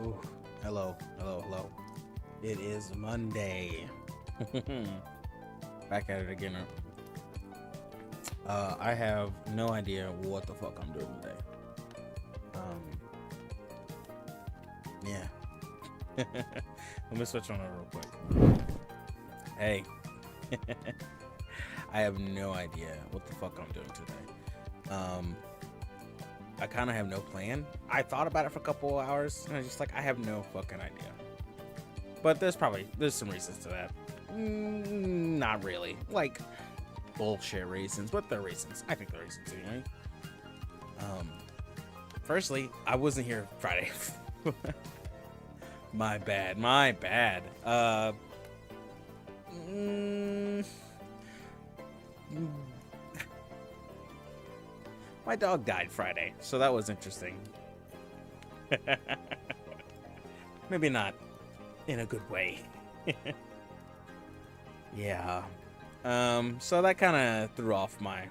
Ooh, hello. It is Monday. Back at it again. I have no idea what the fuck I'm doing today. Yeah. Let me switch on it real quick. Hey. I have no idea what the fuck I'm doing today. I kind of have no plan. I thought about it for a couple of hours, and I was just like, I have no fucking idea. But there's some reasons to that. Not really. Like, bullshit reasons, but they're reasons. I think they're reasons anyway. Firstly, I wasn't here Friday. My bad. My dog died Friday, so that was interesting. Maybe not in a good way. Yeah. So that kind of threw off my,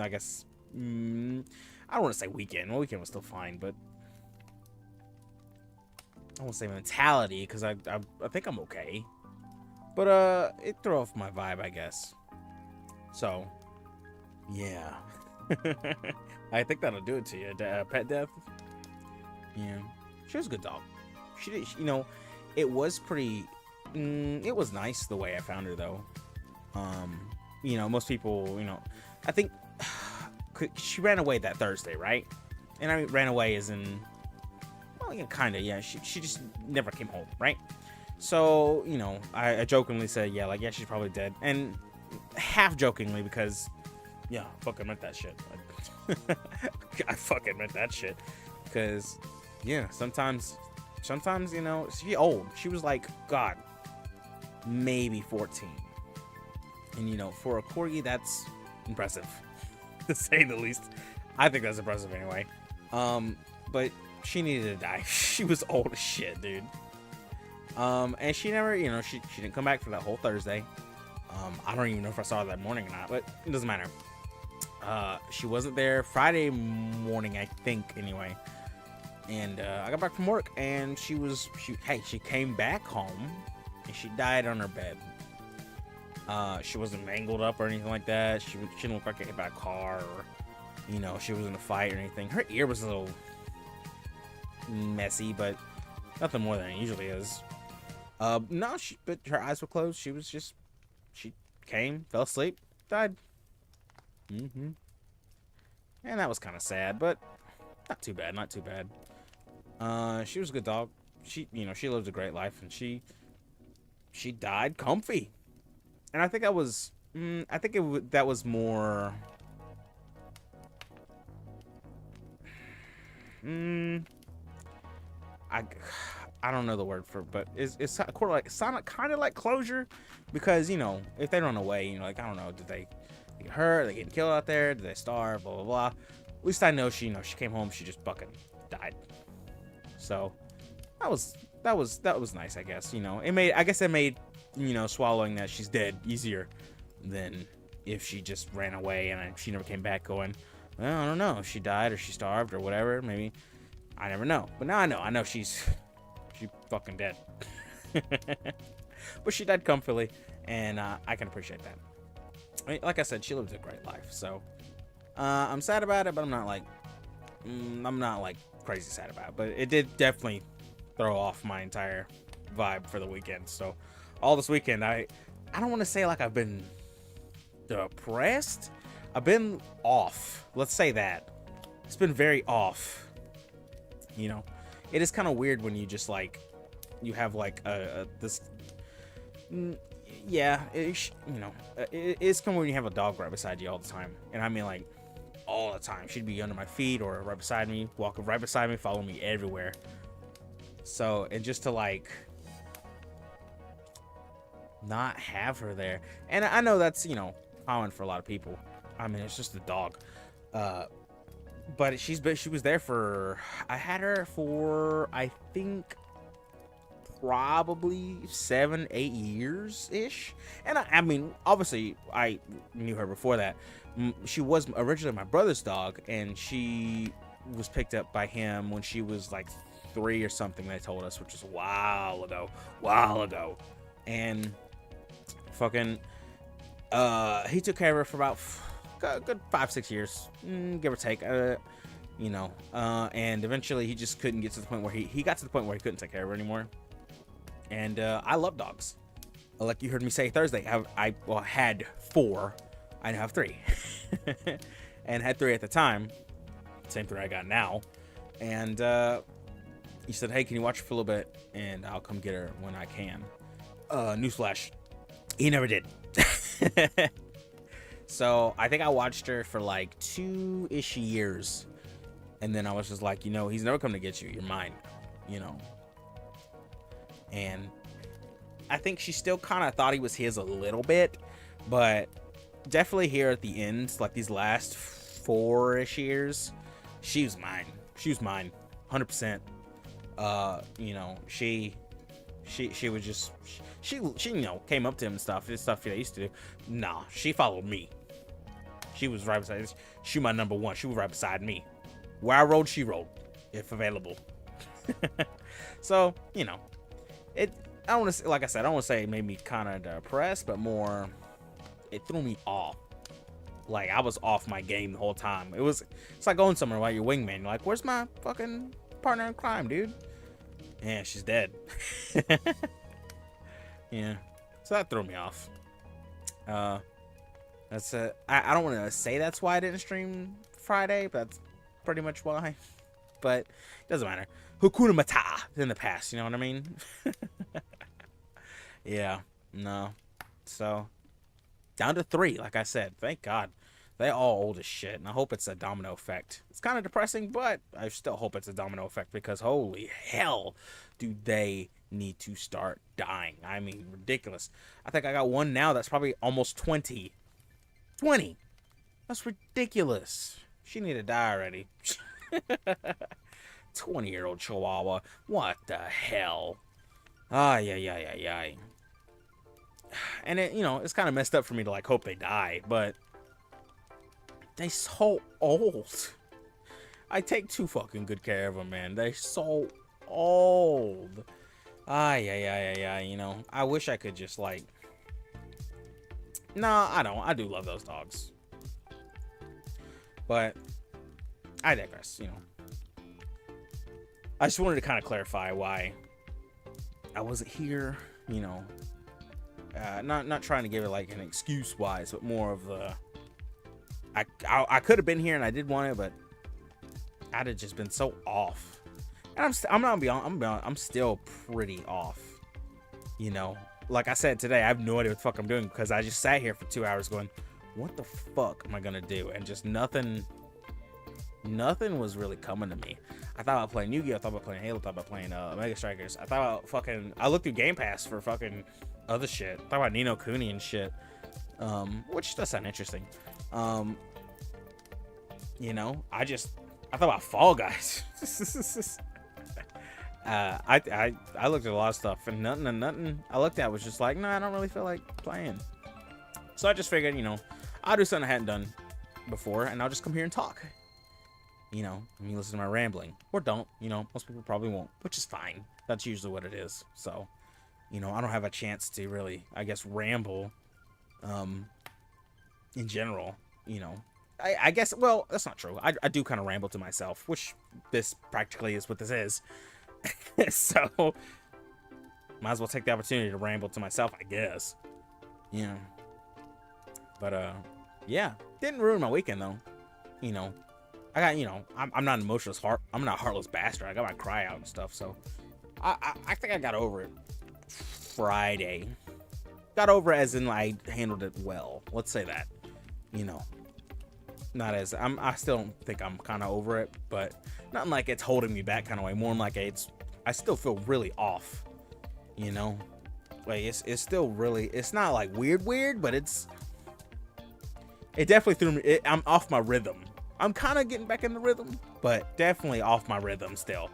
I guess, I don't want to say weekend. Well, weekend was still fine, but I won't say mentality, because I think I'm okay. But it threw off my vibe, I guess. So, yeah. I think that'll do it to you. Pet death. Yeah. She was a good dog. She did, it was pretty. It was nice the way I found her, though. Most people, I think she ran away that Thursday, right? And I mean, ran away as in, well, yeah, kind of, yeah. She just never came home, right? So, I jokingly said, yeah, she's probably dead. And half jokingly, because, yeah, I fucking meant that shit. I fucking meant that shit. Because, yeah, sometimes, she's old. She was like, God, maybe 14. And, for a corgi, that's impressive, to say the least. I think that's impressive anyway. But she needed to die. She was old as shit, dude. And she never, she didn't come back for that whole Thursday. I don't even know if I saw her that morning or not, but it doesn't matter. She wasn't there Friday morning, I think, anyway. And I got back from work, and she came back home, and she died on her bed. She wasn't mangled up or anything like that. She didn't look like get hit by a car, or she was in a fight or anything. Her ear was a little messy, but nothing more than it usually is. No, but her eyes were closed. She came, fell asleep, died. And that was kind of sad, but not too bad. She was a good dog. She lived a great life, and she died comfy. And I think that was, that was more, I don't know the word for it, but it's kind of like closure, because if they run away, I don't know, did they get hurt, they getting killed out there, did they starve, blah blah blah. At least I know she came home, she just fucking died. So that was nice, I guess. It made swallowing that she's dead easier than if she just ran away and she never came back, going, well, I don't know if she died or she starved or whatever. Maybe, I never know. But now I know she fucking dead. But she died comfortably, and I can appreciate that. I mean, like I said, she lived a great life. So I'm sad about it, but I'm not like crazy sad about it. But it did definitely throw off my entire vibe for the weekend. So all this weekend, I don't want to say like I've been depressed. I've been off. Let's say that. It's been very off. It is kind of weird when you just like, you have like this. Yeah, it's kind of when you have a dog right beside you all the time, and I mean like all the time. She'd be under my feet or right beside me, walking right beside me, following me everywhere. So, and just to like not have her there, and I know that's common for a lot of people. I mean, it's just a dog. But she was there for, I had her for, I think, probably 7-8 years ish. And I mean, obviously I knew her before that. She was originally my brother's dog, and she was picked up by him when she was like 3 or something. They told us, which was a while ago, and fucking he took care of her for about a good 5-6 years, give or take. And eventually he just couldn't get to the point where he got to the point where he couldn't take care of her anymore. And I love dogs. Like you heard me say Thursday, I had 4. I now have 3. And had 3 at the time. Same 3 I got now. And he said, hey, can you watch her for a little bit? And I'll come get her when I can. Newsflash, he never did. So I think I watched her for like 2-ish years. And then I was just like, he's never coming to get you. You're mine, And I think she still kind of thought he was his a little bit. But definitely here at the end, like these last 4-ish years, she was mine. She was mine, 100%. She was just she came up to him and stuff. This stuff they used to do. Nah, she followed me. She was right beside. She my number one. She was right beside me. Where I rode, she rode, if available. So it. I don't want to, like I said, I don't want to say it made me kind of depressed, but more, it threw me off. Like I was off my game the whole time. It's like going somewhere while you're wingman. You're like, where's my fucking partner in crime, dude? Yeah, she's dead. Yeah, so that threw me off. That's it. I don't want to say that's why I didn't stream Friday, but that's pretty much why. But it doesn't matter. Hakuna Matata in the past, you know what I mean? Yeah, no. So down to 3, like I said. Thank God. They all old as shit, and I hope it's a domino effect. It's kind of depressing, but I still hope it's a domino effect because holy hell, do they need to start dying. I mean, ridiculous. I think I got one now that's probably almost 20. 20! That's ridiculous. She need to die already. 20-year-old Chihuahua. What the hell? Yeah. And it, it's kind of messed up for me to like hope they die, but they so old. I take too fucking good care of them, man. They're so old. Yeah. I wish I could just like. Nah, I don't. I do love those dogs, but I digress. I just wanted to kind of clarify why I wasn't here. Not trying to give it like an excuse wise, but more of the. I could have been here and I did want it, but I'd have just been so off. And I'm still pretty off. Like I said today, I have no idea what the fuck I'm doing because I just sat here for 2 hours going, what the fuck am I gonna do? And just nothing was really coming to me. I thought about playing Yu-Gi-Oh! I thought about playing Halo. I thought about playing Mega Strikers. I thought about I looked through Game Pass for fucking other shit. I thought about Ni no Kuni and shit. Which does sound interesting. I thought about Fall Guys. I looked at a lot of stuff and nothing I looked at was just like, no, I don't really feel like playing. So I just figured, I'll do something I hadn't done before and I'll just come here and talk. You listen to my rambling. Or don't, most people probably won't, which is fine. That's usually what it is. So, I don't have a chance to really, I guess, ramble in general, I guess, well, that's not true. I do kind of ramble to myself, which this practically is what this is. So, might as well take the opportunity to ramble to myself, I guess. Yeah. But, yeah. Didn't ruin my weekend, though. I got, I'm not an emotionless I'm not a heartless bastard. I got my cry out and stuff, so I think I got over it Friday. Got over it as in I handled it well. Let's say that. Not as I still don't think I'm kind of over it, but not like it's holding me back kind of way. More like I still feel really off. Like it's still really. It's not like weird, but it definitely threw me. I'm off my rhythm. I'm kind of getting back in the rhythm, but definitely off my rhythm still.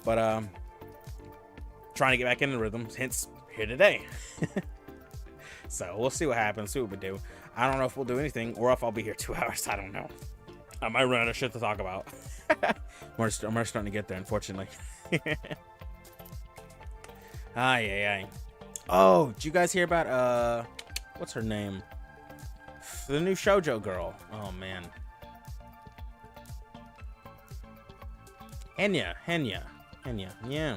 But trying to get back in the rhythm. Hence here today. So we'll see what happens. See what we do. I don't know if we'll do anything or if I'll be here 2 hours. I don't know. I might run out of shit to talk about. We're starting to get there, unfortunately. Ay. Oh, did you guys hear about what's her name? The new shoujo girl. Oh man. Henya. Yeah.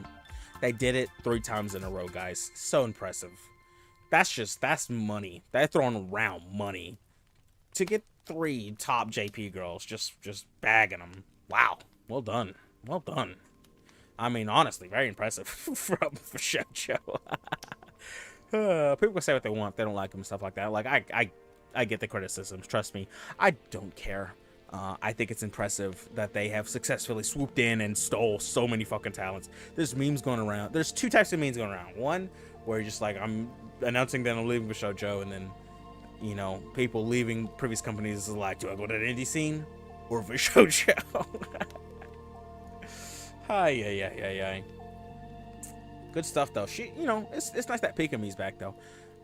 They did it 3 times in a row, guys. So impressive. That's money. They're throwing around money to get 3 top JP girls, just bagging them. Wow. Well done. I mean, honestly, very impressive for shoujo. People can say what they want. They don't like them and stuff like that. Like, I get the criticisms. Trust me. I don't care. I think it's impressive that they have successfully swooped in and stole so many fucking talents. There's memes going around. There's 2 types of memes going around. One, where you're just like, I'm announcing that I'm leaving for shoujo, and then, you know, people leaving previous companies is like, do I go to the indie scene or for shoujo? Yeah. Good stuff though. She, you know, it's nice that Pikami's back though.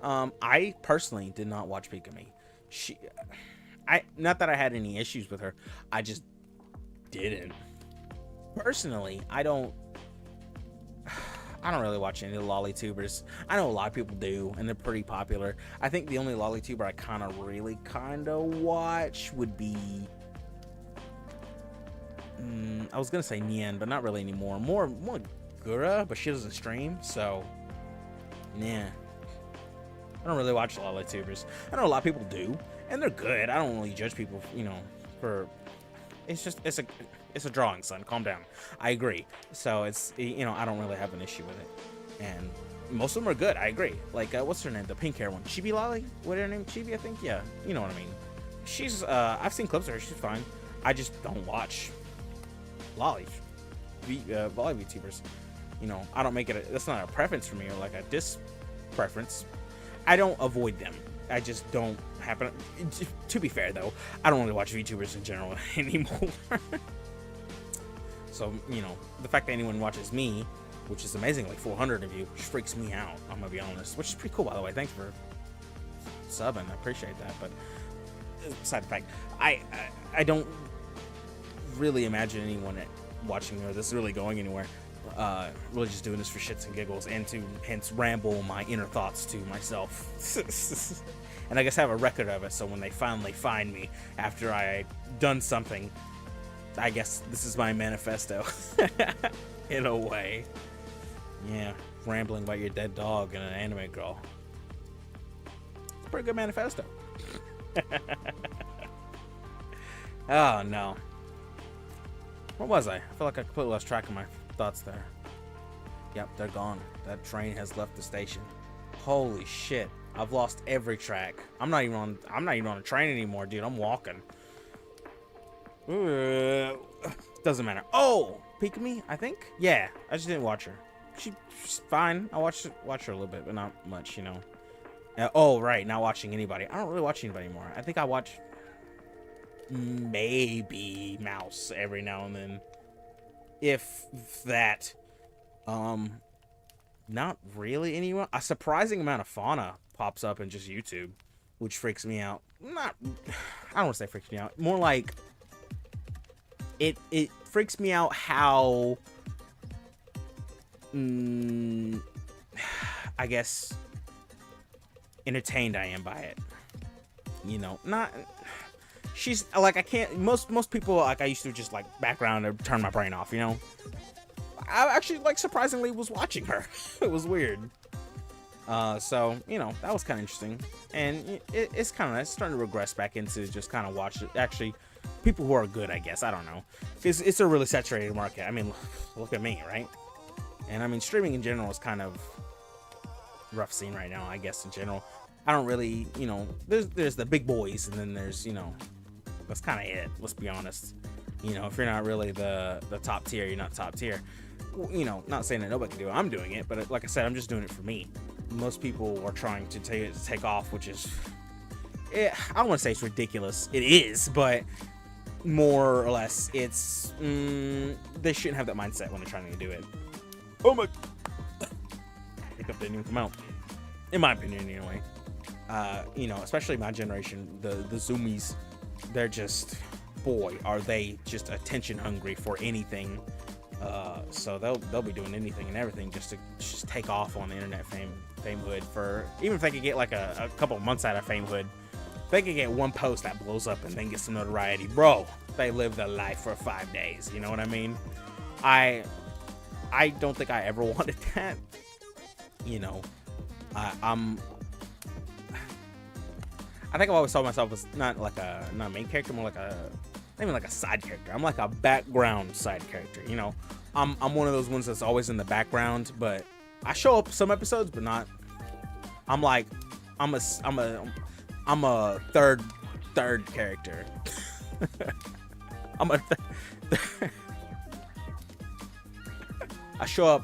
I personally did not watch Pikami. Not that I had any issues with her, I just didn't. Personally, I don't really watch any of the LollyTubers. I know a lot of people do, and they're pretty popular. I think the only LollyTuber I kind of watch would be I was gonna say Nien, but not really anymore. More Gura, but she doesn't stream, so yeah. I don't really watch LollyTubers. I know a lot of people do, and they're good. I don't really judge people, you know, for it's a drawing, son. Calm down. I agree. So it's, you know, I don't really have an issue with it, and most of them are good. I agree. Like what's her name? The pink hair one, Chibi Lolly. What her name? Chibi, I think. Yeah, you know what I mean. She's I've seen clips of her. She's fine. I just don't watch Lolly VTubers. You know, I don't make it. That's not a preference for me, or like a preference. I don't avoid them. I just don't happen. To be fair, though, I don't really watch VTubers in general anymore. So, you know, the fact that anyone watches me, which is amazing, like 400 of you, which freaks me out, I'm gonna be honest. Which is pretty cool, by the way. Thanks for subbing. I appreciate that. But aside the fact, I don't really imagine anyone watching or this really going anywhere. Really just doing this for shits and giggles, and to hence ramble my inner thoughts to myself. And I guess have a record of it, so when they finally find me after I done something, I guess this is my manifesto. In a way. Yeah, rambling about your dead dog and an anime girl. It's a pretty good manifesto. Oh no. Where was I? I feel like I completely lost track of my thoughts there. Yep, they're gone. That train has left the station. Holy shit. I've lost every track. I'm not even on a train anymore, dude. I'm walking. Doesn't matter. Oh, Pikami, I think? Yeah, I just didn't watch her. She's fine. I watched her a little bit, but not much, you know. Oh, right, not watching anybody. I don't really watch anybody anymore. I think I watch maybe Mouse every now and then, if that. Not really anyone. A surprising amount of fauna pops up in just YouTube, which freaks me out. I don't want to say freaks me out, more like it freaks me out how I guess entertained I am by it, you know. Not she's like, I can't, most people, like, I used to just like background or turn my brain off, you know. I actually, like, surprisingly was watching her. It was weird. So, you know, that was kind of interesting. And it's kind of nice. It's starting to regress back into just kind of watch it. Actually, people who are good, I guess. I don't know. It's a really saturated market. I mean, look at me, right? And, I mean, streaming in general is kind of rough scene right now, I guess, in general. I don't really, you know, there's the big boys, and then there's, you know, that's kind of it. Let's be honest. You know, if you're not really the top tier, you're not top tier. You know, not saying that nobody can do it. I'm doing it, but like I said, I'm just doing it for me. Most people are trying to take off, which is, I don't want to say it's ridiculous. It is, but more or less, it's they shouldn't have that mindset when they're trying to do it. Oh my! Hiccup didn't even come out, in my opinion, anyway. You know, especially my generation, the Zoomies, they're just boy, are they just attention hungry for anything. So they'll be doing anything and everything just to just take off on the internet famehood. For even if they could get like a couple months out of famehood, they could get one post that blows up and then get some notoriety, bro. They live their life for 5 days. You know what I mean? I don't think I ever wanted that. You know, I think I've always saw myself as not a main character, more like not even like a side character. I'm like a background side character. You know, I'm one of those ones that's always in the background, but I show up some episodes, but not. I'm a third character. I show up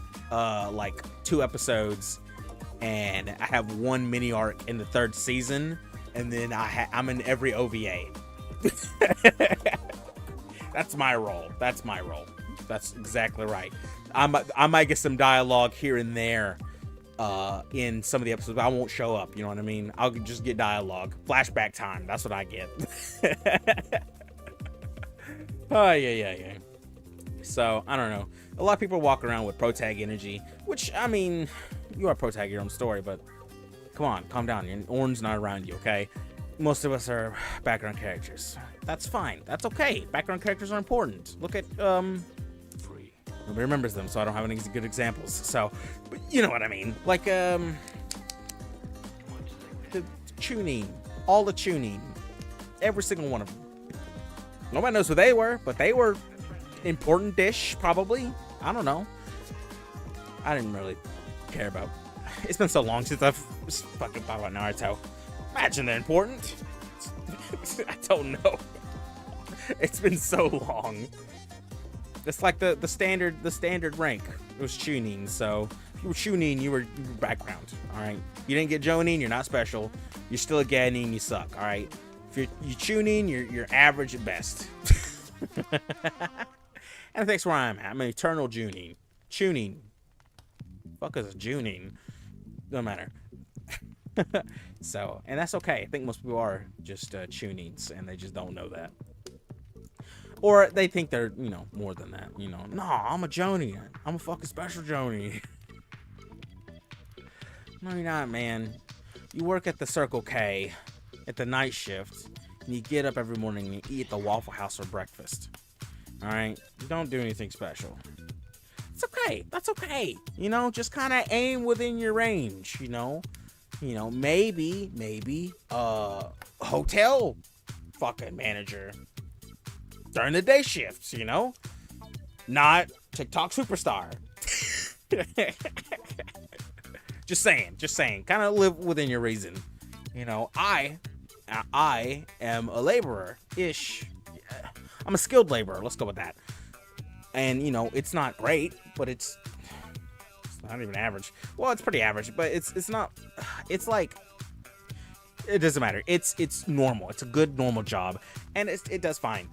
like 2 episodes, and I have 1 mini arc in the 3rd season, and then I'm in every OVA. That's my role. That's exactly right. I might get some dialogue here and there in some of the episodes, but I won't show up. You know what I mean? I'll just get dialogue. Flashback time. That's what I get. Oh, yeah. So, I don't know. A lot of people walk around with protag energy, which, I mean, you are protag your own story, but come on, calm down. Orange's not around you, okay? Most of us are background characters. That's fine. That's okay. Background characters are important. Look at, nobody remembers them, so I don't have any good examples. So, but you know what I mean. Like, the tuning. All the tuning. Every single one of them. Nobody knows who they were, but they were important-ish, probably. I don't know. I didn't really care about. It's been so long since I've fucking thought about Naruto. Imagine they're important. I don't know. It's been so long. It's like the standard rank. It was Chunin, so if you were Chunin, you were background. All right. You didn't get Jonin, you're not special. You're still a Ganin, you suck. All right. If you're Chunin, you're average at best. And that's where I'm at. I'm an eternal Junin. Chunin. Fuck is a Junin? Doesn't matter. So, and that's okay. I think most people are just tunings, and they just don't know that. Or they think they're, you know, more than that. You know, no, I'm a Joni. I'm a fucking special Joni. No, you're not, man. You work at the Circle K at the night shift, and you get up every morning and you eat at the Waffle House for breakfast. All right? You don't do anything special. It's okay. That's okay. You know, just kind of aim within your range, you know? You know, maybe, hotel fucking manager during the day shifts, you know? Not TikTok superstar. Just saying. Kind of live within your reason. You know, I am a laborer-ish. I'm a skilled laborer. Let's go with that. And, you know, it's not great, but it's not even average. Well, it's pretty average, but it's not. It's like, it doesn't matter. It's normal. It's a good normal job, and it does fine.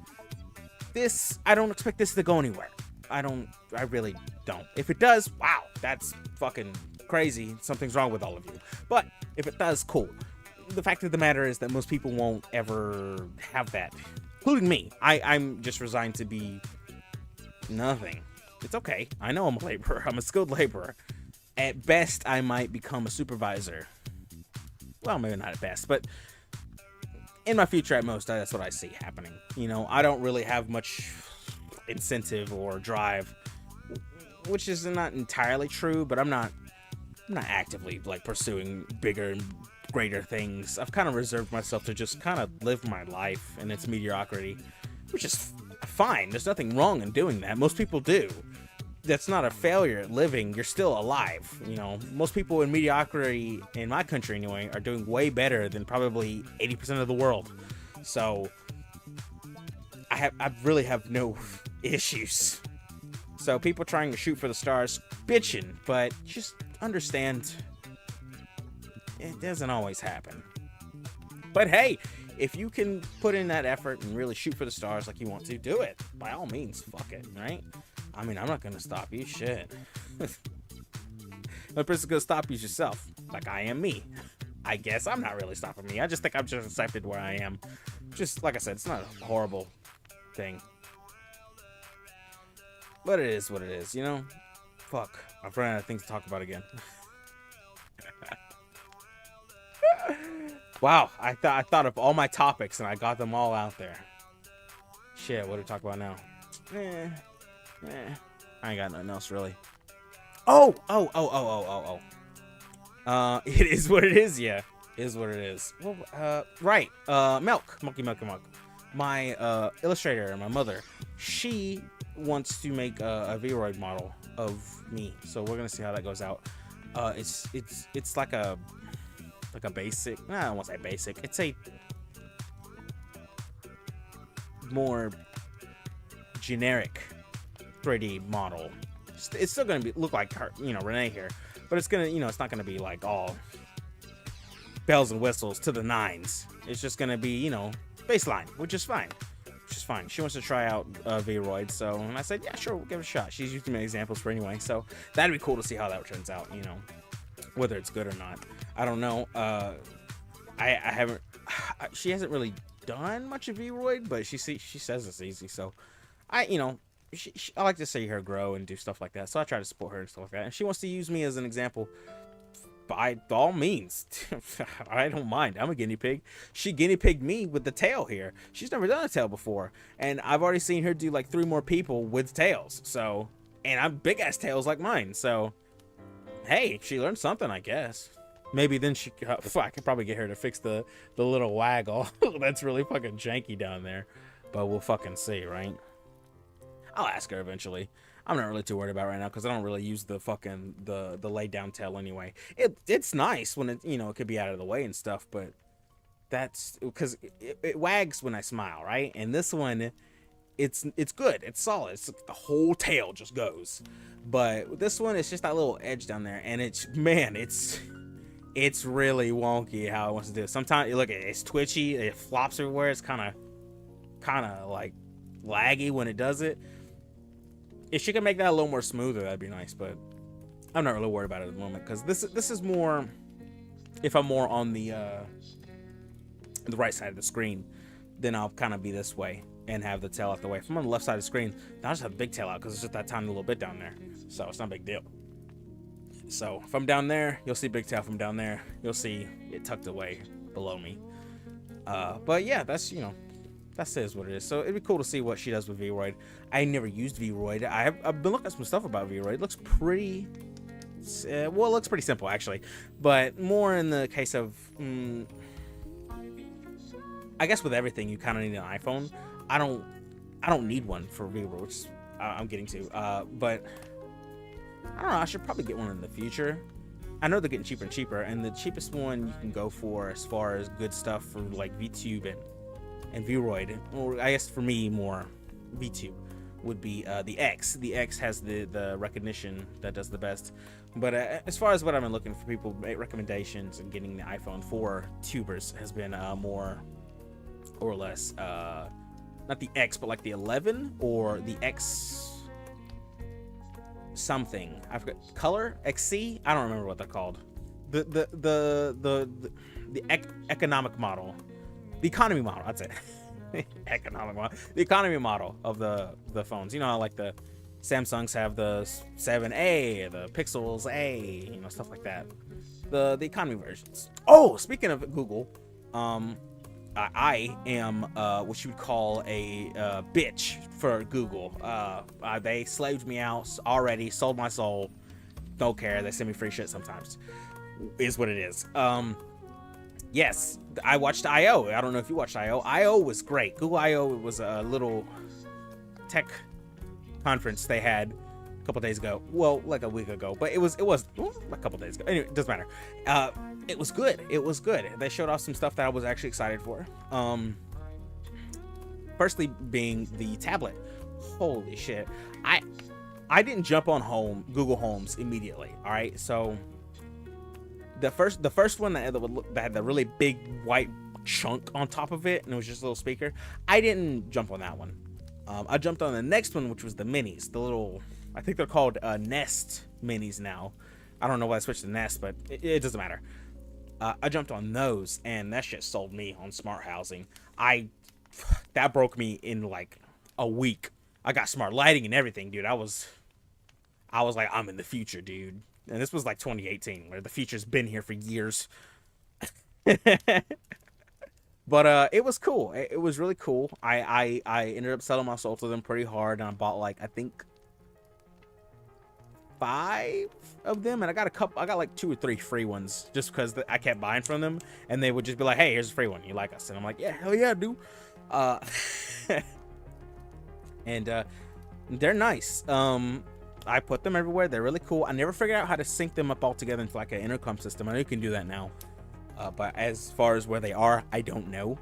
This, I don't expect this to go anywhere. I really don't. If it does, wow, that's fucking crazy. Something's wrong with all of you. But if it does, cool. The fact of the matter is that most people won't ever have that, including me. I'm just resigned to be nothing. It's okay. I know I'm a laborer. I'm a skilled laborer. At best, I might become a supervisor. Well, maybe not at best, but in my future, at most, that's what I see happening. You know, I don't really have much incentive or drive, which is not entirely true, but I'm not actively like pursuing bigger and greater things. I've kind of reserved myself to just kind of live my life in its mediocrity, which is fine. There's nothing wrong in doing that. Most people do. That's not a failure at living. You're still alive. You know, most people in mediocrity, in my country anyway, are doing way better than probably 80% of the world. So I really have no issues. So people trying to shoot for the stars, bitching, but just understand it doesn't always happen. But hey, if you can put in that effort and really shoot for the stars like you want to, do it. By all means, fuck it, right? I mean, I'm not gonna stop you, shit. The person's gonna stop you is yourself, like I am me. I guess I'm not really stopping me. I just think I'm just accepted where I am. Just like I said, it's not horrible. thing. But it is what it is, you know? Fuck. I've run out of things to talk about again. Wow, I thought of all my topics and I got them all out there. Shit, what do we talk about now? I ain't got nothing else really. Oh. It is what it is, yeah. It is what it is. Well, right. Milk. My illustrator, my mother, she wants to make a Vroid model of me. So we're gonna see how that goes out. It's like a basic. I don't want to say basic. It's a more generic 3D model. It's still gonna look like her, Renee here, but it's gonna, it's not gonna be like all bells and whistles to the nines. It's just gonna be, baseline, which is fine. She wants to try out Vroid, so and I said, yeah, sure, we'll give it a shot. She's using many examples for anyway, so that'd be cool to see how that turns out. Whether it's good or not, I don't know. I haven't. She hasn't really done much of Vroid, but she says it's easy, so I like to see her grow and do stuff like that. So I try to support her and stuff like that. And she wants to use me as an example. By all means, I don't mind. I'm a guinea pig. She guinea pigged me with the tail here. She's never done a tail before, and I've already seen her do like 3 more people with tails. So, and I'm big ass tails like mine. So, hey, she learned something, I guess. Maybe then I could probably get her to fix the little waggle that's really fucking janky down there. But we'll fucking see, right? I'll ask her eventually. I'm not really too worried about it right now because I don't really use the fucking the laid down tail anyway. It's nice when it could be out of the way and stuff, but that's because it wags when I smile, right? And this one, it's good, it's solid. It's the whole tail just goes, but with this one, it's just that little edge down there, and it's really wonky how it wants to do it. Sometimes you look at it, it's twitchy, it flops everywhere. It's kind of like laggy when it does it. If she can make that a little more smoother, that'd be nice, but I'm not really worried about it at the moment because this is more, if I'm more on the right side of the screen, then I'll kind of be this way and have the tail out the way. If I'm on the left side of the screen, then I'll just have the big tail out because it's just that tiny little bit down there, so it's not a big deal. So if I'm down there, you'll see big tail. From down there, you'll see it tucked away below me. But yeah, that's that says what it is. So it'd be cool to see what she does with Vroid. I never used Vroid. I've been looking at some stuff about Vroid. It looks pretty, it looks pretty simple actually, but more in the case of, I guess with everything you kind of need an iPhone. I don't need one for Vroid, which I'm getting to. But I don't know. I should probably get one in the future. I know they're getting cheaper and cheaper, and the cheapest one you can go for as far as good stuff for like Vchuba and Vroid, or I guess for me more VTube would be the X. The X has the recognition that does the best. But as far as what I've been looking for people make recommendations and getting the iPhone for tubers has been more or less not the X, but like the 11 or the X something. I forgot color XC. I don't remember what they're called. The economic model. The economy model, that's it. Economic model. The economy model of the phones. You know how like the Samsungs have the 7A, the Pixels A, stuff like that. The economy versions. Oh, speaking of Google, I am what you would call a bitch for Google. They slaved me out already, sold my soul. Don't care. They send me free shit sometimes. Is what it is. Yes, I watched I/O. I don't know if you watched I/O. I/O was great. Google I/O was a little tech conference they had a couple days ago. Well, like a week ago, but it was a couple days ago. Anyway, it doesn't matter. It was good. It was good. They showed off some stuff that I was actually excited for. Firstly, being the tablet. Holy shit! I didn't jump on Google Homes immediately. All right, so. The first one that had the really big white chunk on top of it, and it was just a little speaker. I didn't jump on that one. I jumped on the next one, which was the minis. The little, I think they're called Nest minis now. I don't know why I switched to Nest, but it doesn't matter. I jumped on those, and that shit sold me on smart housing. That broke me in like a week. I got smart lighting and everything, dude. I was like, I'm in the future, dude. And this was like 2018, where the future's been here for years. But it was cool. It was really cool. I ended up selling my soul to them pretty hard, and I bought like, I think 5 of them, and I got a couple. I got like 2 or 3 free ones just because I kept buying from them, and they would just be like, "Hey, here's a free one. You like us?" And I'm like, "Yeah, hell yeah, dude." Uh, and they're nice. I put them everywhere. They're really cool. I never figured out how to sync them up all together into like an intercom system. I know you can do that now, but as far as where they are, I don't know.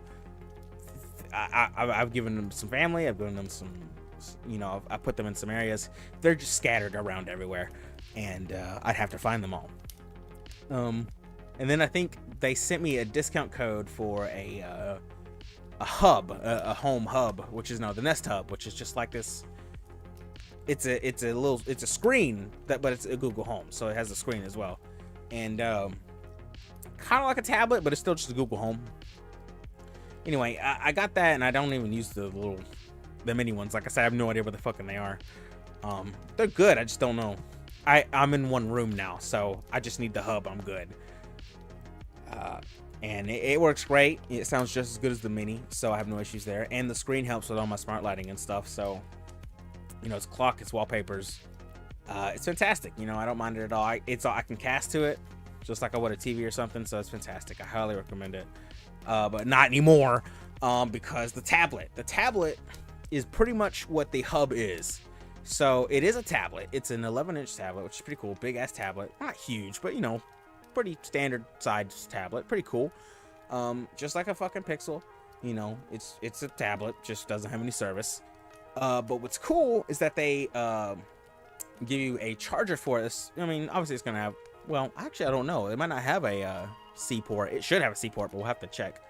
I've given them some family. I've given them some, you know, I put them in some areas. They're just scattered around everywhere, and I'd have to find them all. And then I think they sent me a discount code for a hub, a home hub, which is the Nest Hub, which is just like this. It's a screen but it's a Google Home, so it has a screen as well, and kind of like a tablet, but it's still just a Google Home. Anyway, I got that, and I don't even use the mini ones. Like I said, I have no idea what the fucking they are. They're good. I just don't know. I'm in one room now, so I just need the hub. I'm good. And it works great. It sounds just as good as the mini, so I have no issues there. And the screen helps with all my smart lighting and stuff. So, you know, it's clock, it's wallpapers. It's fantastic. You know, I don't mind it at all. I can cast to it, just like I would a TV or something. So it's fantastic. I highly recommend it. But not anymore, because the tablet is pretty much what the hub is. So it is a tablet. It's an 11-inch tablet, which is pretty cool. Big ass tablet, not huge, but you know, pretty standard size tablet. Pretty cool. Just like a fucking Pixel. You know, it's a tablet, just doesn't have any service. But what's cool is that they give you a charger for this. I mean, obviously it's gonna have. Well, actually, I don't know. It might not have a C port. It should have a C port, but we'll have to check.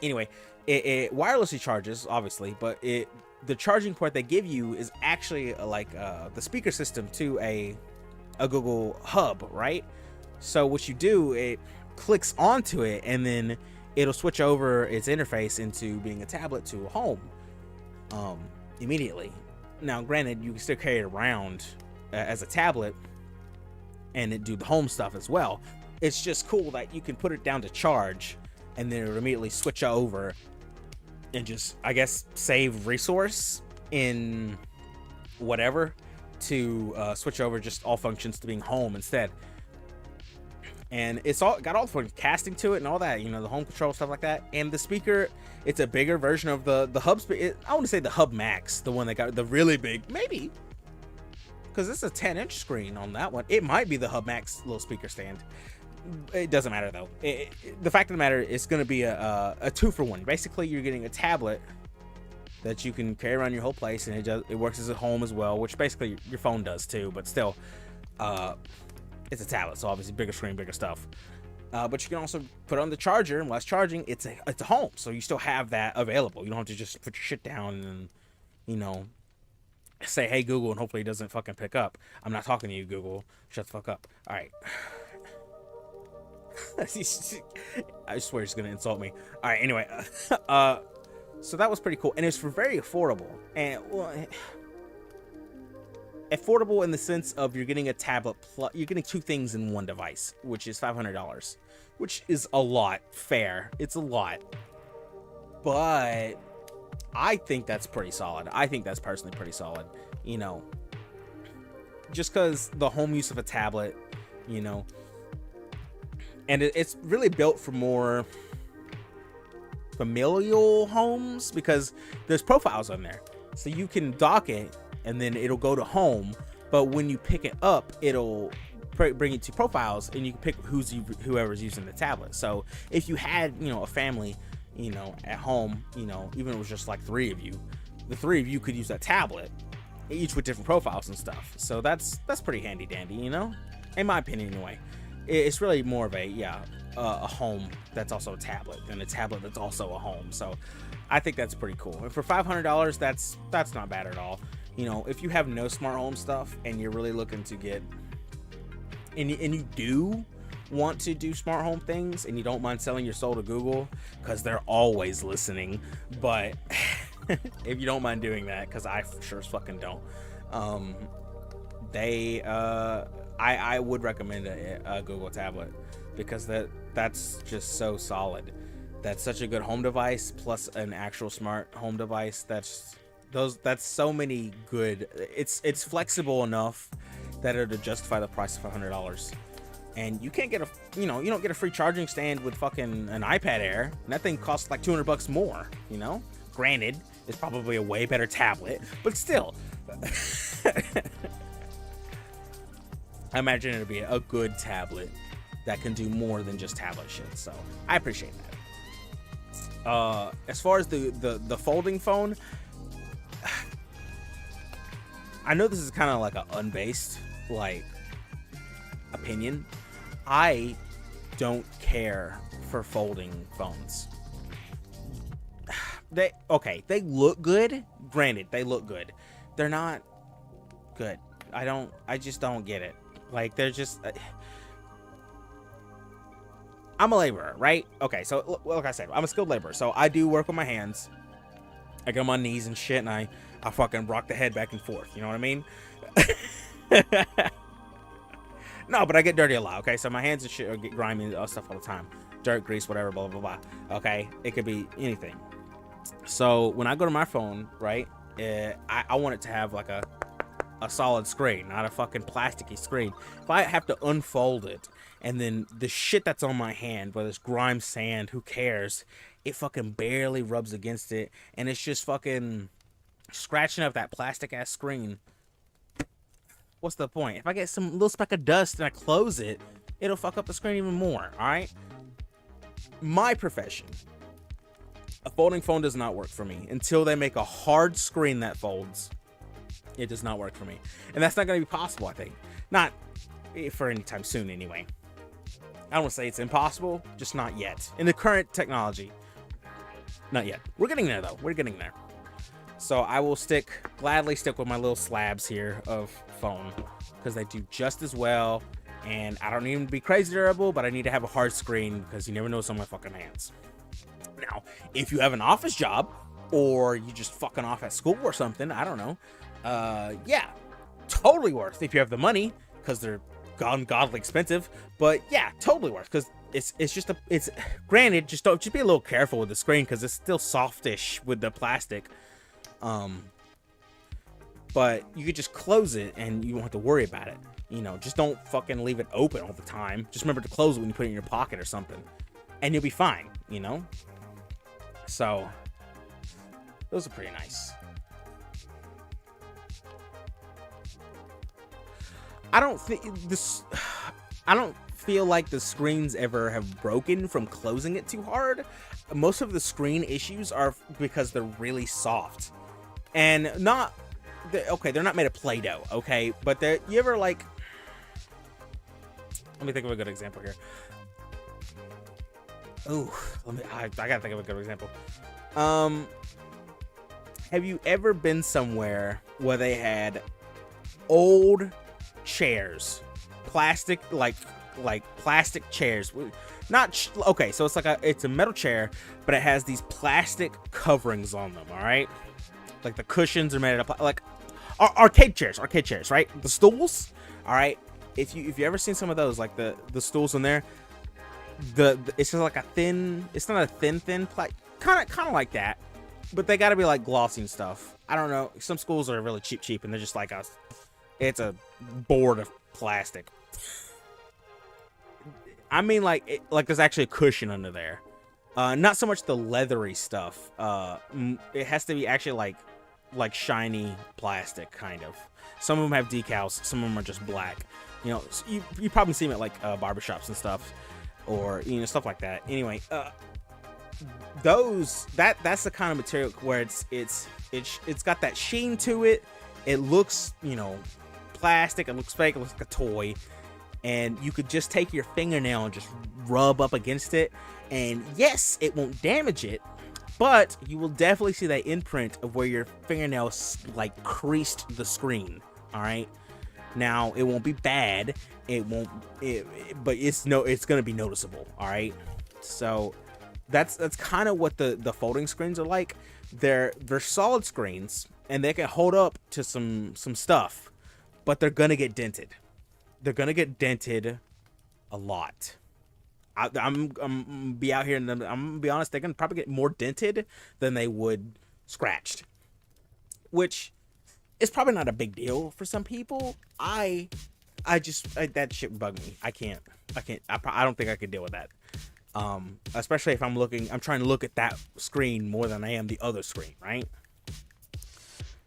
Anyway, it wirelessly charges, obviously, but the charging port they give you is actually like the speaker system to a Google Hub, right? So what you do, it clicks onto it, and then it'll switch over its interface into being a tablet to a home immediately. Now, granted, you can still carry it around as a tablet and it do the home stuff as well. It's just cool that you can put it down to charge, and then it'll immediately switch over and just, I guess, save resource in whatever to switch over just all functions to being home instead. And it's all got all the casting to it and all that, you know, the home control stuff like that. And the speaker, it's a bigger version of the hub. I want to say the Hub Max, the one that got the really big, maybe, because it's a 10-inch screen on that one. It might be the Hub Max little speaker stand. It doesn't matter though. The fact of the matter, it's going to be a 2-for-1. Basically, you're getting a tablet that you can carry around your whole place, and it works as a home as well, which basically your phone does too. But still, it's a tablet, so obviously bigger screen, bigger stuff. But you can also put it on the charger, and while it's charging, it's a home, so you still have that available. You don't have to just put your shit down and, you know, say, "Hey Google," and hopefully it doesn't fucking pick up. I'm not talking to you, Google. Shut the fuck up. All right. I swear he's gonna insult me. All right. Anyway, so that was pretty cool, and it's for very affordable. And well, affordable in the sense of you're getting a tablet plus you're getting 2 things in one device, which is $500, which is a lot. Fair, it's a lot, but I think that's pretty solid. I think that's personally pretty solid, you know, just because the home use of a tablet, you know, and it's really built for more familial homes, because there's profiles on there, so you can dock it and then it'll go to home, but when you pick it up, it'll bring it to profiles, and you can pick whoever's using the tablet. So if you had, you know, a family, you know, at home, you know, even if it was just like 3 of you, the 3 of you could use that tablet, each with different profiles and stuff. So that's pretty handy dandy, you know, in my opinion anyway. It's really more of a home that's also a tablet than a tablet that's also a home. So I think that's pretty cool. And for $500, that's not bad at all. You know, if you have no smart home stuff and you're really looking to get, and you do want to do smart home things and you don't mind selling your soul to Google, because they're always listening, but if you don't mind doing that, because I sure as fucking don't, I would recommend a Google tablet, because that's just so solid. That's such a good home device, plus an actual smart home device. That's so many good. It's flexible enough that it'll justify the price of $100. And you can't get you don't get a free charging stand with fucking an iPad Air. And that thing costs like $200 more, Granted, it's probably a way better tablet, but still. I imagine it'll be a good tablet that can do more than just tablet shit. So I appreciate that. As far as the folding phone, I know this is kind of like an unbased opinion. I don't care for folding phones. They look good. Granted, they look good. They're not good. I just don't get it. They're just I'm a laborer, right? Okay, so like I said, I'm a skilled laborer, so I do work with my hands. I get on my knees and shit, and I fucking rock the head back and forth. You know what I mean? No, but I get dirty a lot, okay? So my hands and shit get grimy and stuff all the time. Dirt, grease, whatever, blah, blah, blah, okay? It could be anything. So when I go to my phone, right, I want it to have like a solid screen, not a fucking plasticky screen. If I have to unfold it, and then the shit that's on my hand, whether it's grime, sand, who cares, it fucking barely rubs against it, and it's just fucking scratching up that plastic-ass screen. What's the point? If I get some little speck of dust and I close it, it'll fuck up the screen even more, alright? My profession, a folding phone does not work for me. Until they make a hard screen that folds, it does not work for me. And that's not going to be possible, I think. Not for any time soon, anyway. I don't want to say it's impossible, just not yet. In the current technology, not yet. We're getting there, though. We're getting there. So I will gladly stick with my little slabs here of phone, because they do just as well. And I don't need them to be crazy durable, but I need to have a hard screen, because you never know what's on my fucking hands. Now, if you have an office job, or you just fucking off at school or something, I don't know. Yeah, totally worth if you have the money, because they're ungodly expensive. But yeah, totally worth, because it's granted, just be a little careful with the screen, because it's still softish with the plastic. But you could just close it and you won't have to worry about it. Just don't fucking leave it open all the time. Just remember to close it when you put it in your pocket or something, and you'll be fine. So those are pretty nice. I don't feel like the screens ever have broken from closing it too hard. Most of the screen issues are because they're really soft, and they're not made of Play-Doh, okay? But you ever let me think of a good example here. Ooh, I gotta think of a good example. Have you ever been somewhere where they had old chairs, plastic, like plastic chairs? Okay, so it's a metal chair, but it has these plastic coverings on them. All right, like the cushions are made out of like arcade chairs, right? The stools. All right, if you ever seen some of those, like the stools in there, it's just like a thin. It's not a thin kind of like that, but they got to be like glossy and stuff. I don't know. Some schools are really cheap, and they're just like it's a board of plastic. I mean, like there's actually a cushion under there. Not so much the leathery stuff. It has to be actually like shiny plastic, kind of. Some of them have decals. Some of them are just black. You probably see them at like barbershops and stuff, or stuff like that. Anyway, that's the kind of material where it's got that sheen to it. It looks plastic. It looks fake. It looks like a toy. And you could just take your fingernail and just rub up against it. And yes, it won't damage it, but you will definitely see that imprint of where your fingernail creased the screen. All right. Now it won't be bad. It won't. But it's gonna be noticeable. All right. So that's kind of what the folding screens are like. They're solid screens and they can hold up to some stuff, but they're gonna get dented. They're gonna get dented a lot. I'm be out here and I'm gonna be honest. They're gonna probably get more dented than they would scratched, which is probably not a big deal for some people. That shit bug me. I don't think I could deal with that. Especially if I'm trying to look at that screen more than I am the other screen, right?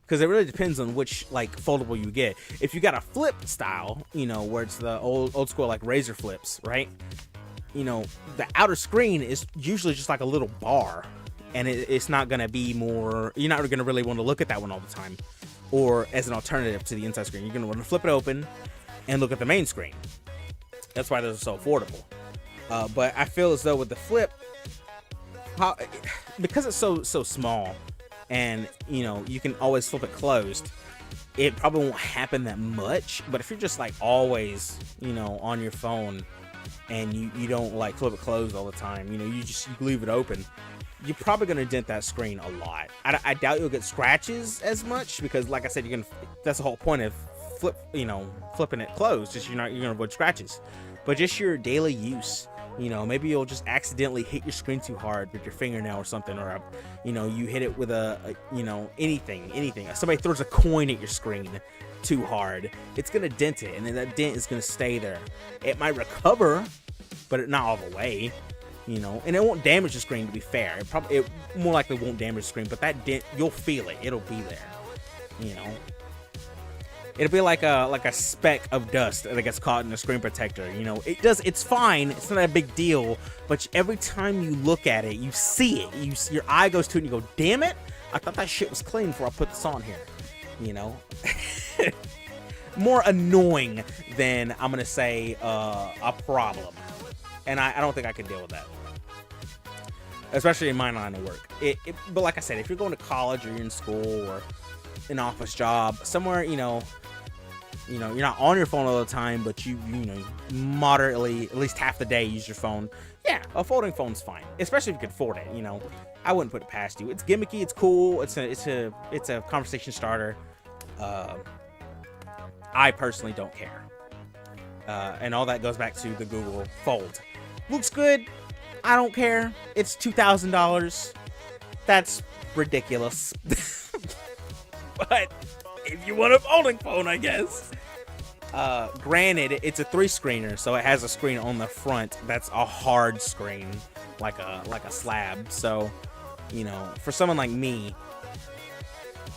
Because it really depends on which like foldable you get. If you got a flip style, where it's the old school like razor flips, right? The outer screen is usually just like a little bar, and it's not gonna be more. You're not gonna really want to look at that one all the time, or as an alternative to the inside screen. You're gonna want to flip it open and look at the main screen. That's why those are so affordable. But I feel as though with the flip, because it's so small, and you can always flip it closed, it probably won't happen that much. But if you're just like always on your phone and you don't like flip it closed all the time, you leave it open, you're probably gonna dent that screen a lot. I doubt you'll get scratches as much, because like I said, that's the whole point of flipping it closed. Just you're gonna avoid scratches. But just your daily use, maybe you'll just accidentally hit your screen too hard with your fingernail or something, or you hit it with anything. Somebody throws a coin at your screen too hard, it's gonna dent it, and then that dent is gonna stay there. It might recover, but not all the way, and it won't damage the screen, to be fair. It more likely won't damage the screen, but that dent, you'll feel it. It'll be there, It'll be like a speck of dust that gets caught in the screen protector. It's fine. It's not a big deal. But every time you look at it, you see it. Your eye goes to it and you go, damn it, I thought that shit was clean before I put this on here. More annoying than, I'm going to say, a problem. And I don't think I can deal with that. Especially in my line of work. But like I said, if you're going to college or you're in school or an office job, somewhere, you're not on your phone all the time, but you moderately, at least half the day, use your phone. Yeah, a folding phone's fine, especially if you can afford it. I wouldn't put it past you. It's gimmicky, it's cool, it's a conversation starter. I personally don't care, and all that goes back to the Google Fold. Looks good. I don't care. It's $2,000. That's ridiculous. But if you want a folding phone, I guess. Granted, it's a 3-screener, so it has a screen on the front that's a hard screen, like a slab. So, for someone like me,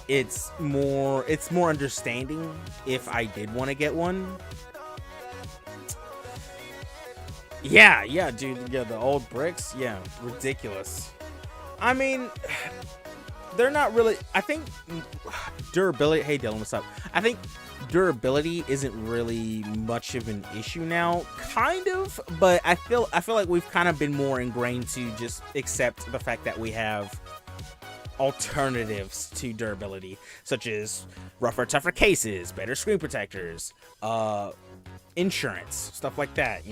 it's more understanding if I did want to get one. Yeah, dude. Yeah, the old bricks. Yeah, ridiculous. I mean, they're not really. I think durability. Hey, Dylan, what's up? I think durability isn't really much of an issue now. Kind of, but I feel like we've kind of been more ingrained to just accept the fact that we have alternatives to durability, such as rougher, tougher cases, better screen protectors, insurance, stuff like that.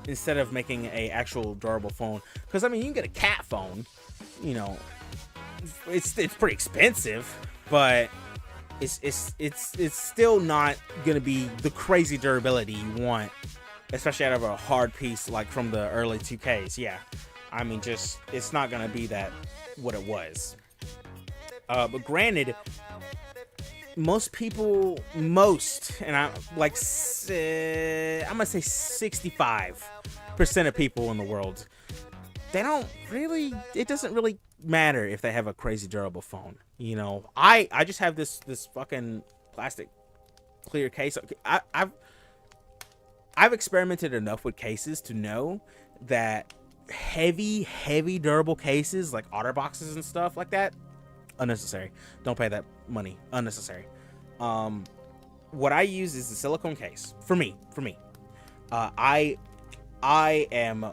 Instead of making a actual durable phone, because I mean, you can get a cat phone. It's pretty expensive, but it's still not gonna be the crazy durability you want, especially out of a hard piece like from the early 2Ks. Yeah, I mean, just it's not gonna be that what it was. But granted, most people, and I'm gonna say 65% of people in the world, it doesn't really matter if they have a crazy durable phone. I just have this fucking plastic clear case. I've experimented enough with cases to know that heavy durable cases like OtterBoxes and stuff like that, unnecessary. Don't pay that money. Unnecessary. What I use is the silicone case. For me. I am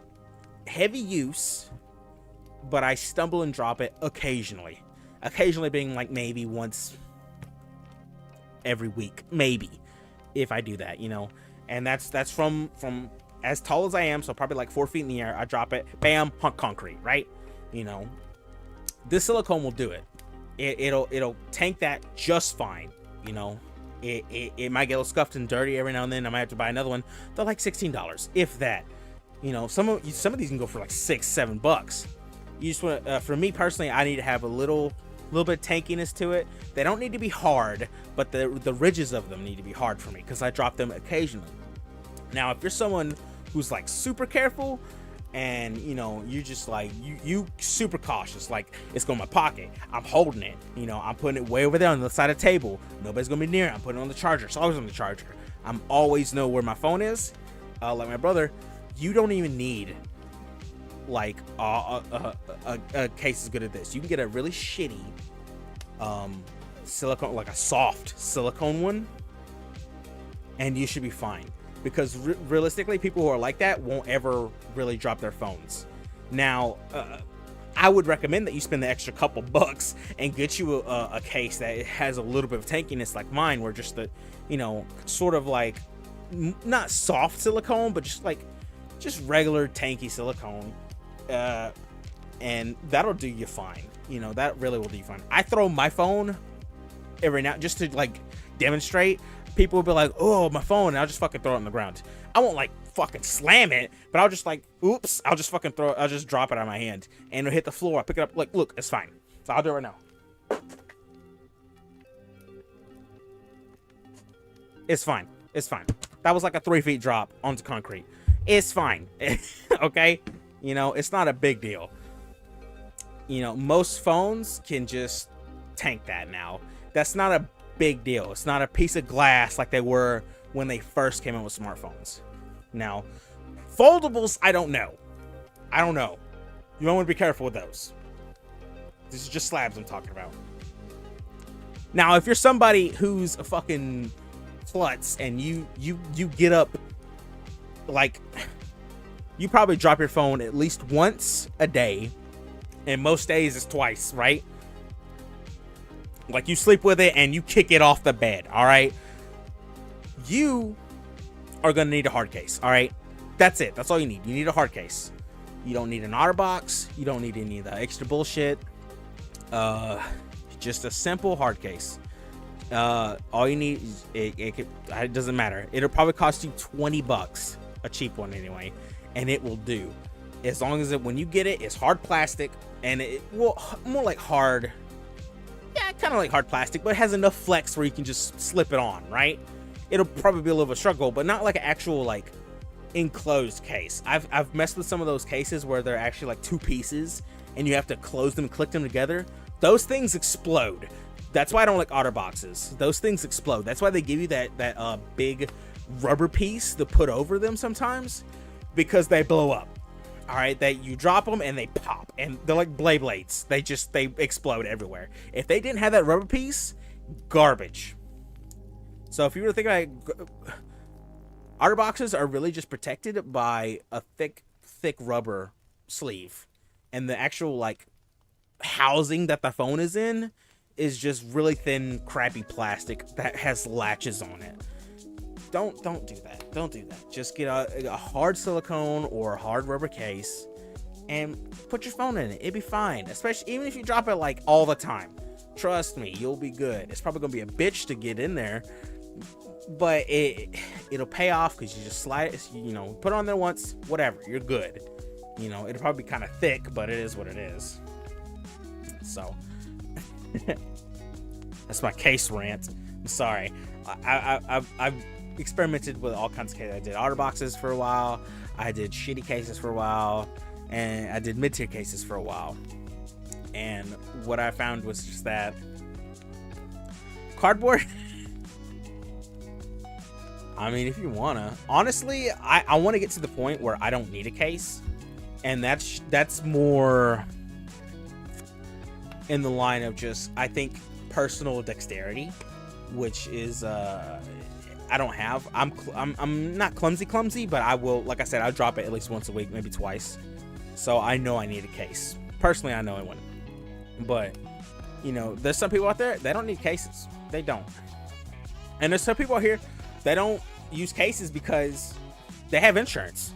heavy use, but I stumble and drop it occasionally. Occasionally being like maybe once every week, maybe, if I do that, you know. And that's from as tall as I am, so probably like 4 feet in the air. I drop it, bam, concrete, right? You know, this silicone will do it. It'll tank that just fine, you know. It might get a little scuffed and dirty every now and then. I might have to buy another one. They're like $16, if that. You know, some of these can go for like $6-7. You just want for me personally, I need to have a little bit of tankiness to it. They don't need to be hard, but the ridges of them need to be hard for me because I drop them occasionally. Now, if you're someone who's like super careful and you know you just like you super cautious, like it's going in my pocket, I'm holding it, you know, I'm putting it way over there on the side of the table, nobody's gonna be near it, I'm putting it on the charger, it's always on the charger, I'm always know where my phone is. Like my brother, you don't even need like a case as good as this. You can get a really shitty silicone, like a soft silicone one, and you should be fine. Because realistically, people who are like that won't ever really drop their phones. Now, I would recommend that you spend the extra couple bucks and get you a case that has a little bit of tankiness like mine, where just the, you know, sort of like, not soft silicone, but just regular tanky silicone. And that'll do you fine. You know, that really will do you fine. I throw my phone every now, just to like demonstrate. People will be like, oh, my phone, and I'll just fucking throw it on the ground. I won't like fucking slam it, but I'll just like, oops, I'll just fucking throw it, I'll just drop it out of my hand and it'll hit the floor. I pick it up, like, look, it's fine. So I'll do it right now. It's fine. It's fine. That was like a 3 feet drop onto concrete. It's fine. Okay? You know, it's not a big deal. You know, most phones can just tank that now. That's not a big deal. It's not a piece of glass like they were when they first came out with smartphones. Now, foldables, I don't know. You might want to be careful with those. This is just slabs I'm talking about. Now, if you're somebody who's a fucking klutz and you get up, like, you probably drop your phone at least once a day, and most days it's twice, right? Like, you sleep with it and you kick it off the bed, all right? You are going to need a hard case, all right? That's it. That's all you need. You need a hard case. You don't need an OtterBox. You don't need any of the extra bullshit. Just a simple hard case. All you need is, it doesn't matter. It'll probably cost you $20, a cheap one anyway, and it will do. As long as when you get it, it's hard plastic, and it will more like hard. Yeah, kind of like hard plastic, but it has enough flex where you can just slip it on, right? It'll probably be a little bit of a struggle, but not like an actual like enclosed case. I've messed with some of those cases where they're actually like two pieces and you have to close them and click them together. Those things explode. That's why I don't like OtterBoxes. Those things explode. That's why they give you that big rubber piece to put over them sometimes, because they blow up. All right, that you drop them and they pop, and they're like blades. They explode everywhere. If they didn't have that rubber piece, garbage. So if you were to think about it, OtterBoxes are really just protected by a thick rubber sleeve, and the actual like housing that the phone is in is just really thin, crappy plastic that has latches on it. Don't do that. Don't do that. Just get a hard silicone or a hard rubber case and put your phone in it. It'll be fine. Especially even if you drop it like all the time. Trust me, you'll be good. It's probably gonna be a bitch to get in there, but it'll pay off because you just slide it. You know, put it on there once, whatever. You're good. You know, it'll probably be kind of thick, but it is what it is. So that's my case rant. I'm sorry. I've experimented with all kinds of cases. I did OtterBoxes for a while, I did shitty cases for a while, and I did mid-tier cases for a while. And what I found was just that cardboard I mean, if you wanna, honestly, I want to get to the point where I don't need a case, and that's more in the line of just, I think, personal dexterity, which is I don't have. I'm not clumsy, but I will, like I said, I'll drop it at least once a week, maybe twice. So I know I need a case. Personally, I know I wouldn't. But, you know, there's some people out there, they don't need cases. They don't. And there's some people out here that don't use cases because they have insurance.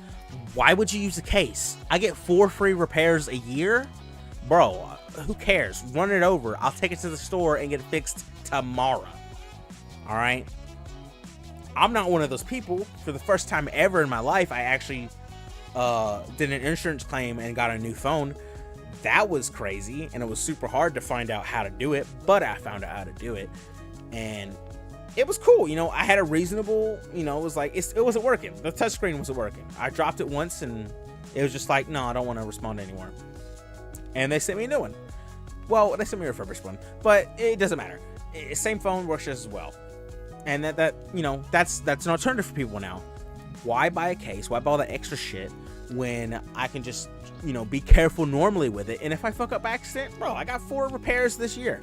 Why would you use a case? I get 4 free repairs a year. Bro, who cares? Run it over. I'll take it to the store and get it fixed tomorrow. All right? I'm not one of those people. For the first time ever in my life, I actually did an insurance claim and got a new phone. That was crazy, and it was super hard to find out how to do it, but I found out how to do it, and it was cool. You know, I had a reasonable, you know, it was like, it wasn't working. The touchscreen wasn't working. I dropped it once, and it was just like, no, I don't want to respond anymore. And they sent me a new one. Well, they sent me a refurbished one, but it doesn't matter. Same phone works just as well. And that you know, that's an alternative for people now. Why buy a case? Why buy all that extra shit when I can just, you know, be careful normally with it? And if I fuck up by accident, bro, I got 4 repairs this year.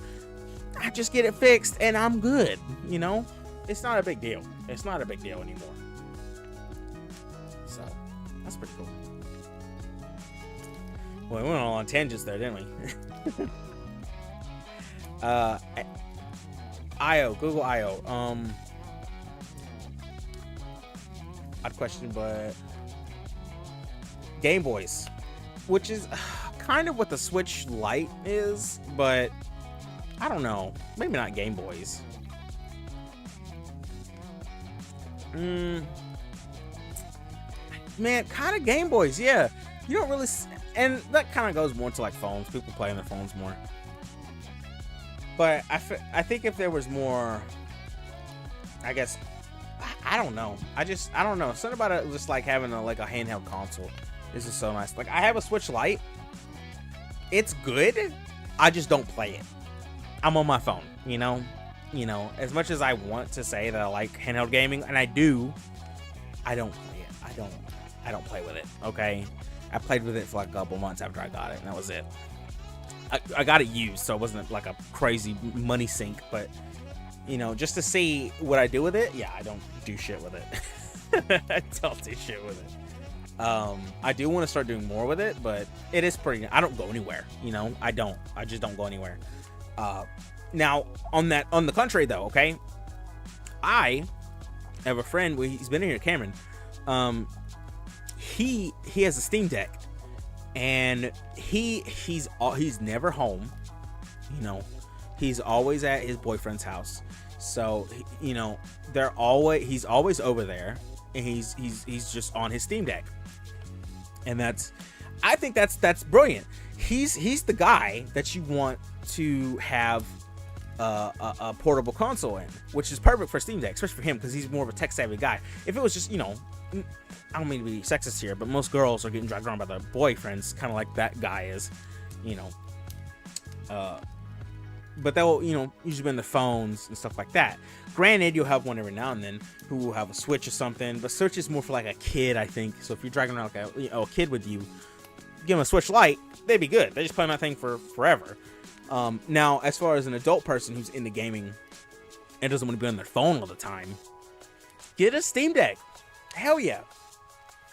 I just get it fixed and I'm good. You know, it's not a big deal. It's not a big deal anymore. So that's pretty cool. Well, we went all on tangents there, didn't we? Google I/O. Odd question, but Game Boys, which is kind of what the Switch Lite is, but I don't know. Maybe not Game Boys. Man, kind of Game Boys, yeah. You don't really, and that kind of goes more to like phones. People play on their phones more. But I think if there was more, I guess, I don't know. I don't know. Something about it, just like having a handheld console. This is so nice. Like, I have a Switch Lite. It's good. I just don't play it. I'm on my phone, you know? You know, as much as I want to say that I like handheld gaming, and I do, I don't play it. I don't play with it, okay? I played with it for like a couple months after I got it, and that was it. I got it used, so it wasn't like a crazy money sink, but, you know, just to see what I do with it, yeah, I don't do shit with it. I don't do shit with it. I do want to start doing more with it, but it is pretty, I don't go anywhere, you know? I just don't go anywhere. Now, on the contrary, though, okay? I have a friend, he's been in here, Cameron. He has a Steam Deck. And he's never home, you know. He's always at his boyfriend's house, so you know he's always over there, and he's just on his Steam Deck, and I think that's brilliant. He's the guy that you want to have a portable console in, which is perfect for Steam Deck, especially for him because he's more of a tech savvy guy. If it was just, you know, I don't mean to be sexist here, but most girls are getting dragged around by their boyfriends, kind of like that guy is, you know. But they'll, you know, usually be on the phones and stuff like that. Granted, you'll have one every now and then who will have a Switch or something, but Switch is more for like a kid, I think. So if you're dragging around like a kid with you, give them a Switch Lite, they'd be good. They just play on that thing for forever. Now, as far as an adult person who's into gaming and doesn't want to be on their phone all the time, get a Steam Deck. Hell yeah.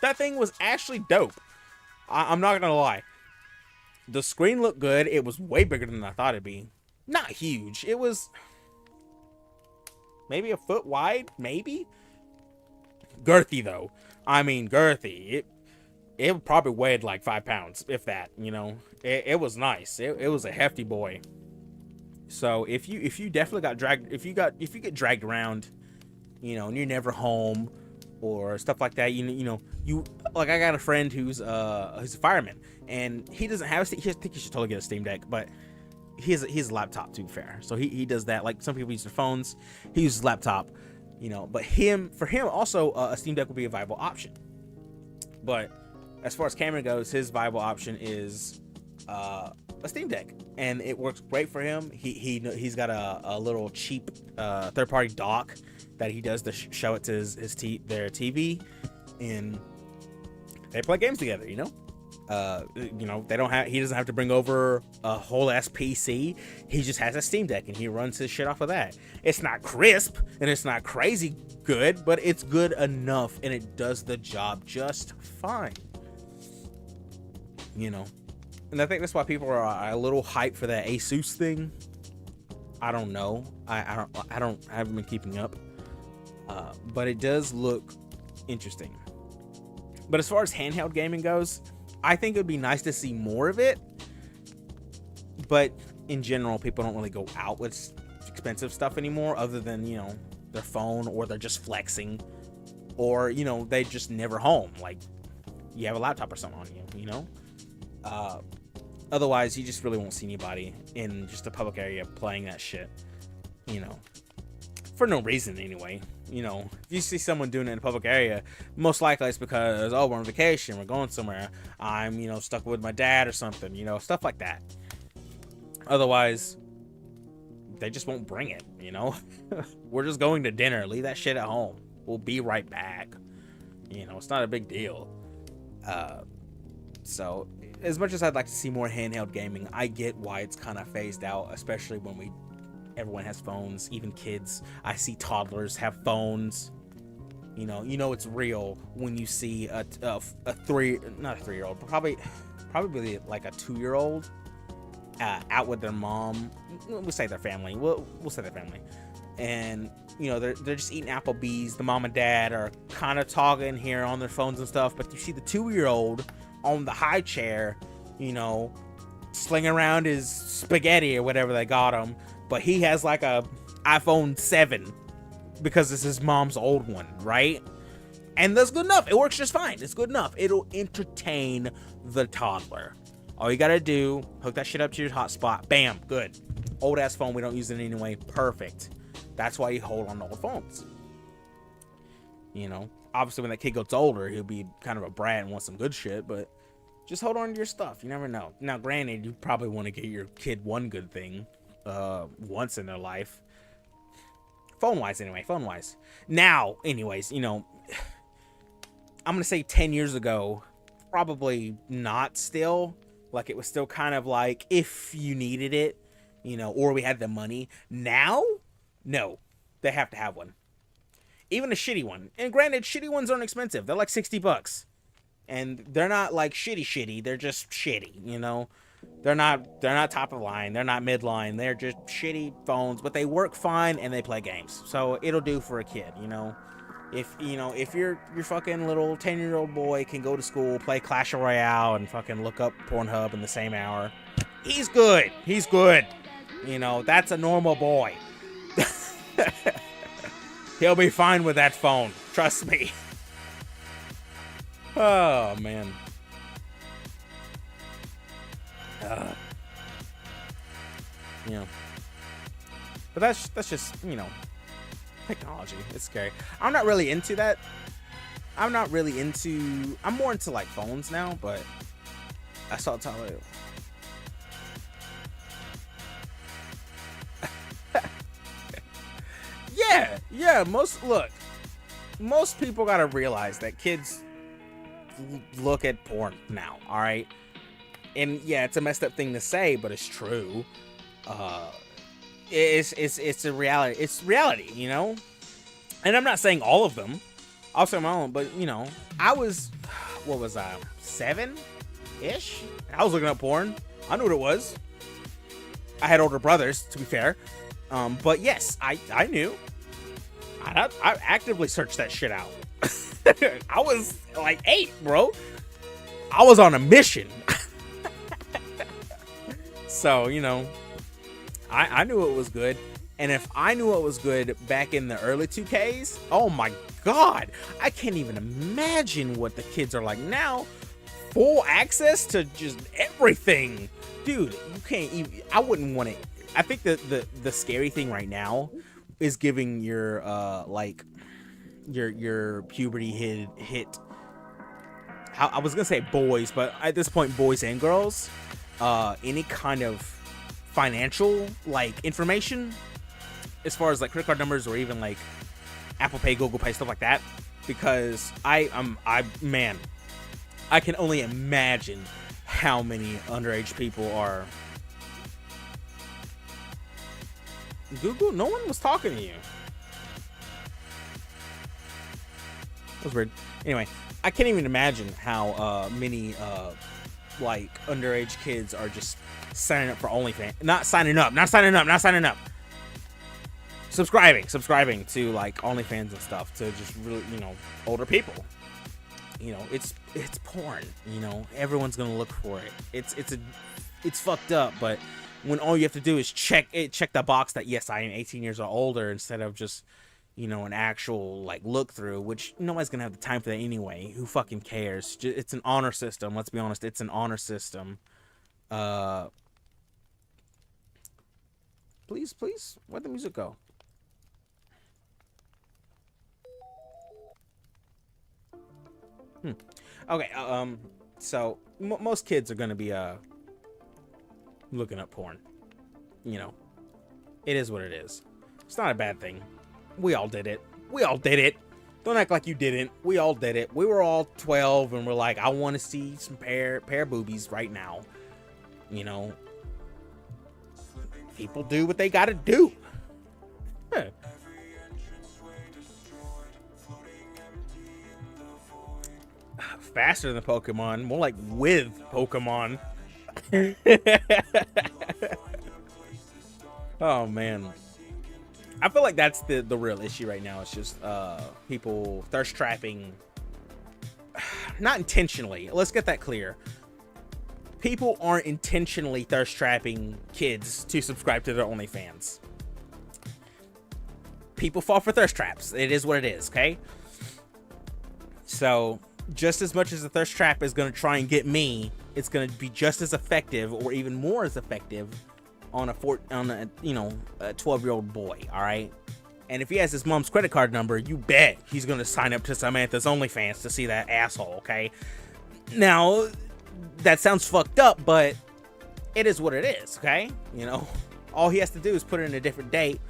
That thing was actually dope. I'm not gonna lie. The screen looked good. It was way bigger than I thought it'd be. Not huge. It was maybe a foot wide, maybe. Girthy though. I mean, girthy. It probably weighed like 5 pounds, if that. You know, it was nice. It was a hefty boy. So if you definitely got dragged, if you get dragged around, you know, and you're never home or stuff like that, you know, like I got a friend who's a fireman, and he doesn't have I think he should totally get a Steam Deck, but he has a laptop, to be fair. So he does that. Like some people use their phones, he uses laptop, you know. But for him also, a Steam Deck would be a viable option. But as far as Cameron goes, his viable option is a Steam Deck, and it works great for him. He's got a little cheap third-party dock that he does to show it to their TV, and they play games together, you know. You know, he doesn't have to bring over a whole ass PC. He just has a Steam Deck and he runs his shit off of that. It's not crisp and it's not crazy good, but it's good enough and it does the job just fine, you know. And I think that's why people are a little hyped for that Asus thing. I don't know. I haven't been keeping up. But it does look interesting. But as far as handheld gaming goes, I think it would be nice to see more of it. But in general, people don't really go out with expensive stuff anymore, other than, you know, their phone, or they're just flexing, or, you know, they just never home. Like, you have a laptop or something on you, you know? Otherwise, you just really won't see anybody in just a public area playing that shit, you know, for no reason anyway. You know, if you see someone doing it in a public area, most likely it's because, oh, we're on vacation, we're going somewhere, I'm, you know, stuck with my dad or something, you know, stuff like that. Otherwise, they just won't bring it, you know? We're just going to dinner, leave that shit at home, we'll be right back. You know, it's not a big deal. So as much as I'd like to see more handheld gaming, I get why it's kind of phased out, especially when everyone has phones, even kids. I see toddlers have phones. You know it's real when you see not a 3-year-old, but probably like a 2-year-old out with their mom. We'll say their family. We'll say their family, and you know they're just eating Applebee's. The mom and dad are kind of talking here on their phones and stuff, but you see the 2-year-old on the high chair, you know, slinging around his spaghetti or whatever they got him, but he has like a iPhone 7 because it's his mom's old one, right? And that's good enough. It works just fine. It's good enough. It'll entertain the toddler. All you gotta do, hook that shit up to your hotspot. Bam, good. Old ass phone, we don't use it anyway. Perfect. That's why you hold on to old phones. You know, obviously when that kid gets older, he'll be kind of a brat and want some good shit, but just hold on to your stuff. You never know. Now, granted, you probably want to get your kid one good thing once in their life. Phone-wise, anyway. Phone-wise. Now, anyways, you know, I'm going to say 10 years ago, probably not still. Like, it was still kind of like, if you needed it, you know, or we had the money. Now, no. They have to have one. Even a shitty one. And granted, shitty ones aren't expensive. They're like $60. And they're not like shitty. They're just shitty, you know? They're not top of the line. They're not midline. They're just shitty phones, but they work fine and they play games. So it'll do for a kid, you know? If your fucking little 10-year-old boy can go to school, play Clash Royale, and fucking look up Pornhub in the same hour, he's good. He's good. You know, that's a normal boy. He'll be fine with that phone. Trust me. Oh, man. You know. But that's just, you know, technology. It's scary. I'm not really into that. I'm more into, like, phones now, but I saw Tyler. Yeah, most people gotta realize that kids look at porn now, all right? And yeah, it's a messed up thing to say, but it's true. It's a reality. It's reality, you know? And I'm not saying all of them. I'll say my own, but, you know, I was, 7-ish? I was looking up porn. I knew what it was. I had older brothers, to be fair. But yes, I knew. I actively searched that shit out. I was like 8, bro. I was on a mission. So, you know, I knew it was good. And if I knew it was good back in the early 2Ks, oh my God, I can't even imagine what the kids are like now. Full access to just everything. Dude, you can't even, I wouldn't want it. I think the scary thing right now is giving your your puberty hit. I was gonna say boys, but at this point, boys and girls, any kind of financial like information, as far as like credit card numbers or even like Apple Pay, Google Pay, stuff like that. Because I can only imagine how many underage people are. Google, no one was talking to you. That was weird. Anyway, I can't even imagine how many like underage kids are just signing up for OnlyFans. Not signing up. subscribing to like OnlyFans and stuff to just really, older people. It's porn. Everyone's gonna look for it. It's fucked up, but when all you have to do is check the box that yes, I am 18 years or older, instead of just an actual like look through, which nobody's gonna have the time for that anyway. Who fucking cares? It's an honor system. Let's be honest, it's an honor system. Please, where'd the music go? Okay, so most kids are gonna be looking up porn. It is what it is. It's not a bad thing. We all did it. Don't act like you didn't. We all did it. We were all 12 and we're like, I want to see some pair boobies right now. People do what they gotta do. Huh. Faster than Pokemon, more like with Pokemon. Oh man, I feel like that's the real issue right now. It's just people thirst trapping, not intentionally. Let's get that clear. People aren't intentionally thirst trapping kids to subscribe to their OnlyFans. People fall for thirst traps. It is what it is, okay? So just as much as the thirst trap is going to try and get me, it's going to be just as effective or even more as effective on a 12-year-old boy, all right? And if he has his mom's credit card number, you bet he's going to sign up to Samantha's OnlyFans to see that asshole, okay? Now, that sounds fucked up, but it is what it is, okay? All he has to do is put in a different date,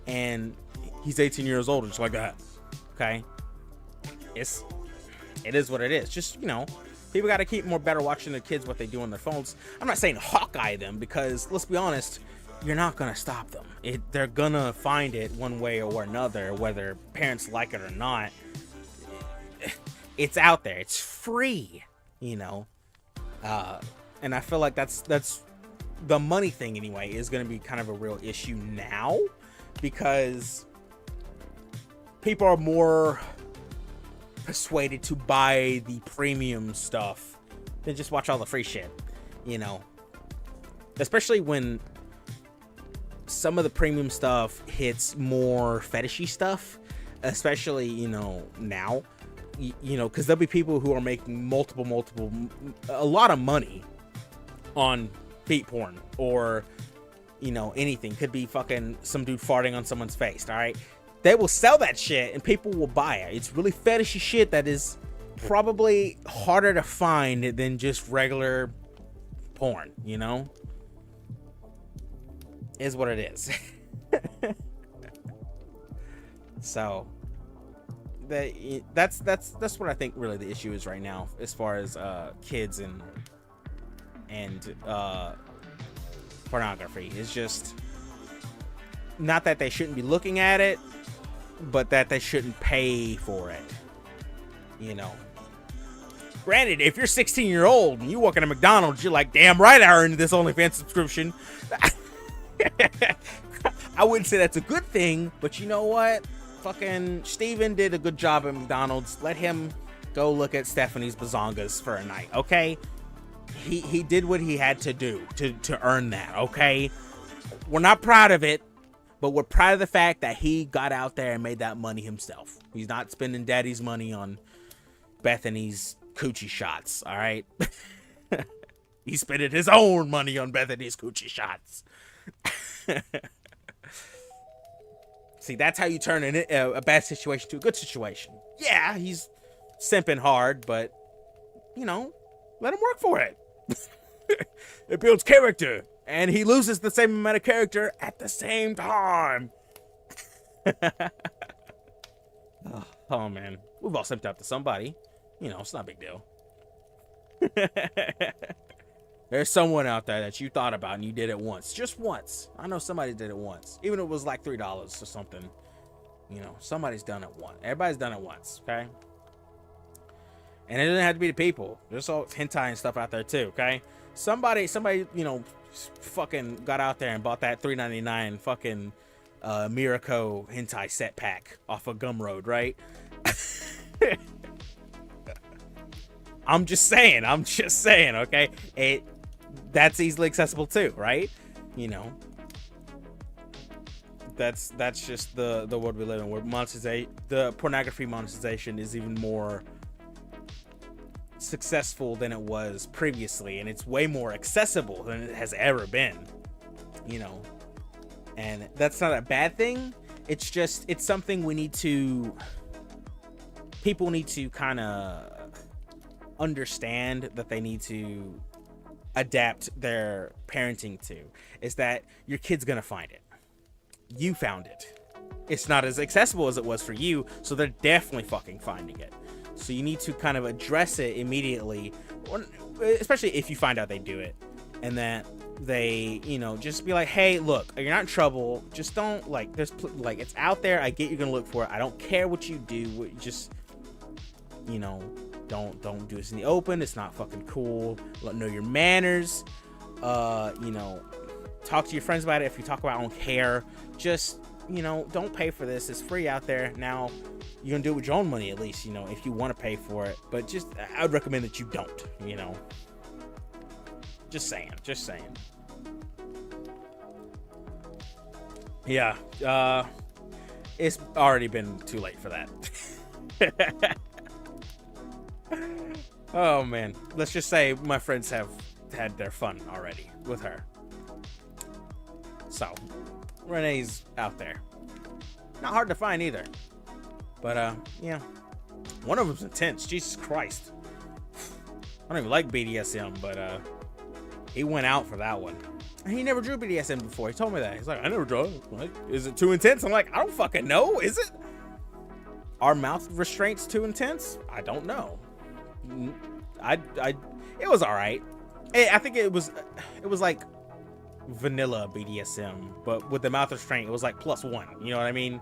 and he's 18 years old, just like that, okay? It is what it is. Just, people got to keep more better watching their kids, what they do on their phones. I'm not saying Hawkeye them, because let's be honest, you're not going to stop them. They're going to find it one way or another, whether parents like it or not. It's out there. It's free, and I feel like that's the money thing anyway is going to be kind of a real issue now, because people are more persuaded to buy the premium stuff than just watch all the free shit, especially when some of the premium stuff hits more fetishy stuff, especially now, because there'll be people who are making a lot of money on feet porn or anything. Could be fucking some dude farting on someone's face, all right? They will sell that shit and people will buy it. It's really fetishy shit that is probably harder to find than just regular porn, Is what it is. So that's what I think really the issue is right now, as far as kids and pornography. It's just not that they shouldn't be looking at it, but that they shouldn't pay for it. Granted, if you're 16-year-old and you walk into McDonald's, you're like, damn right I earned this OnlyFans subscription. I wouldn't say that's a good thing, but you know what? Fucking Steven did a good job at McDonald's. Let him go look at Stephanie's bazongas for a night, okay? He did what he had to do to earn that, okay? We're not proud of it, but we're proud of the fact that he got out there and made that money himself. He's not spending daddy's money on Bethany's coochie shots, all right? He's spending his own money on Bethany's coochie shots. See, that's how you turn a bad situation to a good situation. Yeah, he's simping hard, but, let him work for it. It builds character. And he loses the same amount of character at the same time. Oh, man. We've all simped out to somebody. It's not a big deal. There's someone out there that you thought about and you did it once. Just once. I know somebody did it once. Even if it was like $3 or something. Somebody's done it once. Everybody's done it once, okay? And it doesn't have to be the people. There's all hentai and stuff out there too, okay? Somebody, fucking got out there and bought that $3.99 fucking Mirako hentai set pack off of Gumroad, right? I'm just saying, okay? That's easily accessible too, right? You know, that's just the world we live in, where the pornography monetization is even more successful than it was previously, and it's way more accessible than it has ever been, you know. And that's not a bad thing. It's just, it's something people need to kind of understand, that they need to adapt their parenting to, is that your kid's gonna find it. You found it. It's not as accessible as it was for you, so they're definitely fucking finding it. So you need to kind of address it immediately, especially if you find out they do it, and that they, you know, just be like, hey, look, you're not in trouble. Just don't, like, it's out there. I get you're gonna look for it. I don't care what you do. Just, you know, don't do this in the open. It's not fucking cool. Know your manners. You know, talk to your friends about it. If you talk about, I don't care. Just, you know, don't pay for this. It's free out there. Now, you're gonna do it with your own money, at least, you know, if you want to pay for it. But just, I would recommend that you don't, you know. Just saying. Yeah, it's already been too late for that. Oh man, let's just say my friends have had their fun already with her. So, Renee's out there. Not hard to find either. But, yeah. One of them's intense. Jesus Christ. I don't even like BDSM, but, he went out for that one. He never drew BDSM before. He told me that. He's like, I never drew it. Like, is it too intense? I'm like, I don't fucking know. Is it? Are mouth restraints too intense? I don't know. It was all right. I think it was like vanilla BDSM, but with the mouth restraint, it was like +1. You know what I mean?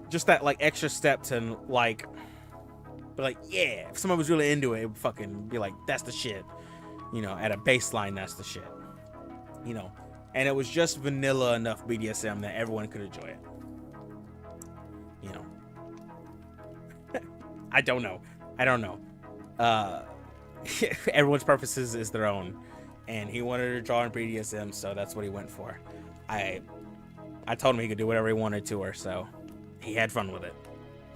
Just that, like, extra step to, like, but like, yeah, if someone was really into it, it would fucking be like, that's the shit. You know, at a baseline, that's the shit. You know, and it was just vanilla enough BDSM that everyone could enjoy it. You know, I don't know. Everyone's purposes is their own, and he wanted to draw in BDSM, so that's what he went for. I told him he could do whatever he wanted to her, so he had fun with it.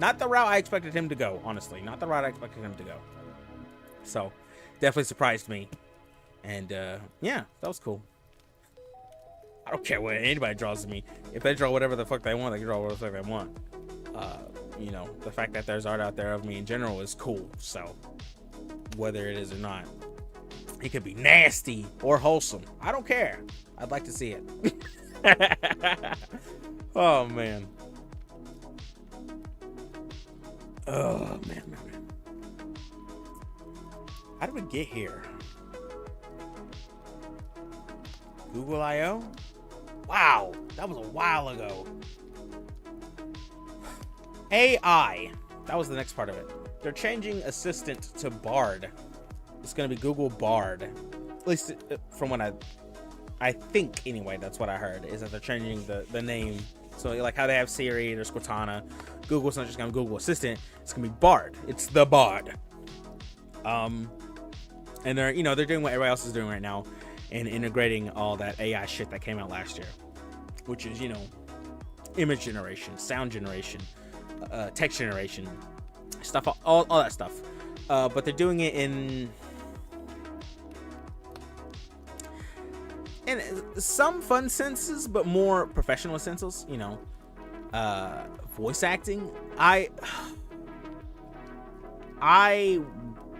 Not the route I expected him to go, honestly. Not the route I expected him to go. So, definitely surprised me. And, yeah, that was cool. I don't care what anybody draws of me. If they draw whatever the fuck they want, they can draw whatever the fuck they want. You know, the fact that there's art out there of me in general is cool. So, whether it is or not, it could be nasty or wholesome. I don't care. I'd like to see it. Oh, man. Oh, man. How did we get here? Google I.O.? Wow, that was a while ago. AI. That was the next part of it. They're changing Assistant to Bard. It's going to be Google Bard. At least from what I think, anyway, that's what I heard, is that they're changing the name. So, like how they have Siri, there's Cortana. Google's not just going to Google Assistant. It's going to be Bard. It's the Bard. And they're doing what everybody else is doing right now, and integrating all that AI shit that came out last year, which is, you know, image generation, sound generation, text generation, stuff, all that stuff. But they're doing it in some fun senses, but more professional senses, you know. Voice acting, I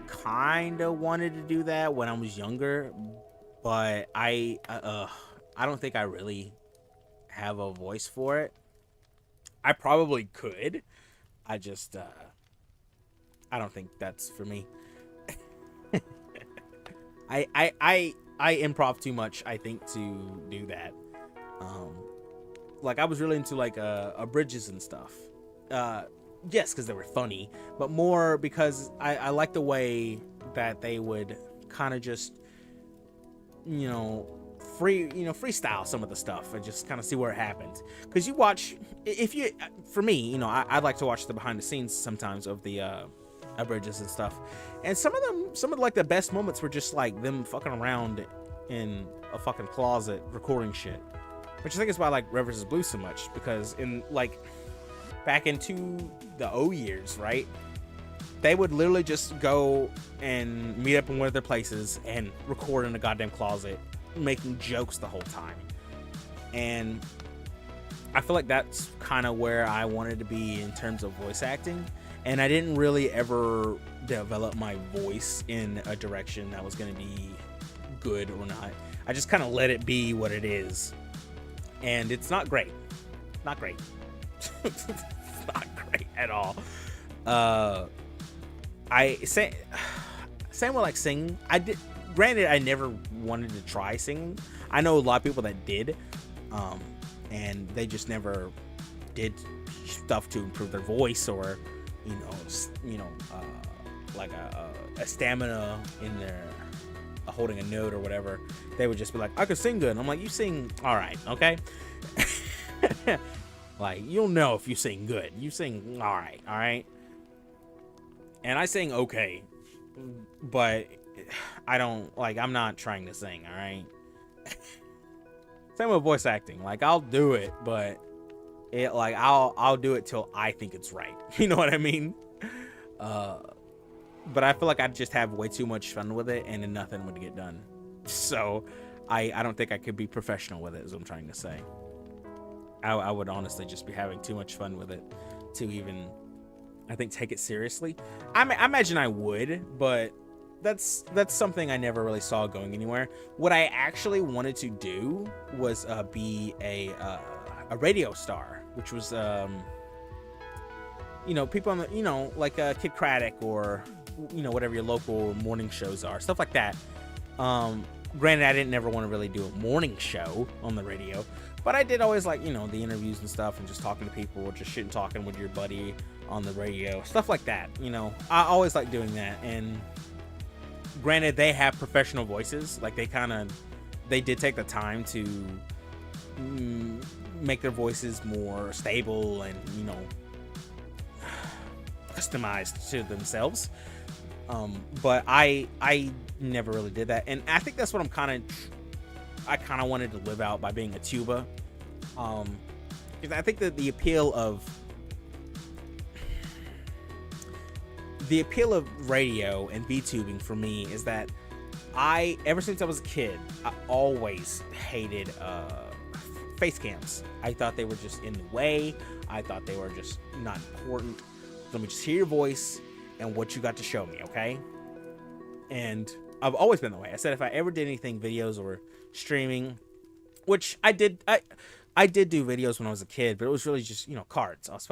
kind of wanted to do that when I was younger, but I don't think I really have a voice for it. I probably could. I just I don't think that's for me. I improv too much, I think, to do that. Like, I was really into like bridges and stuff. Yes, because they were funny, but more because I like the way that they would kind of just, you know, freestyle some of the stuff and just kind of see where it happens. Because you watch, if you, for me, I'd like to watch the behind the scenes sometimes of the bridges and stuff, and some of like the best moments were just like them fucking around in a fucking closet recording shit, which I think is why I like Red vs. Blue so much, because in like back into the O years, right, they would literally just go and meet up in one of their places and record in a goddamn closet, making jokes the whole time. And I feel like that's kind of where I wanted to be in terms of voice acting. And I didn't really ever develop my voice in a direction that was going to be good or not. I just kind of let it be what it is. And it's not great. Not great. It's not great at all. Same with like singing. Granted, I never wanted to try singing. I know a lot of people that did, and they just never did stuff to improve their voice, or like a stamina in their holding a note or whatever. They would just be like, I could sing good. And I'm like, you sing all right, okay? Like, you'll know if you sing good. You sing all right? And I sing okay, but I don't, like, I'm not trying to sing, all right? Same with voice acting. Like, I'll do it, but I'll do it till I think it's right. You know what I mean? But I feel like I'd just have way too much fun with it, and then nothing would get done. So I don't think I could be professional with it, is what I'm trying to say. I would honestly just be having too much fun with it to even, I think, take it seriously. I imagine I would, but that's something I never really saw going anywhere. What I actually wanted to do was be a radio star, which was people on the, like Kid Craddock, or whatever your local morning shows are, stuff like that. Granted, I didn't never want to really do a morning show on the radio, but I did always like, the interviews and stuff, and just talking to people, or just shit and talking with your buddy on the radio, stuff like that. I always like doing that. And granted, they have professional voices. Like, they did take the time to make their voices more stable and, customized to themselves. But I never really did that. And I think that's what I kind of wanted to live out by being a tuba. Because I think that the appeal of radio and VTubing for me is that ever since I was a kid, I always hated face cams. I thought they were just in the way. I thought they were just not important. Let me just hear your voice and what you got to show me, okay? And I've always been that way. I said if I ever did anything, videos or streaming, which I did do videos when I was a kid, but it was really just, cards. I was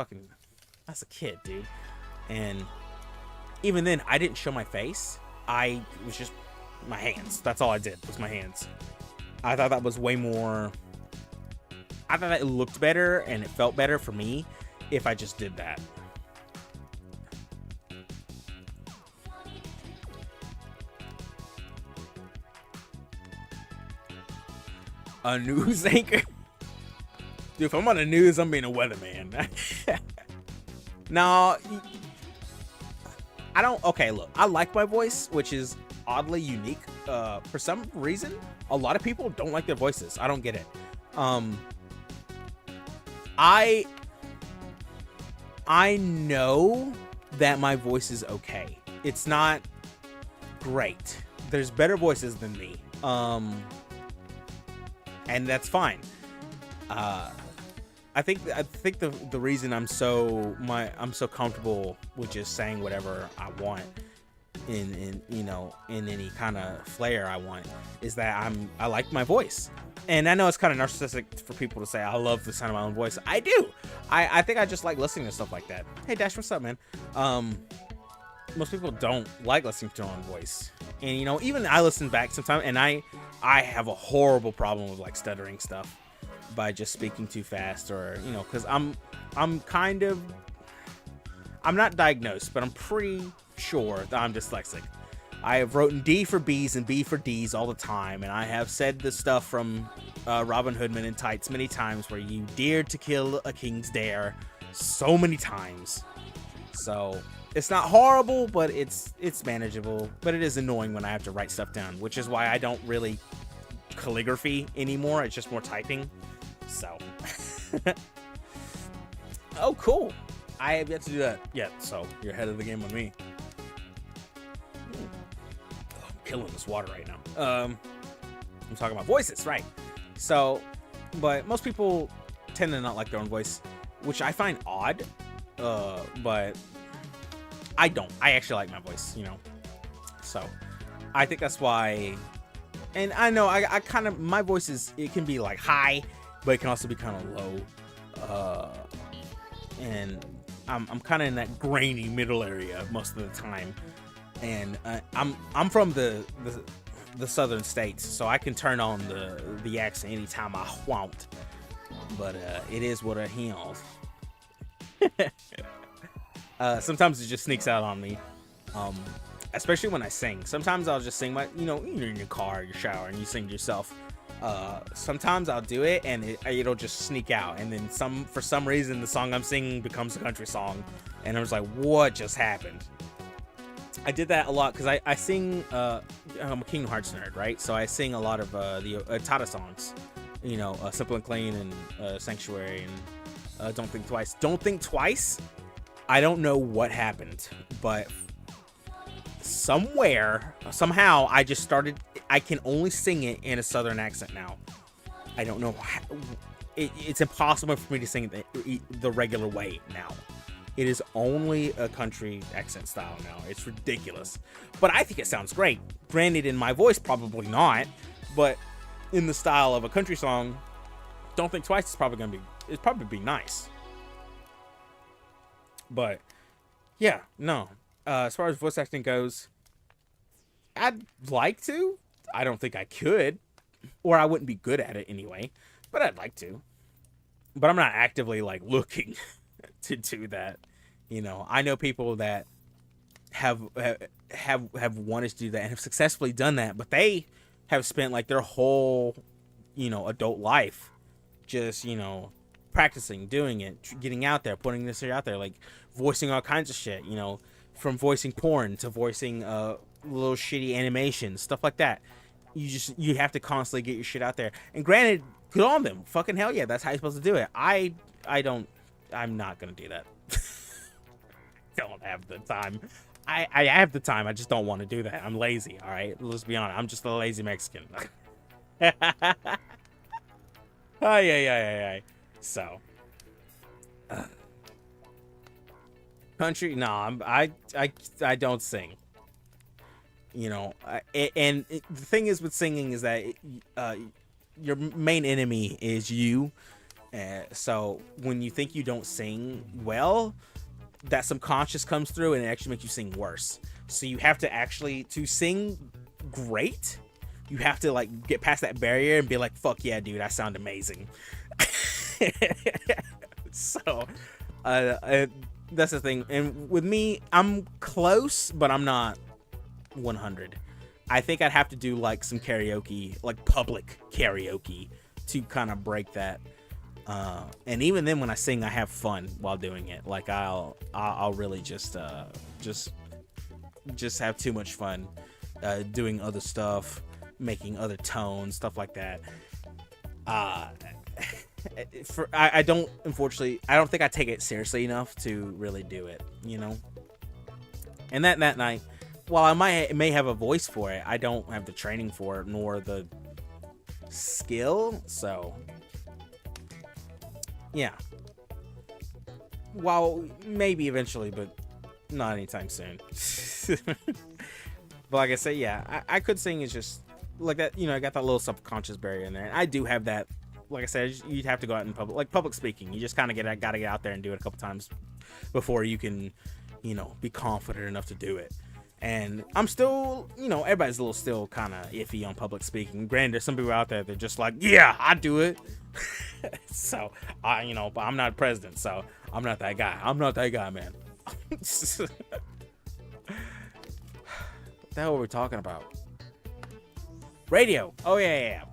a kid, dude. And even then, I didn't show my face. It was just my hands. That's all I did, was my hands. I thought that was way more, I thought that it looked better and it felt better for me if I just did that. A news anchor? Dude, if I'm on the news, I'm being a weatherman. No, I don't. Okay, look, I like my voice, which is oddly unique. For some reason, a lot of people don't like their voices. I don't get it. I know that my voice is okay. It's not great. There's better voices than me. And that's fine. I think the reason I'm so comfortable with just saying whatever I want in any kind of flair I want is that I like my voice. And I know it's kind of narcissistic for people to say I love the sound of my own voice. I do. I think I just like listening to stuff like that. Hey Dash, what's up, man? Most people don't like listening to their own voice. And even I listen back sometimes, and I have a horrible problem with like stuttering stuff by just speaking too fast, or because I'm not diagnosed, but I'm pretty sure that I'm dyslexic. I have written D for B's and B for D's all the time, and I have said the stuff from Robin Hood Men in Tights many times where you dared to kill a king's dare so many times. So it's not horrible, but it's manageable. But it is annoying when I have to write stuff down, which is why I don't really calligraphy anymore. It's just more typing. So oh, cool. I have yet to do that yet, so you're ahead of the game on me. I'm killing this water right now. I'm talking about voices, right? So, but most people tend to not like their own voice, which I find odd. But I don't. I actually like my voice, you know. So, I think that's why. And I know I kind of, my voice is, it can be like high, but it can also be kind of low. And I'm kind of in that grainy middle area most of the time. And I'm from the southern states, so I can turn on the accent anytime I want. But it is what it is. Sometimes it just sneaks out on me. Especially when I sing. Sometimes I'll just sing you're in your car, your shower, and you sing to yourself. Sometimes I'll do it and it'll just sneak out, and then for some reason the song I'm singing becomes a country song, and I was like, what just happened? I did that a lot because I sing, I'm a Kingdom Hearts nerd, right? So I sing a lot of the Tata songs, you know, Simple and Clean and Sanctuary and Don't Think Twice. Don't Think Twice, I don't know what happened, but somehow I just started, I can only sing it in a southern accent now. I don't know how, it's impossible for me to sing it the regular way now. It is only a country accent style now. It's ridiculous, but I think it sounds great. Granted, in my voice, probably not, but in the style of a country song, Don't Think Twice is probably be nice. But yeah, no. As far as voice acting goes, I'd like to. I don't think I could, or I wouldn't be good at it anyway. But I'd like to. But I'm not actively like looking to do that. You know, I know people that have wanted to do that and have successfully done that, but they have spent like their whole, you know, adult life just, you know, practicing, doing it, getting out there, putting this out there, like voicing all kinds of shit, you know, from voicing porn to voicing little shitty animations, stuff like that. You have to constantly get your shit out there. And granted, good on them. Fucking hell yeah, that's how you're supposed to do it. I'm not gonna do that. Don't have the time. I have the time, I just don't want to do that. I'm lazy, all right? Let's be honest. I'm just a lazy Mexican. Ay. So, country? No, I don't sing. You know, and the thing is with singing is that your main enemy is you. So when you think you don't sing well, that subconscious comes through and it actually makes you sing worse. So you have to sing great, you have to like get past that barrier and be like, fuck yeah, dude, I sound amazing. So that's the thing. And with me, I'm close, but I'm not 100. I think I'd have to do like some karaoke, like public karaoke, to kind of break that. And even then, when I sing, I have fun while doing it. Like I'll really just have too much fun doing other stuff, making other tones, stuff like that. I don't think I take it seriously enough to really do it, you know. And that night, while I may have a voice for it, I don't have the training for it nor the skill. So yeah, well, maybe eventually, but not anytime soon. But like I said, yeah, I could sing. It's just like that, you know, I got that little subconscious barrier in there, and I do have that. Like I said, you'd have to go out in public, like public speaking. You just kind of gotta get out there and do it a couple times before you can, you know, be confident enough to do it. And I'm still, you know, everybody's still kind of iffy on public speaking. Granted, there's some people out there that are just like, yeah, I do it. So, you know, but I'm not president, so I'm not that guy. I'm not that guy, man. the hell were we talking about? Radio. Oh yeah.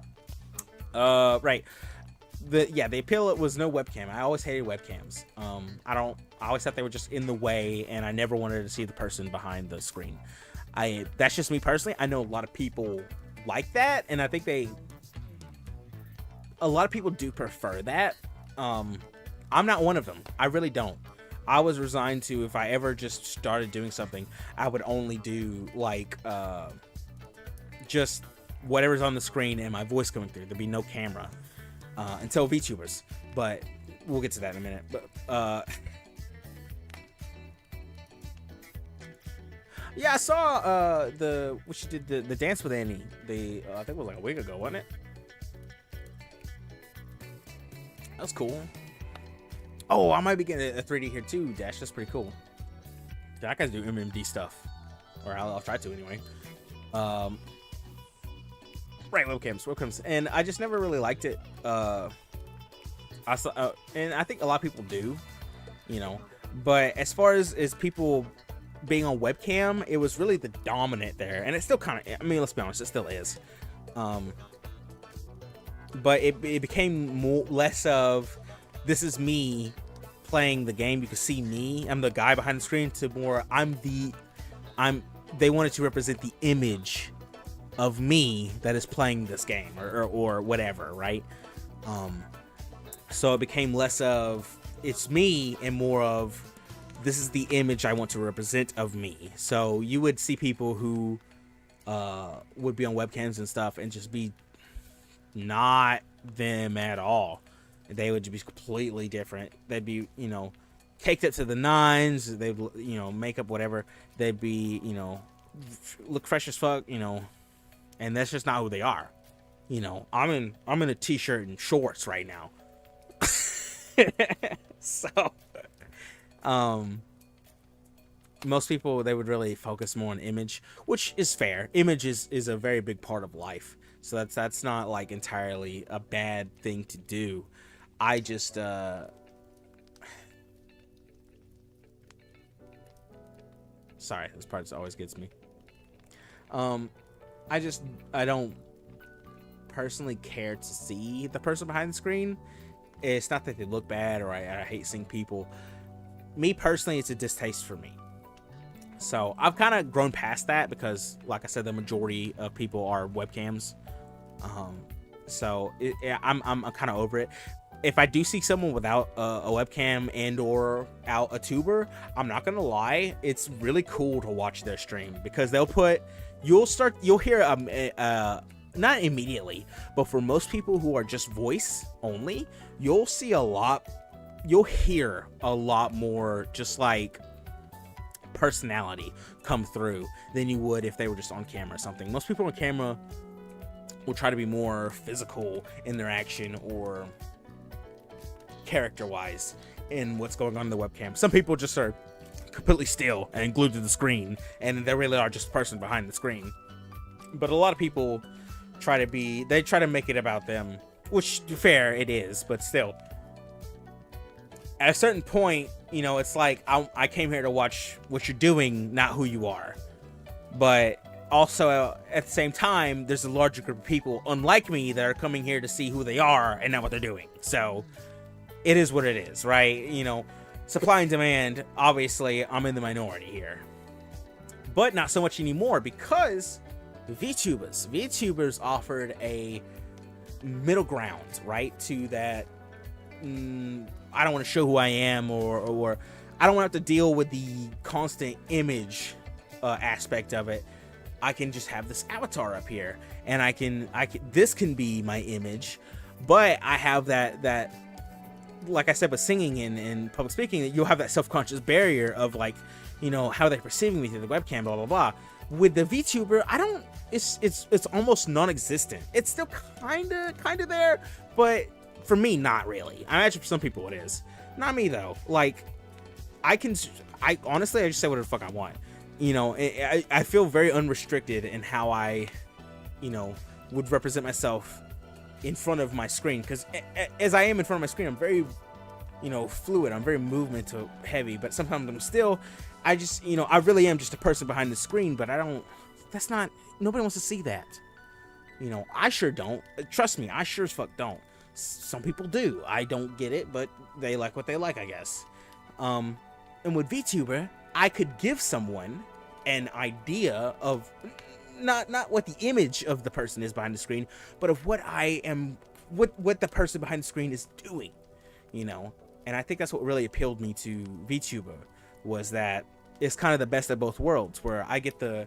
Right. The appeal was no webcam. I always hated webcams. I always thought they were just in the way, and I never wanted to see the person behind the screen. That's just me personally. I know a lot of people like that, and I think a lot of people do prefer that. I'm not one of them. I really don't. I was resigned to, if I ever just started doing something, I would only do like just whatever's on the screen and my voice coming through. There'd be no camera until VTubers, but we'll get to that in a minute. But yeah, I saw when she did the dance with Annie. I think it was like a week ago, wasn't it? That was cool. Oh, I might be getting a 3D here too, Dash. That's pretty cool. I can do MMD stuff, or I'll try to anyway. Right, webcams, and I just never really liked it. And I think a lot of people do, you know. But as far as people being on webcam, it was really the dominant there, and it still kind of. I mean, let's be honest, it still is. But it became less of, this is me playing the game. You can see me. I'm the guy behind the screen. To more, they wanted to represent the image of me that is playing this game or whatever, right? So it became less of it's me and more of this is the image I want to represent of me. So you would see people who would be on webcams and stuff and just be not them at all. They would be completely different. They'd be, you know, caked up to the nines. They'd, you know, makeup, whatever. They'd be, you know, look fresh as fuck, you know, and that's just not who they are. You know, I'm in a t-shirt and shorts right now. So, most people, they would really focus more on image, which is fair. Image is a very big part of life. So that's not like entirely a bad thing to do. I just sorry, this part always gets me. I don't personally care to see the person behind the screen. It's not that they look bad or I hate seeing people. Me personally, it's a distaste for me. So I've kind of grown past that because, like I said, the majority of people are webcams. So I'm kind of over it. If I do see someone without a webcam and or out a tuber, I'm not gonna lie, it's really cool to watch their stream because you'll hear not immediately, but for most people who are just voice only, you'll hear a lot more just like personality come through than you would if they were just on camera or something. Most people on camera will try to be more physical in their action or character-wise in what's going on in the webcam. Some people just are completely still and glued to the screen, and they really are just a person behind the screen. But a lot of people try to make it about them, which, fair, it is, but still. At a certain point, you know, it's like, I came here to watch what you're doing, not who you are. But also, at the same time, there's a larger group of people, unlike me, that are coming here to see who they are and not what they're doing. So, it is what it is, right? You know, supply and demand, obviously, I'm in the minority here. But not so much anymore, because VTubers offered a middle ground, right? To that, I don't want to show who I am, or I don't want to have to deal with the constant image aspect of it. I can just have this avatar up here, and I can this can be my image, but I have that like I said, with singing and public speaking, you'll have that self-conscious barrier of like, you know, how they're perceiving me through the webcam, blah blah blah. With the VTuber, it's almost non-existent. It's still kind of there, but for me, not really. I imagine for some people it is. Not me though. Like, I honestly, I just say whatever the fuck I want. You know, I feel very unrestricted in how I, you know, would represent myself in front of my screen, because as I am in front of my screen, I'm very, you know, fluid. I'm very movement heavy, but sometimes I really am just a person behind the screen, but I don't that's not, nobody wants to see that. You know, I sure don't. Trust me, I sure as fuck don't. Some people do. I don't get it, but they like what they like, I guess. And with VTuber, I could give someone an idea of not what the image of the person is behind the screen, but of what I am, what the person behind the screen is doing, you know. And I think that's what really appealed me to VTuber, was that it's kind of the best of both worlds, where I get the,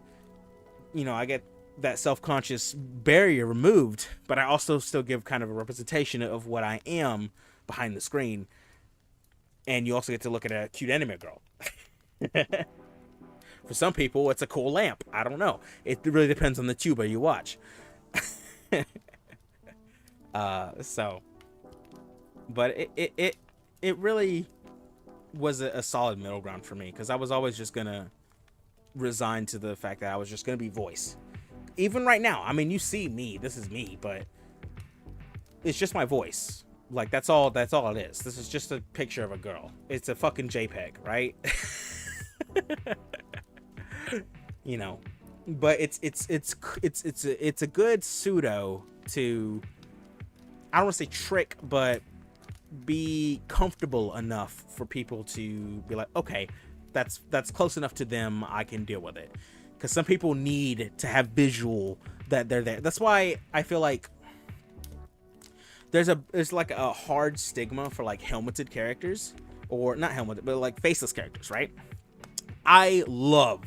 you know, I get that self-conscious barrier removed, but I also still give kind of a representation of what I am behind the screen. And you also get to look at a cute anime girl. For some people, it's a cool lamp. I don't know. It really depends on the tuber you watch. But it really was a solid middle ground for me, because I was always just gonna resign to the fact that I was just gonna be voice. Even right now, I mean, you see me, this is me, but it's just my voice. Like, that's all it is. This is just a picture of a girl. It's a fucking JPEG, right? You know, but it's a good pseudo to, I don't want to say trick, but be comfortable enough for people to be like, okay, that's close enough to them, I can deal with it. Because some people need to have visual that they're there. That's why I feel like there's like a hard stigma for like helmeted characters, or not helmeted, but like faceless characters, right? I love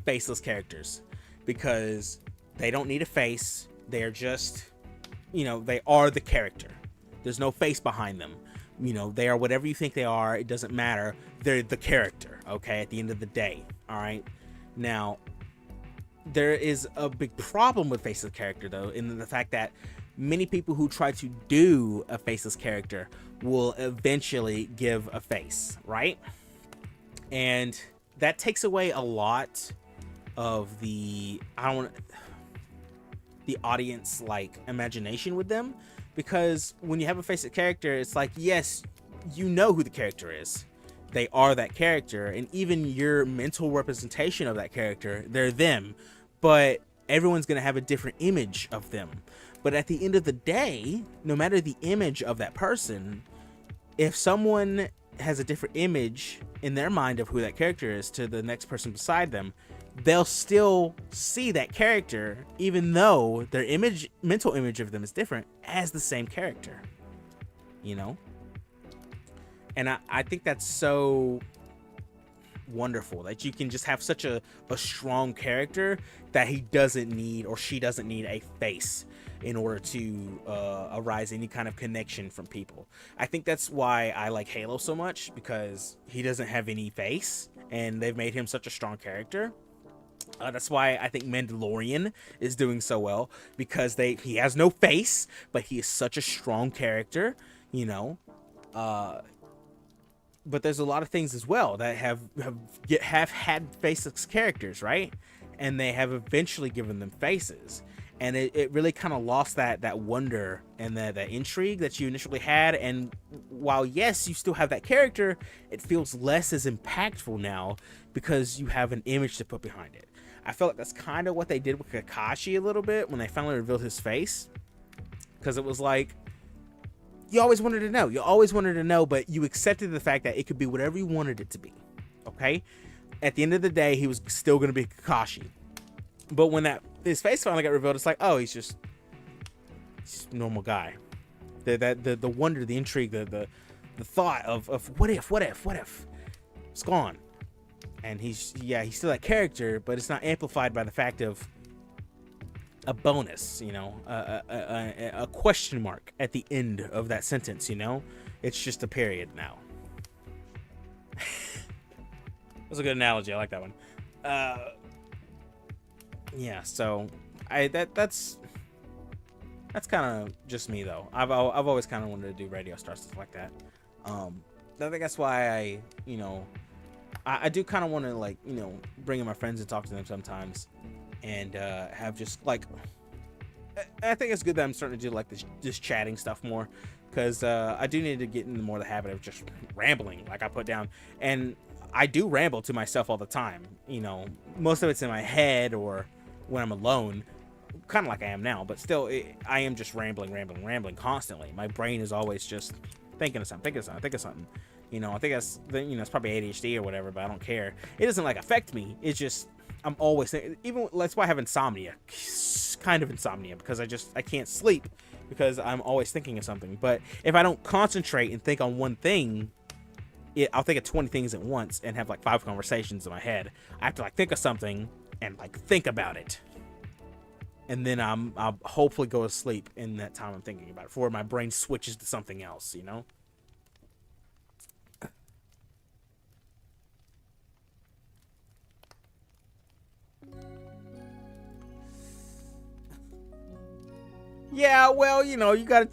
faceless characters because they don't need a face. They're just, you know, they are the character. There's no face behind them. You know, they are whatever you think they are. It doesn't matter. They're the character, okay, at the end of the day, all right? Now, there is a big problem with faceless character, though, in the fact that many people who try to do a faceless character will eventually give a face, right? And that takes away a lot of the, the audience, like, imagination with them. Because when you have a faceless character, it's like, yes, you know who the character is. They are that character. And even your mental representation of that character, they're them. But everyone's going to have a different image of them. But at the end of the day, no matter the image of that person, if someone has a different image in their mind of who that character is to the next person beside them, they'll still see that character, even though their mental image of them is different, as the same character, you know? And I think that's so wonderful that you can just have such a strong character that he doesn't need, or she doesn't need, a face in order to arise any kind of connection from people. I think that's why I like Halo so much, because he doesn't have any face and they've made him such a strong character. That's why I think Mandalorian is doing so well, because he has no face, but he is such a strong character, you know. But there's a lot of things as well that have had faceless characters, right? And they have eventually given them faces. And it really kind of lost that wonder and that intrigue that you initially had. And while, yes, you still have that character, it feels less as impactful now because you have an image to put behind it. I feel like that's kind of what they did with Kakashi a little bit when they finally revealed his face. Because it was like, you always wanted to know. You always wanted to know, but you accepted the fact that it could be whatever you wanted it to be. Okay? At the end of the day, he was still going to be Kakashi. But when his face finally got revealed, it's like, oh, he's just a normal guy. The wonder, the intrigue, the thought of what if it's gone. And he's still that character, but it's not amplified by the fact of a bonus, you know, a question mark at the end of that sentence, you know? It's just a period now. That's a good analogy. I like that one. Yeah, so that's kind of just me, though. I've always kind of wanted to do radio star stuff like that. I think that's why I do kind of want to, like, you know, bring in my friends and talk to them sometimes, and have just, like, I think it's good that I'm starting to do, like, this chatting stuff more, because I do need to get into more the habit of just rambling, like I put down. And I do ramble to myself all the time, you know. Most of it's in my head, or when I'm alone, kind of like I am now, but still, I am just rambling constantly. My brain is always just thinking of something. You know, I think that's, it's probably ADHD or whatever, but I don't care. It doesn't like affect me. It's just, I'm always thinking, even that's why I have insomnia, kind of insomnia, because I can't sleep because I'm always thinking of something. But if I don't concentrate and think on one thing, I'll think of 20 things at once and have like 5 conversations in my head. I have to like think of something and like think about it. And then I'll hopefully go to sleep in that time I'm thinking about it before my brain switches to something else, you know? Yeah, well, you gotta,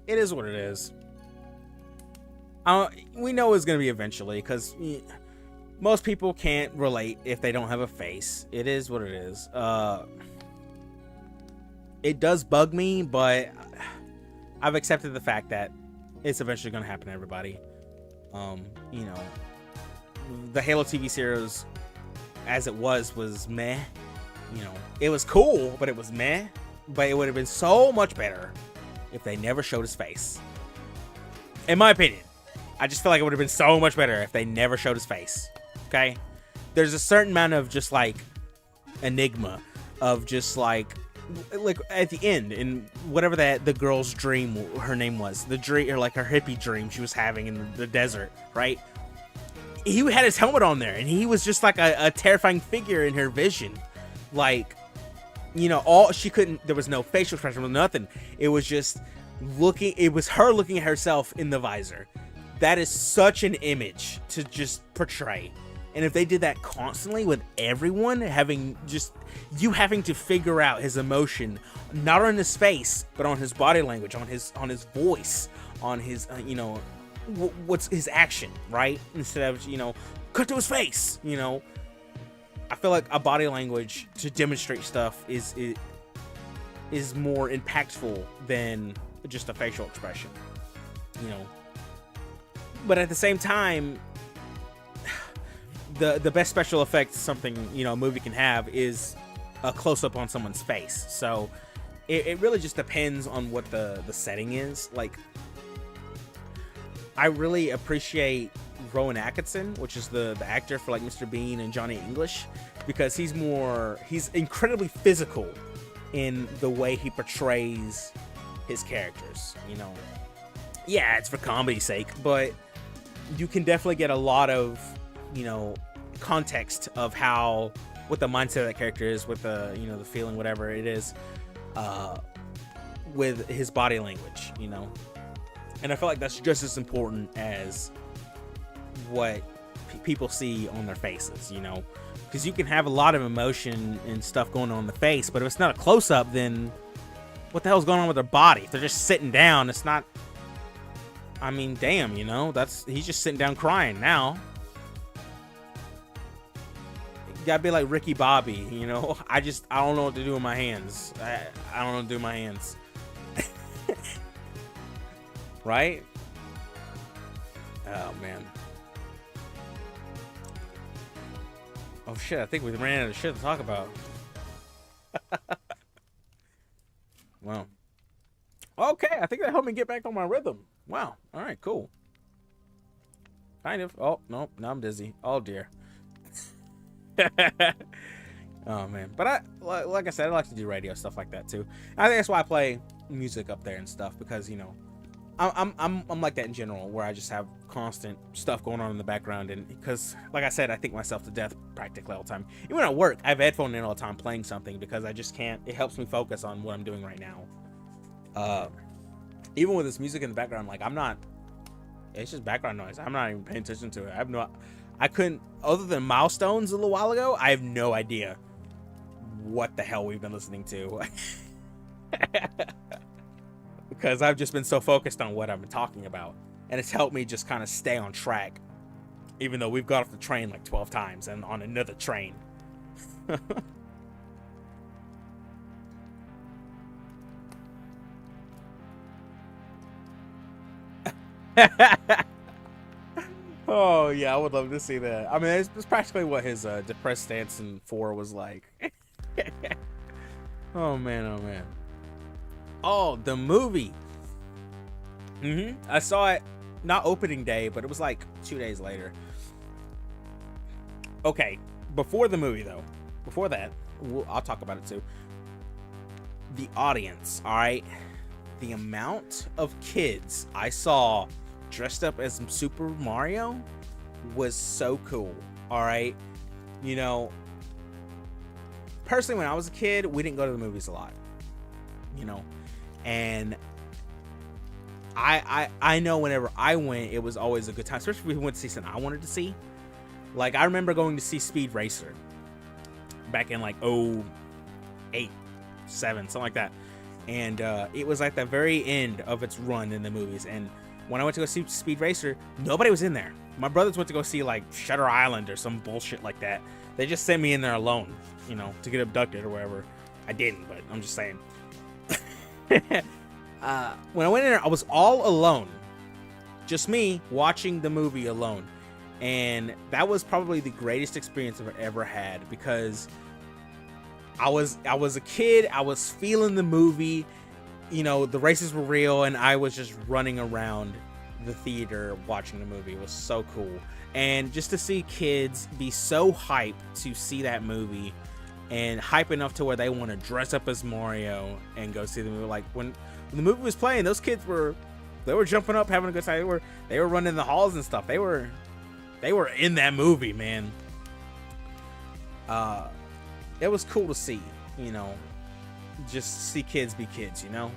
it is what it is. We know it's gonna be eventually, because most people can't relate if they don't have a face. It is what it is. It does bug me, but I've accepted the fact that it's eventually gonna happen to everybody. You know, the Halo TV series, as it was meh. You know, it was cool, but it was meh. But it would have been so much better if they never showed his face. In my opinion, I just feel like it would have been so much better if they never showed his face. Okay? There's a certain amount of just like enigma of just like at the end, in whatever the girl's dream, her name was, the dream, or like her hippie dream she was having in the desert, right? He had his helmet on there, and he was just like a terrifying figure in her vision. Like, all she couldn't, there was no facial expression, nothing. It was just it was her looking at herself in the visor. That is such an image to just portray. And if they did that constantly with everyone, having to figure out his emotion, not on his face, but on his body language, on his voice, on his, what's his action, right? Instead of, cut to his face, I feel like a body language to demonstrate stuff is more impactful than just a facial expression, But at the same time, the best special effect something a movie can have is a close-up on someone's face. So it really just depends on what the setting is. Like, I really appreciate Rowan Atkinson, which is the actor for like Mr. Bean and Johnny English, because he's incredibly physical in the way he portrays his characters. Yeah, it's for comedy's sake, but you can definitely get a lot of context of what the mindset of that character is, with the the feeling, whatever it is, with his body language, and I feel like that's just as important as what people see on their faces, because you can have a lot of emotion and stuff going on in the face, but if it's not a close-up, then what the hell's going on with their body? If they're just sitting down, it's not, I mean, damn, he's just sitting down crying now. You gotta be like Ricky Bobby, I don't know what to do with my hands. I don't know what to do with my hands. Right? Oh, man. Oh, shit, I think we ran out of shit to talk about. Wow. Okay, I think that helped me get back on my rhythm. Wow. All right, cool. Kind of. Oh, no, now I'm dizzy. Oh, dear. Oh, man. But like I said, I like to do radio stuff like that, too. I think that's why I play music up there and stuff, because, I'm like that in general, where I just have constant stuff going on in the background, and because, like I said, I think myself to death practically all the time. Even when I work, I have headphones in all the time playing something, because I just can't. It helps me focus on what I'm doing right now. Even with this music in the background, like, I'm not. It's just background noise. I'm not even paying attention to it. I couldn't, other than Milestones a little while ago, I have no idea what the hell we've been listening to. Because I've just been so focused on what I've been talking about, and it's helped me just kind of stay on track, even though we've got off the train like 12 times and on another train. Oh yeah, I would love to see that. I mean, it's practically what his depressed stance in 4 was like. Oh man, oh man. Oh, the movie. I saw it not opening day, but it was like 2 days later. Okay, before the movie though, before that, I'll talk about it too. The audience, all right, the amount of kids I saw dressed up as Super Mario was so cool. All right, you know, personally, when I was a kid, we didn't go to the movies a lot, you know, and I know whenever I went, it was always a good time, especially if we went to see something I wanted to see. Like, I remember going to see Speed Racer back in like 08, 7, something like that. And it was like the very end of its run in the movies. And when I went to go see Speed Racer, nobody was in there. My brothers went to go see like Shutter Island or some bullshit like that. They just sent me in there alone, you know, to get abducted or whatever. I didn't, but I'm just saying. When I went in there, I was all alone. Just me watching the movie alone. And that was probably the greatest experience I've ever had, because I was a kid. I was feeling the movie. You know, the races were real, and I was just running around the theater watching the movie. It was so cool. And just to see kids be so hyped to see that movie, and hype enough to where they want to dress up as Mario and go see the movie. Like when the movie was playing, those kids were jumping up, having a good time. They were running the halls and stuff. They were in that movie, man. It was cool to see, you know, just see kids be kids, you know.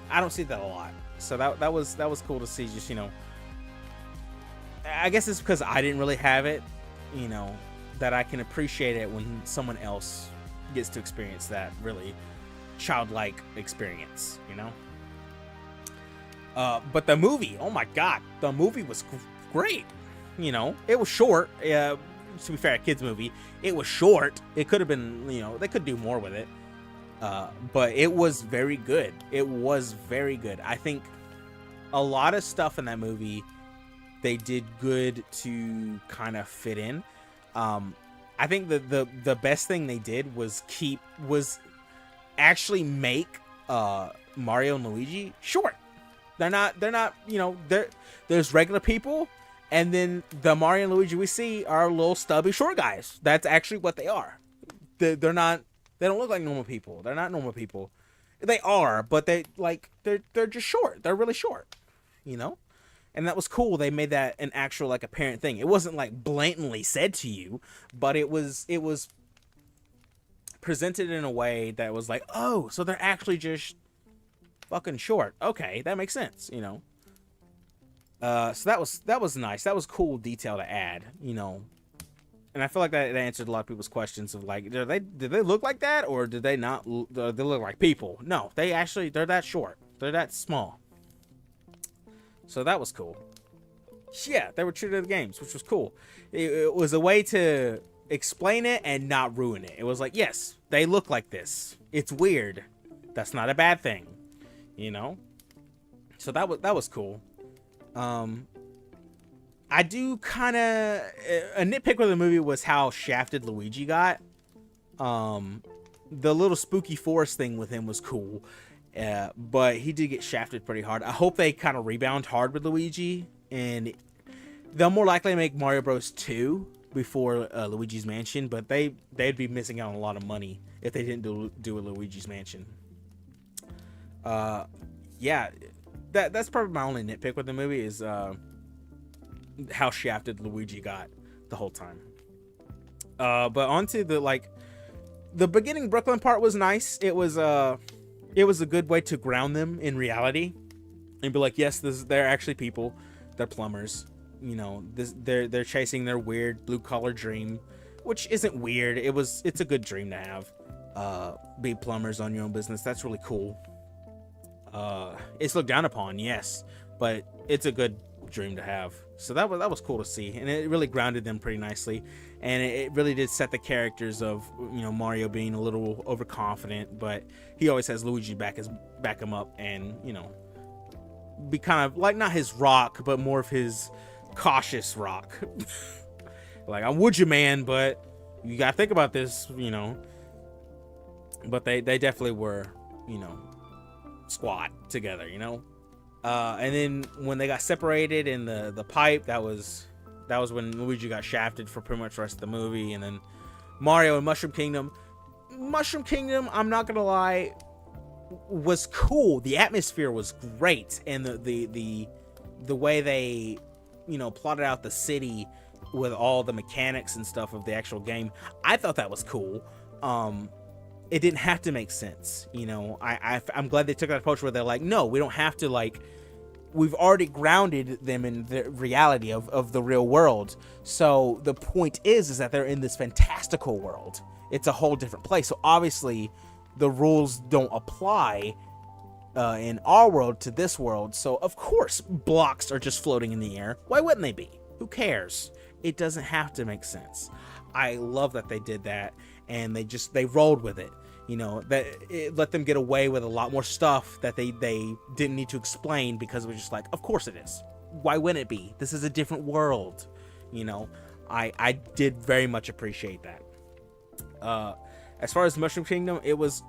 I don't see that a lot, so that was cool to see. Just, you know, I guess it's because I didn't really have it, you know, that I can appreciate it when someone else gets to experience that really childlike experience, you know. But the movie, oh my god, the movie was great. You know, it was short. To be fair, a kid's movie, it was short. It could have been, you know, they could do more with it. But it was very good. It was very good. I think a lot of stuff in that movie, they did good to kind of fit in. I think the best thing they did was actually make Mario and Luigi short. They're not, you know, there's regular people, and then the Mario and Luigi we see are little stubby short guys. That's actually what they are. They're not, they don't look like normal people. They're not normal people. They are, but they're just short. They're really short, you know? And that was cool. They made that an actual, like, apparent thing. It wasn't like blatantly said to you, but it was presented in a way that was like, oh, so they're actually just fucking short. Okay, that makes sense, you know. So that was nice. That was cool detail to add, you know. And I feel like that answered a lot of people's questions of like, did they look like that, or did they not? They look like people? No, they're that short. They're that small. So that was cool. Yeah, they were true to the games, which was cool. It was a way to explain it and not ruin it. It was like, yes, they look like this. It's weird. That's not a bad thing, you know. So that was cool. I do kind of a nitpick with the movie was how shafted Luigi got. The little spooky forest thing with him was cool, but he did get shafted pretty hard. I hope they kind of rebound hard with Luigi, and they'll more likely make Mario Bros 2 before Luigi's Mansion, but they'd be missing out on a lot of money if they didn't do a Luigi's Mansion. Yeah, that's probably my only nitpick with the movie is how shafted Luigi got the whole time. But onto the beginning Brooklyn part was nice. It was a good way to ground them in reality and be like, yes, they're actually people. They're plumbers. You know, they're chasing their weird blue collar dream, which isn't weird. It's a good dream to have. Be plumbers on your own business. That's really cool. It's looked down upon, yes, but it's a good dream to have. So that was cool to see, and it really grounded them pretty nicely, and it really did set the characters of, you know, Mario being a little overconfident, but he always has Luigi back him up, and, you know, be kind of like not his rock, but more of his cautious rock. Like, I'm with you, man, but you gotta think about this, you know. but they definitely were, you know, squad together, you know. And then when they got separated in the pipe, that was when Luigi got shafted for pretty much the rest of the movie. And then Mario and Mushroom Kingdom. Mushroom Kingdom, I'm not gonna lie, was cool. The atmosphere was great, and the way they, you know, plotted out the city with all the mechanics and stuff of the actual game, I thought that was cool. It didn't have to make sense, you know. I'm glad they took that approach where they're like, no, we don't have to, like, we've already grounded them in the reality of the real world. So the point is that they're in this fantastical world. It's a whole different place. So obviously the rules don't apply in our world to this world. So of course blocks are just floating in the air. Why wouldn't they be? Who cares? It doesn't have to make sense. I love that they did that, and they rolled with it. You know, that it let them get away with a lot more stuff that they didn't need to explain, because it was just like, of course it is. Why wouldn't it be? This is a different world. You know, I did very much appreciate that. As far as Mushroom Kingdom, it was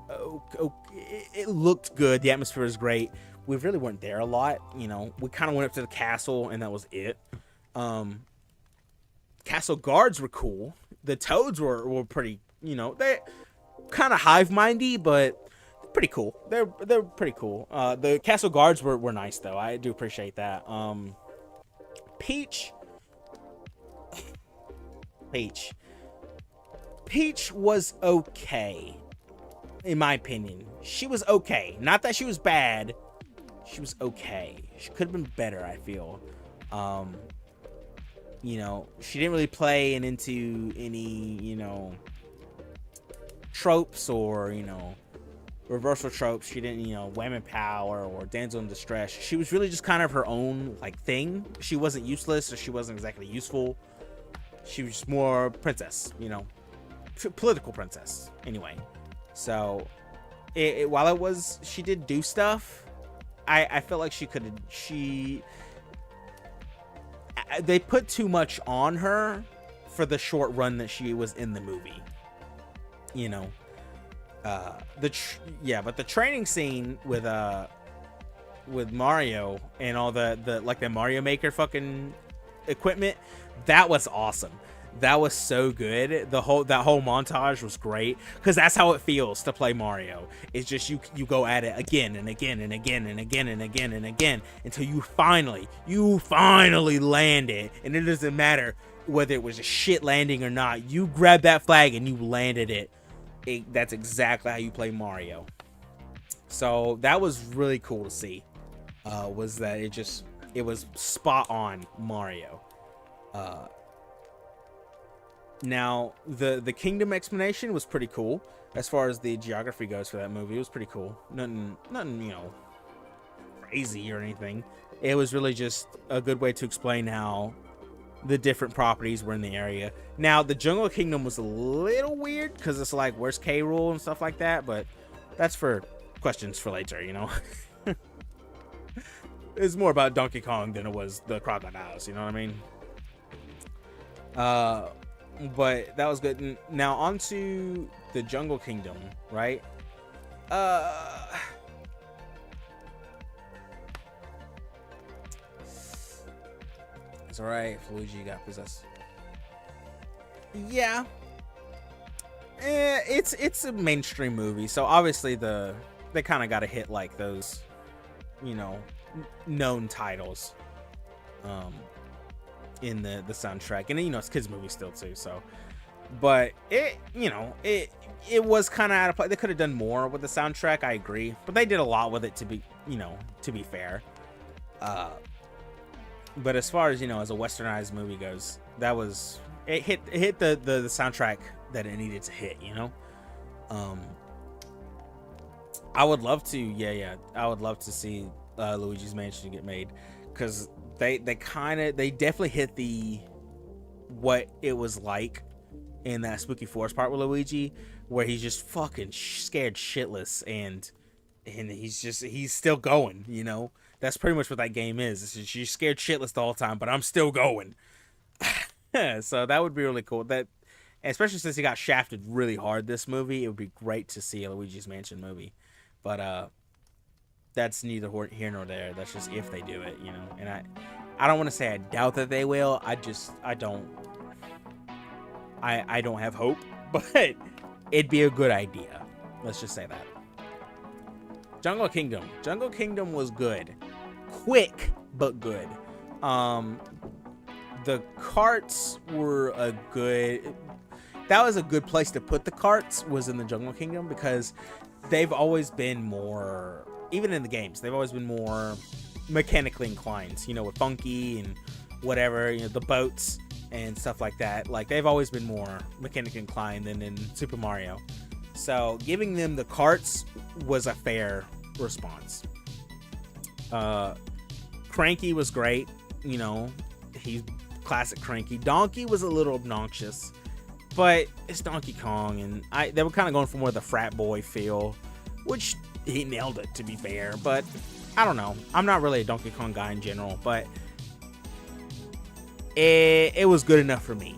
it looked good. The atmosphere was great. We really weren't there a lot. You know, we kind of went up to the castle and that was it. Castle guards were cool. The toads were pretty, you know, they kind of hive-mindy, but pretty cool. They're pretty cool. The castle guards were nice though. I do appreciate that. Peach Peach was okay, in my opinion. She was okay. Not that she was bad. She was okay. She could have been better, I feel. You know, she didn't really play into any, you know, tropes or, you know, reversal tropes. She didn't, you know, Wham and Power or Damsel in Distress. She was really just kind of her own, like, thing. She wasn't useless, or she wasn't exactly useful. She was more princess, you know, political princess, anyway. So, while it was, she did do stuff, I felt like they put too much on her for the short run that she was in the movie. You know, but the training scene with Mario and all the like the Mario Maker fucking equipment, that was awesome. That was so good. That whole montage was great, because that's how it feels to play Mario. It's just you go at it again and again and again and again and again and again until you finally land it. And it doesn't matter whether it was a shit landing or not. You grab that flag and you landed it. That's exactly how you play Mario. So that was really cool to see. Was that it was spot on Mario. Now, the kingdom explanation was pretty cool. As far as the geography goes for that movie, it was pretty cool. Nothing, you know, crazy or anything. It was really just a good way to explain how the different properties were in the area. Now, the Jungle Kingdom was a little weird, because it's like, where's K. Rool and stuff like that, but that's for questions for later, you know? It's more about Donkey Kong than it was the crocodiles, you know what I mean? But that was good. Now on to the Jungle Kingdom, right? It's alright if Luigi got possessed. Yeah. It's a mainstream movie, so obviously they kind of got to hit like those, you know, known titles. In the soundtrack, and you know, it's kids movie still too, so, but it, you know, it was kind of out of play. They could have done more with the soundtrack, I agree, but they did a lot with it, to be, you know, to be fair. But as far as, you know, as a westernized movie goes, that was, it hit the soundtrack that it needed to hit, you know. I would love to, I would love to see Luigi's Mansion get made, because they definitely hit what it was like in that Spooky Forest part with Luigi, where he's just fucking scared shitless, and he's still going, you know. That's pretty much what that game is. It's just, you're scared shitless the whole time, but I'm still going. So that would be really cool. That And especially since he got shafted really hard this movie, it would be great to see a Luigi's Mansion movie. But that's neither here nor there. That's just if they do it, you know. And I don't want to say I doubt that they will. I don't have hope, but it'd be a good idea. Let's just say that. Jungle Kingdom. Jungle Kingdom was good. Quick, but good. The carts were a good... That was a good place to put the carts, was in the Jungle Kingdom, because they've always been more... Even in the games, they've always been more mechanically inclined. You know, with Funky and whatever, you know, the boats and stuff like that. Like, they've always been more mechanically inclined than in Super Mario. So, giving them the carts was a fair response. Cranky was great. You know, he's classic Cranky. Donkey was a little obnoxious, but it's Donkey Kong, and they were kind of going for more of the frat boy feel, which he nailed it, to be fair. But I don't know. I'm not really a Donkey Kong guy in general, but it was good enough for me.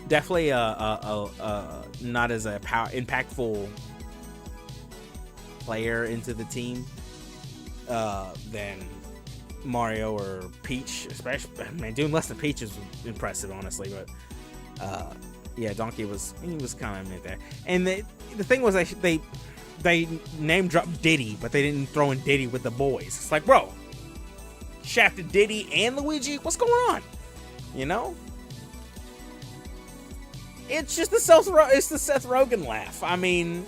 Definitely not as a impactful player into the team than Mario or Peach, especially. Man, doing less than Peach is impressive, honestly. But yeah, Donkey was kind of in there. And the thing was, they name dropped Diddy, but they didn't throw in Diddy with the boys. It's like, bro, shafted Diddy and Luigi. What's going on? You know. It's just the Seth Rogen laugh. I mean,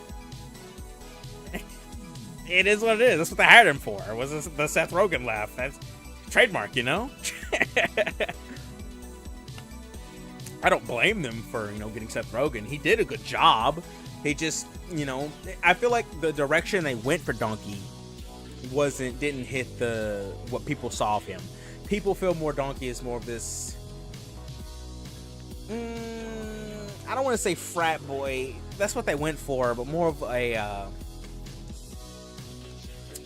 it is what it is. That's what they hired him for. Was the Seth Rogen laugh? That's trademark, you know. I don't blame them for, you know, getting Seth Rogen. He did a good job. He just, you know, I feel like the direction they went for Donkey didn't hit what people saw of him. People feel more Donkey is more of this. I don't want to say frat boy. That's what they went for, but more of a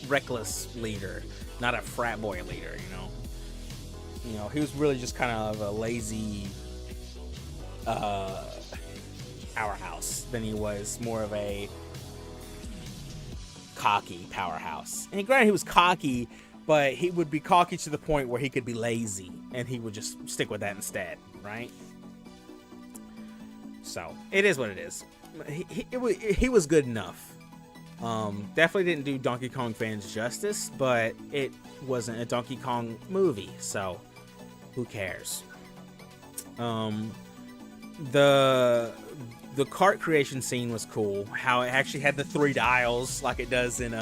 reckless leader, not a frat boy leader. You know, he was really just kind of a lazy powerhouse than he was more of a cocky powerhouse. And granted, he was cocky, but he would be cocky to the point where he could be lazy, and he would just stick with that instead, right? So it is what it is. He was good enough. Definitely didn't do Donkey Kong fans justice, but it wasn't a Donkey Kong movie, so who cares? The cart creation scene was cool. How it actually had the 3 dials like it does in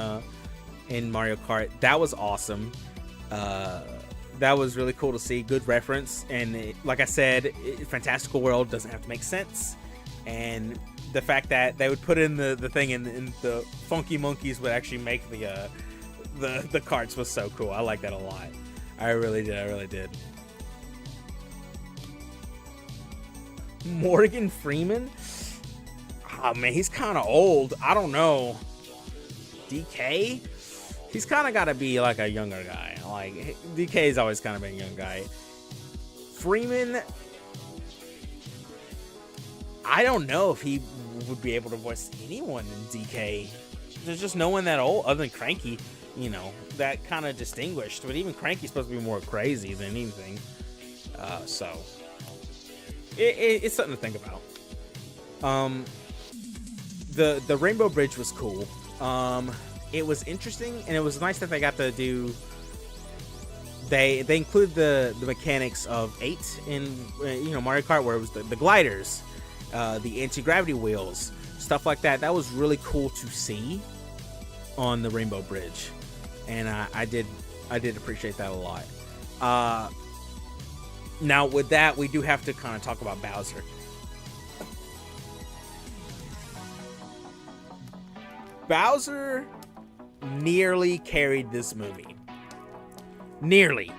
Mario Kart. That was awesome. That was really cool to see. Good reference. And like I said, Fantastical World doesn't have to make sense. And the fact that they would put in the thing and the Funky Monkeys would actually make the carts was so cool. I like that a lot. I really did. Morgan Freeman? Oh man, he's kind of old. I don't know. DK? He's kind of got to be like a younger guy. Like, DK's always kind of been a young guy. Freeman, I don't know if he would be able to voice anyone in DK. There's just no one that old, other than Cranky, you know, that kind of distinguished. But even Cranky's supposed to be more crazy than anything. So, it's something to think about. The Rainbow Bridge was cool. It was interesting, and it was nice that they got to do. They include the mechanics of 8 in Mario Kart, where it was the gliders, the anti-gravity wheels, stuff like that. That was really cool to see on the Rainbow Bridge, and I did appreciate that a lot. Now with that, we do have to kind of talk about Bowser. Bowser nearly carried this movie. Nearly.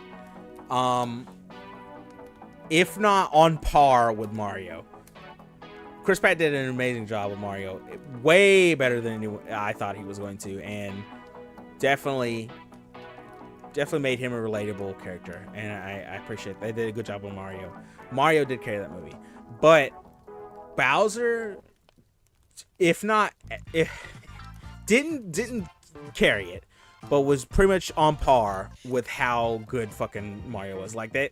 If not on par with Mario. Chris Pratt did an amazing job with Mario. Way better than I thought he was going to. And definitely made him a relatable character. And I appreciate it. They did a good job with Mario. Mario did carry that movie. But Bowser, if not, if didn't carry it, but was pretty much on par with how good fucking Mario was. Like that,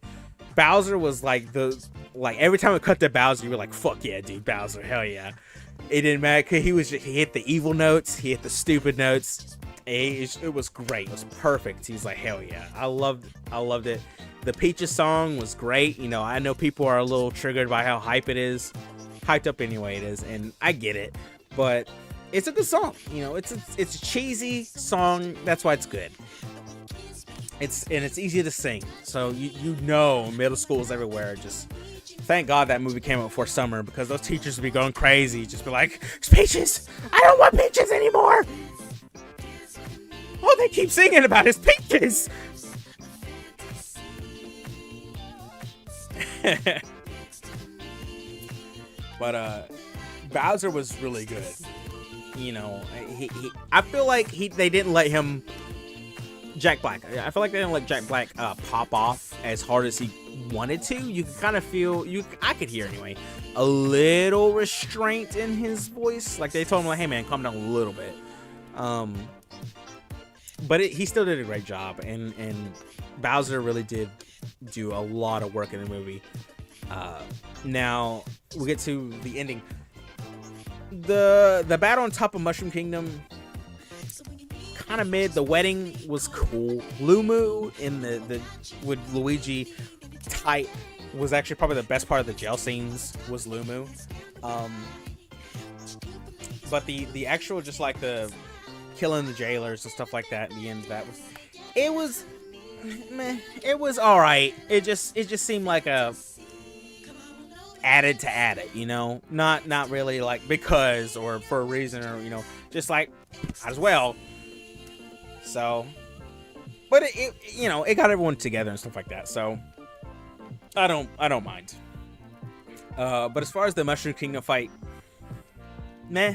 Bowser was like every time it cut to Bowser, you were like, fuck yeah, dude, Bowser, hell yeah. It didn't matter, cause he hit the evil notes, he hit the stupid notes. It was great. It was perfect. He's like, hell yeah. I loved it. The Peaches song was great. You know, I know people are a little triggered by how hyped up anyway it is, and I get it, but it's a good song. You know, it's a cheesy song. That's why it's good. It's easy to sing. So you know, middle schools everywhere just thank God that movie came out before summer, because those teachers would be going crazy, just be like, Peaches, I don't want Peaches anymore. All they keep singing about is Peaches. But Bowser was really good. You know, I feel like they didn't let him Jack Black. I feel like they didn't let Jack Black pop off as hard as he wanted to. You could kind of feel, I could hear anyway, a little restraint in his voice. Like they told him, like, hey man, calm down a little bit. But he still did a great job, and Bowser really did do a lot of work in the movie. Now we'll get to the ending. The battle on top of Mushroom Kingdom, kind of mid. The wedding was cool. Lumu in the with Luigi tight was actually probably the best part of the jail scenes was Lumu. But the actual, just like the killing the jailers and stuff like that in the end, it was meh. It was all right. It just seemed like a added to add it, you know, not really like because or for a reason, or you know, just like as well. So, but it you know, it got everyone together and stuff like that. So I don't mind. But as far as the Mushroom Kingdom fight, meh.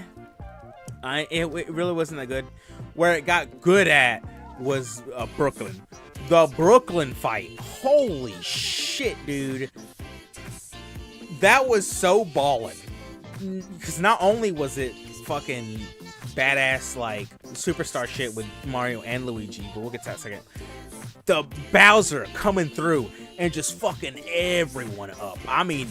It really wasn't that good. Where it got good at was Brooklyn. The Brooklyn fight. Holy shit, dude. That was so ballin'. Because not only was it fucking badass, like, superstar shit with Mario and Luigi, but we'll get to that in a second. The Bowser coming through and just fucking everyone up. I mean,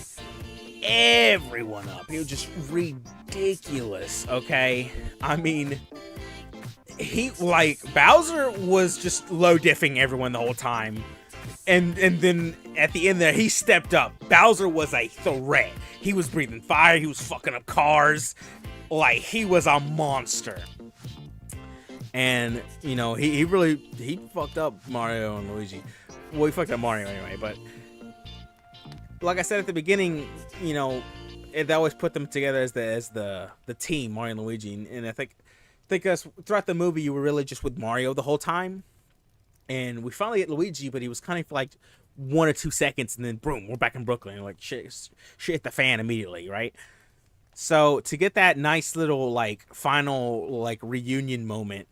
everyone up. It was just ridiculous, okay? I mean, Bowser was just low diffing everyone the whole time. And then at the end there, he stepped up. Bowser was a threat. He was breathing fire. He was fucking up cars. Like, he was a monster. And, you know, he fucked up Mario and Luigi. Well, he fucked up Mario anyway, but like I said at the beginning, you know, they always put them together as the team, Mario and Luigi. And I think us throughout the movie, you were really just with Mario the whole time. And we finally get Luigi, but he was kind of for like 1 or 2 seconds, and then boom, we're back in Brooklyn. Like shit hit the fan immediately, right? So to get that nice little like final like reunion moment,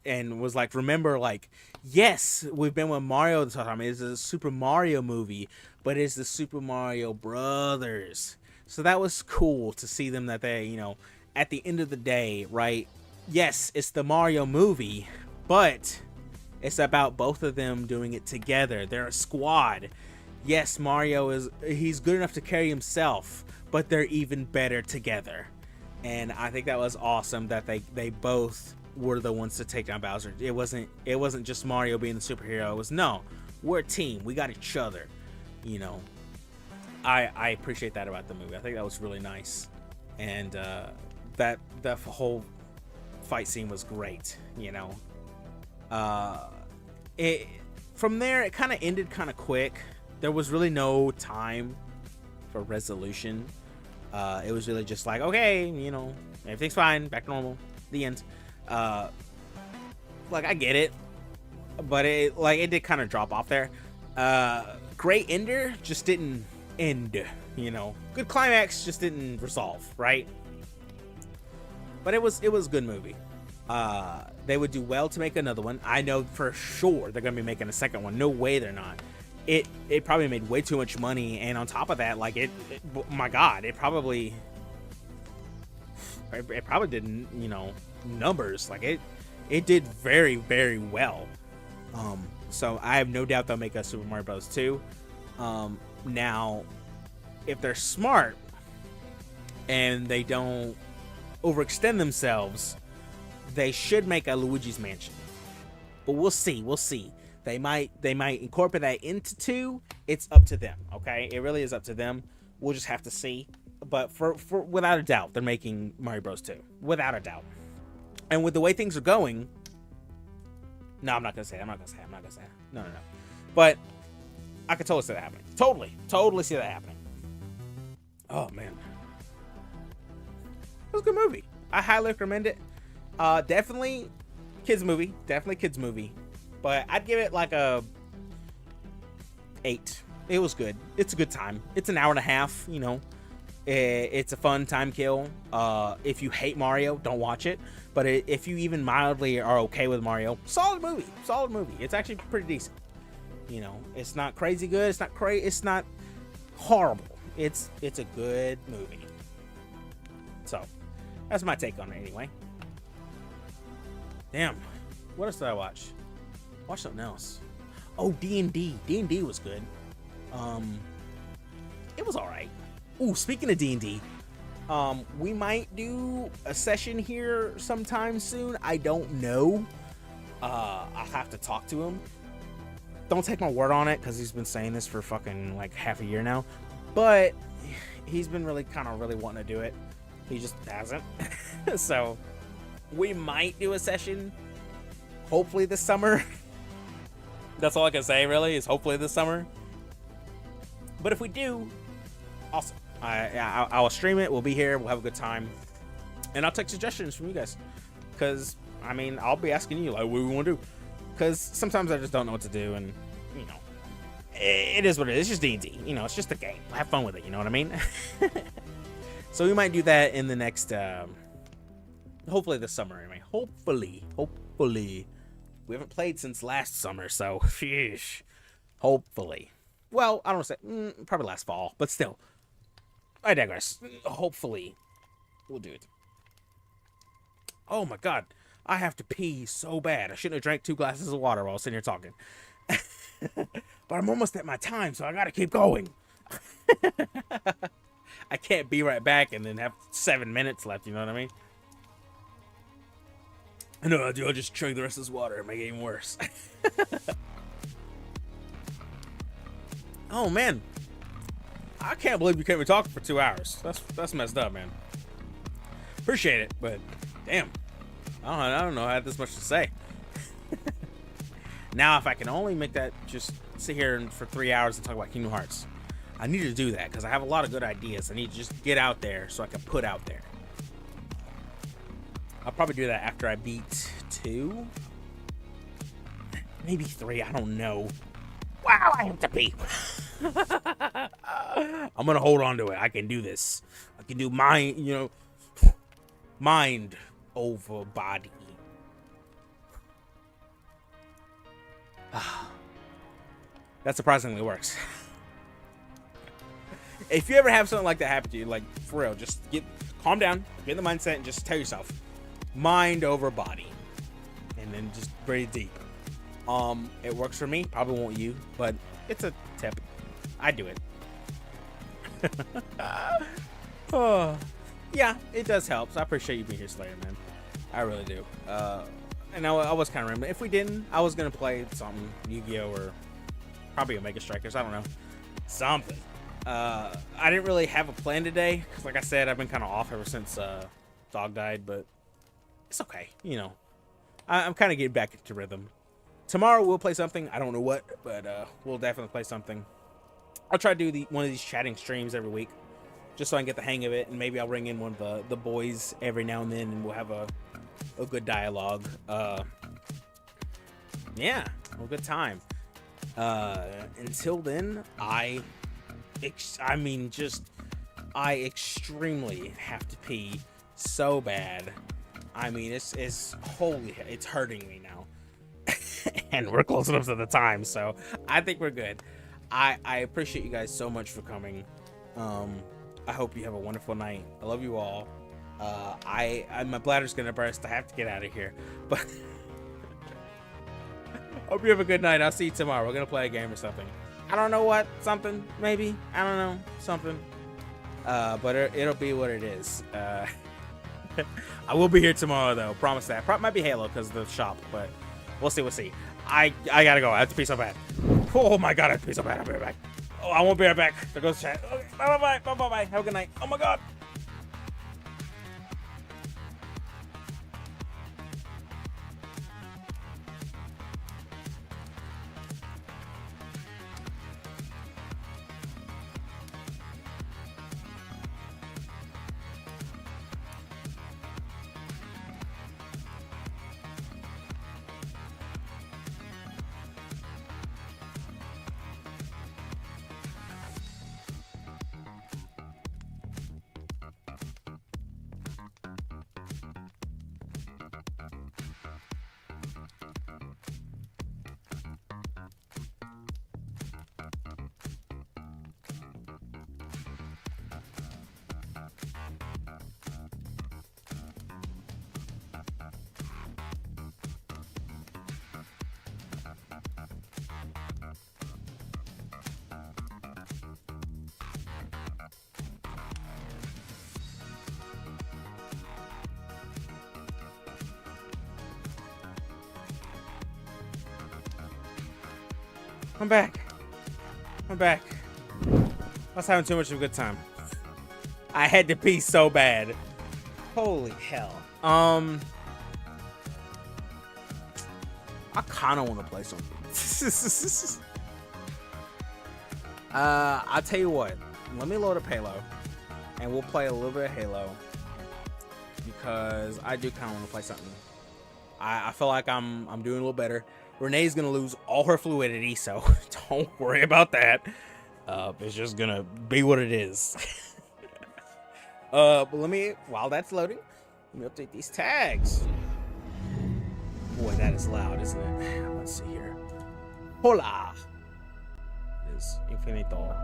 and was like, remember, like, yes, we've been with Mario this whole time. It's a Super Mario movie, but it's the Super Mario Brothers. So that was cool to see them, that they, you know, at the end of the day, right? Yes, it's the Mario movie, but it's about both of them doing it together. They're a squad. Yes, Mario he's good enough to carry himself, but they're even better together. And I think that was awesome that they both were the ones to take down Bowser. It wasn't just Mario being the superhero. It was, no, we're a team. We got each other. You know, I appreciate that about the movie. I think that was really nice. And that whole fight scene was great, you know. From there, it kind of ended kind of quick. There was really no time for resolution. It was really just like, okay, you know, everything's fine, back to normal, the end. Like, I get it, but it did kind of drop off there. Great ender, just didn't end, you know. Good climax, just didn't resolve, right? But it was a good movie. They would do well to make another one. I know for sure they're gonna be making a second one. No way they're not. It probably made way too much money, and on top of that, like my God, it probably it probably did, you know, numbers. Like it did very, very well. So I have no doubt they'll make a Super Mario Bros. 2. Now, if they're smart and they don't overextend themselves, they should make a Luigi's Mansion. But we'll see. We'll see. They might incorporate that into 2. It's up to them. Okay, it really is up to them. We'll just have to see. But for without a doubt, they're making Mario Bros. 2. Without a doubt. And with the way things are going, no, I'm not gonna say it. I'm not gonna say it. No. But I could totally see that happening. Totally see that happening. Oh man, it was a good movie. I highly recommend it. Definitely kids movie. But I'd give it like a 8. It was good. It's a good time. It's an hour and a half. You know, it's a fun time kill. If you hate Mario, don't watch it. But if you even mildly are okay with Mario, solid movie. It's actually pretty decent. You know, it's not crazy good. It's not horrible. It's a good movie. So that's my take on it anyway. Damn, what else did I watch? Watch something else. Oh, D&D. D&D was good. It was all right. Ooh, speaking of D&D, we might do a session here sometime soon. I don't know. I'll have to talk to him. Don't take my word on it, because he's been saying this for fucking like half a year now. But he's been really wanting to do it. He just hasn't. So we might do a session, hopefully this summer. That's all I can say, really, is hopefully this summer. But if we do, awesome. I'll stream it. We'll be here. We'll have a good time. And I'll take suggestions from you guys. Because, I mean, I'll be asking you, like, what we want to do. Because sometimes I just don't know what to do. And, you know, it is what it is. It's just D&D. You know, it's just a game. Have fun with it. You know what I mean? So we might do that in the next, hopefully this summer, anyway. Hopefully. We haven't played since last summer, so, sheesh. Hopefully. Well, I don't want to say, probably last fall, but still. I digress. Hopefully, we'll do it. Oh my god. I have to pee so bad. I shouldn't have drank 2 glasses of water while I was sitting here talking. But I'm almost at my time, so I gotta keep going. I can't be right back and then have 7 minutes left, you know what I mean? I know I do. I'll just chug the rest of this water and make it even worse. Oh, man. I can't believe you kept me talking for 2 hours. That's messed up, man. Appreciate it, but damn. I don't know I had this much to say. Now, if I can only make that just sit here for 3 hours and talk about Kingdom Hearts, I need to do that because I have a lot of good ideas. I need to just get out there so I can put out there. I'll probably do that after I beat 2. Maybe 3, I don't know. Wow, I have to pee. I'm gonna hold on to it. I can do this. I can do mind over body. That surprisingly works. If you ever have something like that happen to you, like for real, just calm down, get in the mindset, and just tell yourself, mind over body, and then just breathe deep. It works for me. Probably won't you, but it's a tip. I do it. Oh, yeah, it does help. So I appreciate you being here, Slayer, man. I really do. And I was kind of rambling. If we didn't, I was gonna play something, Yu-Gi-Oh, or probably Omega Strikers. I don't know, something. I didn't really have a plan today because, like I said, I've been kind of off ever since Dog died. But it's okay, you know. I'm kind of getting back into rhythm. Tomorrow we'll play something. I don't know what, but we'll definitely play something. I'll try to do one of these chatting streams every week, just so I can get the hang of it, and maybe I'll bring in one of the boys every now and then, and we'll have a good dialogue. Yeah, a good time. Until then, I extremely have to pee so bad. I mean, it's hurting me now. And we're close enough to the time, so I think we're good. I appreciate you guys so much for coming. I hope you have a wonderful night. I love you all. My bladder's gonna burst. I have to get out of here. But hope you have a good night. I'll see you tomorrow. We're gonna play a game or something. I don't know what. Something maybe. I don't know. Something. But it'll be what it is. I will be here tomorrow though. Promise that. Might be Halo because of the shop, but we'll see. We'll see. I gotta go. I have to pee so bad. Oh my god, I have to pee so bad. I'll be right back. Oh, I won't be right back. There goes chat. Okay, bye. Have a good night. Oh my god. I'm back. I was having too much of a good time. I had to pee so bad. Holy hell. I kind of want to play something. I'll tell you what. Let me load up Halo, and we'll play a little bit of Halo because I do kind of want to play something. I feel like I'm doing a little better. Renee's gonna lose all her fluidity, so don't worry about that. It's just gonna be what it is. But while that's loading, let me update these tags. Boy, that is loud, isn't it? Let's see here. Hola. It is infinito.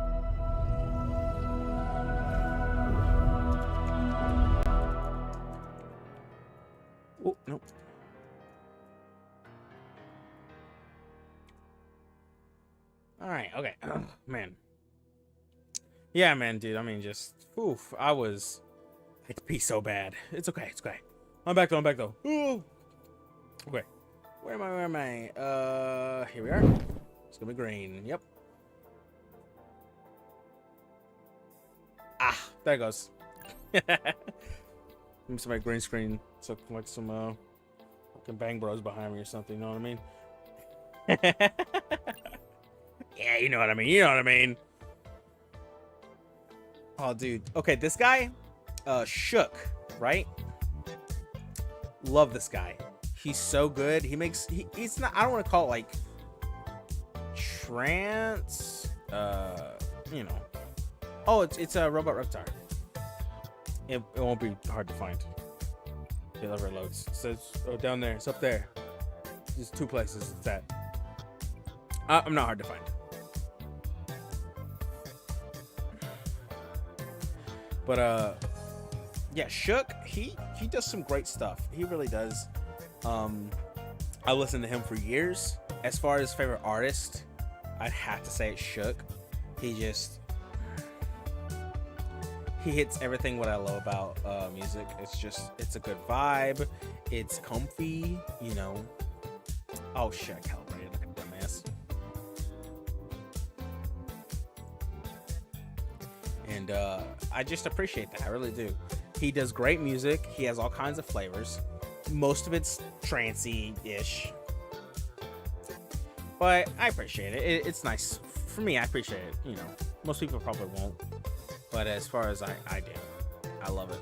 Oh, no. All right, okay. Man. Yeah, man, dude. I mean, just, oof. I had to pee so bad. It's okay. I'm back though. Ooh. Okay. Where am I? Here we are. It's gonna be green. Yep. Ah, there it goes. Somebody green screen. So like some fucking Bang Bros behind me or something. You know what I mean? Yeah, you know what I mean. Oh, dude. Okay, this guy, Shook, right? Love this guy. He's so good. He's not, I don't want to call it like trance, you know. Oh, it's a robot Reptar. It won't be hard to find. Okay, where it loads. It says, oh, down there. It's up there. There's two places it's at. I'm not hard to find. But yeah, Shook, he does some great stuff. He really does. I listened to him for years. As far as favorite artist, I'd have to say it's Shook. He hits everything what I love about music. It's a good vibe. It's comfy, you know. Oh shit, I calibrated like a dumbass. And I just appreciate that. I really do. He does great music. He has all kinds of flavors. Most of it's trancey-ish. But I appreciate it. It's nice. For me, I appreciate it. You know, most people probably won't. But as far as I do, I love it.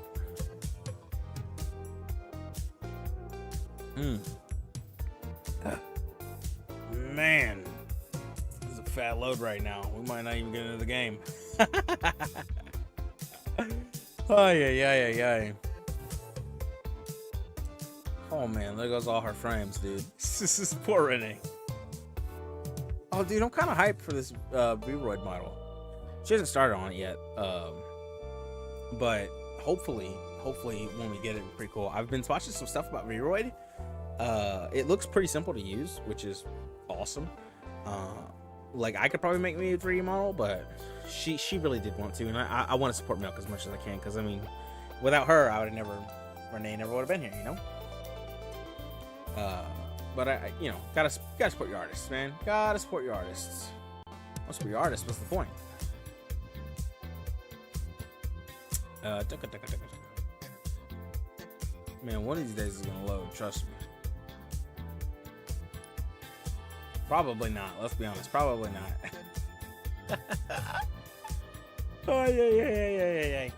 Man, this is a fat load right now. We might not even get into the game. Oh, yeah. Oh, man, there goes all her frames, dude. This is poor Renee. Oh, dude, I'm kind of hyped for this V-Roid model. She hasn't started on it yet. But hopefully hopefully when we get it, pretty cool. I've been watching some stuff about Vroid. It looks pretty simple to use, which is awesome. Like I could probably make me a 3D model, but she really did want to, and I want to support Milk as much as I can, because I mean, without her, I would have Renee never would have been here, you know. But I you know, gotta support your artists, man. Gotta support your artists. Don't support your artists. What's the point? Man, one of these days is gonna load. Trust me. Probably not. Let's be honest. Probably not. Oh yeah.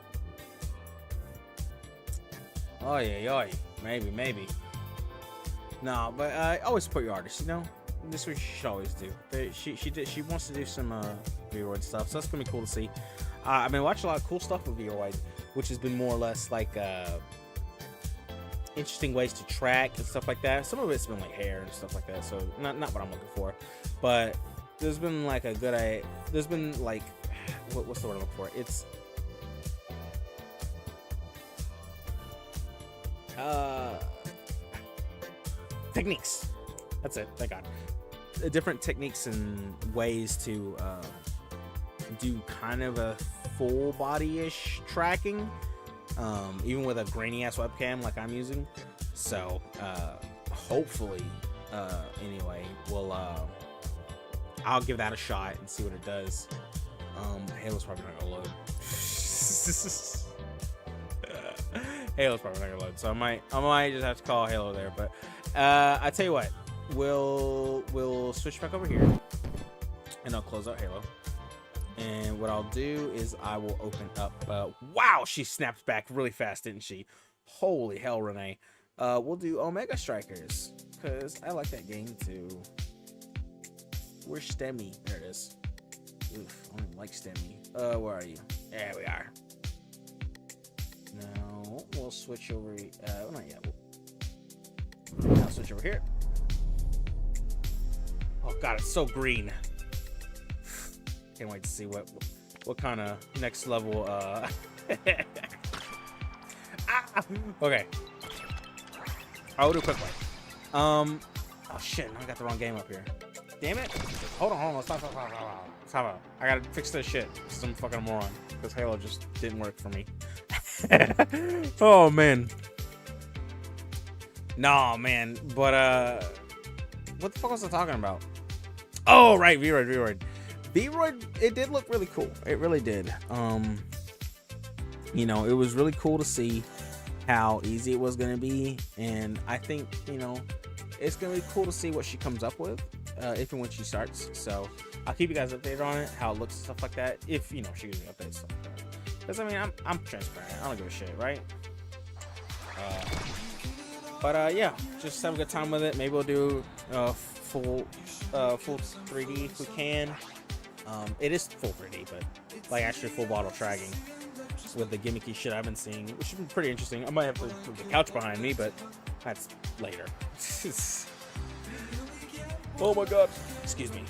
Oh yeah. Maybe. No, but always support your artists. You know, this is what you should always do. She wants to do some Vroid stuff, so that's gonna be cool to see. I've been watching a lot of cool stuff with Vroid, which has been more or less like interesting ways to track and stuff like that. Some of it's been like hair and stuff like that, so not what I'm looking for. But there's been like there's been like what's the word I'm looking for? It's techniques. That's it. Thank God. Different techniques and ways to do kind of a full body-ish tracking, even with a grainy ass webcam like I'm using. So hopefully anyway I'll give that a shot and see what it does. Halo's probably not gonna load. Halo's probably not gonna load, so I might just have to call Halo there. But I tell you what, we'll switch back over here and I'll close out Halo. And what I'll do is I will open up. Wow, she snapped back really fast, didn't she? Holy hell, Renee. We'll do Omega Strikers, because I like that game too. Where's Stemmy? There it is. Oof, I don't even like Stemmy. Where are you? There we are. Now we'll switch over. Not yet. I'll switch over here. Oh God, it's so green. Can't wait to see what kind of next level. Okay. I'll do a quick one. Oh shit! I got the wrong game up here. Damn it! Hold on. Stop. I gotta fix this shit. Because I'm fucking moron. Because Halo just didn't work for me. Oh man. Nah, man. But what the fuck was I talking about? Oh right, Vroid. Vroid, it did look really cool. It really did. You know, it was really cool to see how easy it was gonna be, and I think, you know, it's gonna be cool to see what she comes up with, if and when she starts. So I'll keep you guys updated on it, how it looks and stuff like that. If you know she gives me updates stuff like that. Because I mean, I'm transparent. I don't give a shit, right? But yeah, just have a good time with it. Maybe we'll do full 3D if we can. It is full 3D, but like actually full bottle tracking with the gimmicky shit I've been seeing, which has been pretty interesting. I might have to move the couch behind me, but that's later. Oh my God. Excuse me.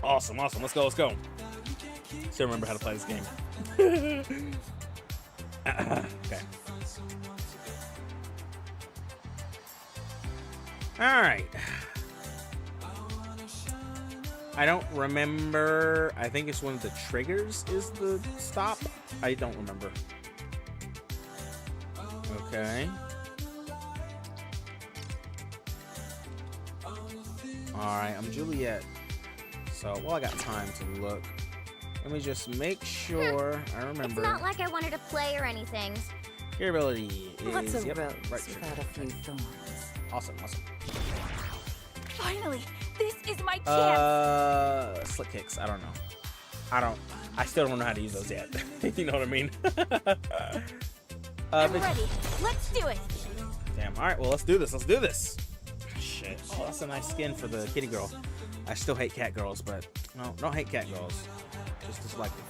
Awesome. Let's go. Still remember how to play this game. Okay. Alright. I don't remember. I think it's one of the triggers is the stop. I don't remember. Okay. Alright, I'm Juliet. So, well, I got time to look. Let me just make sure I remember. It's not like I wanted to play or anything. Your ability is... What's a rose right without a few thorns? Awesome. Finally, this is my chance. Slick kicks. I don't know. I still don't know how to use those yet. You know what I mean? I'm ready. Let's do it. Damn. All right. Well, let's do this. Shit. Oh, that's a nice skin for the kitty girl. I still hate cat girls, but no, don't hate cat girls. Just dislike them.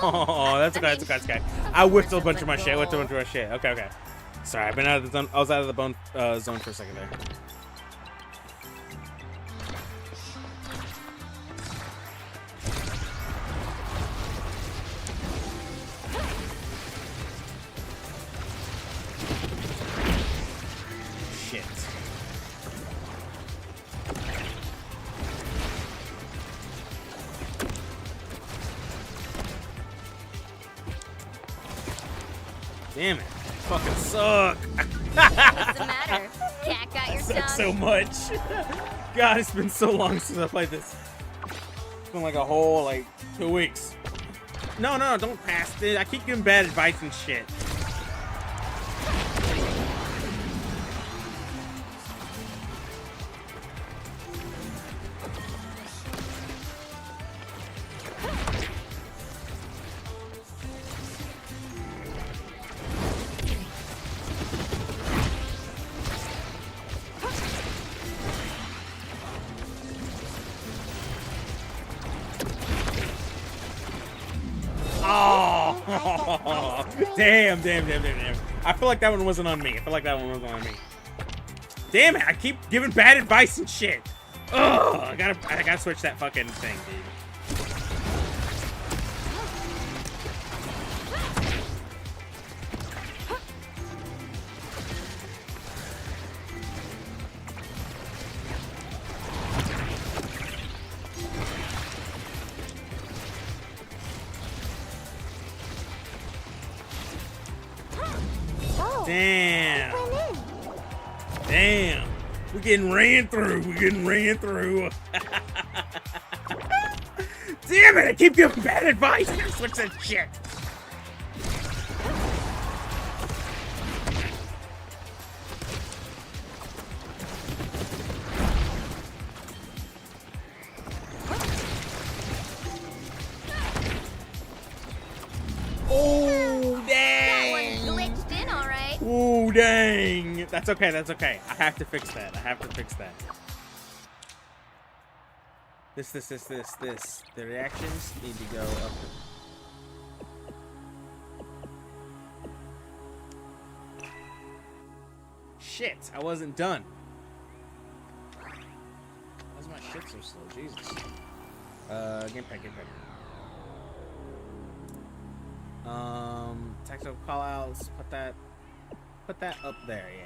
Oh, that's okay. That's okay. That's okay. I whipped a bunch of my shit. Okay, okay. Sorry, I've been out of the zone. I was out of the bone zone for a second there. Shit. Damn it. Fucking suck. What's the matter? Cat got your Suck tongue? so much. God, it's been so long since I played this. It's been like a whole, like, 2 weeks. No, don't pass it. I keep giving bad advice and shit. Oh, damn. I feel like that one wasn't on me. Damn it, I keep giving bad advice and shit. Ugh, I gotta switch that fucking thing, dude. Damn. We're getting ran through. Damn it, I keep giving bad advice. I gotta switch that shit. Oh, That one dang. glitched in, all right. Oh, dang. That's okay. I have to fix that. This. The reactions need to go up. Shit, I wasn't done. Why's my shit so slow? Jesus. Game pack. Tactical callouts. Put that up there. Yeah.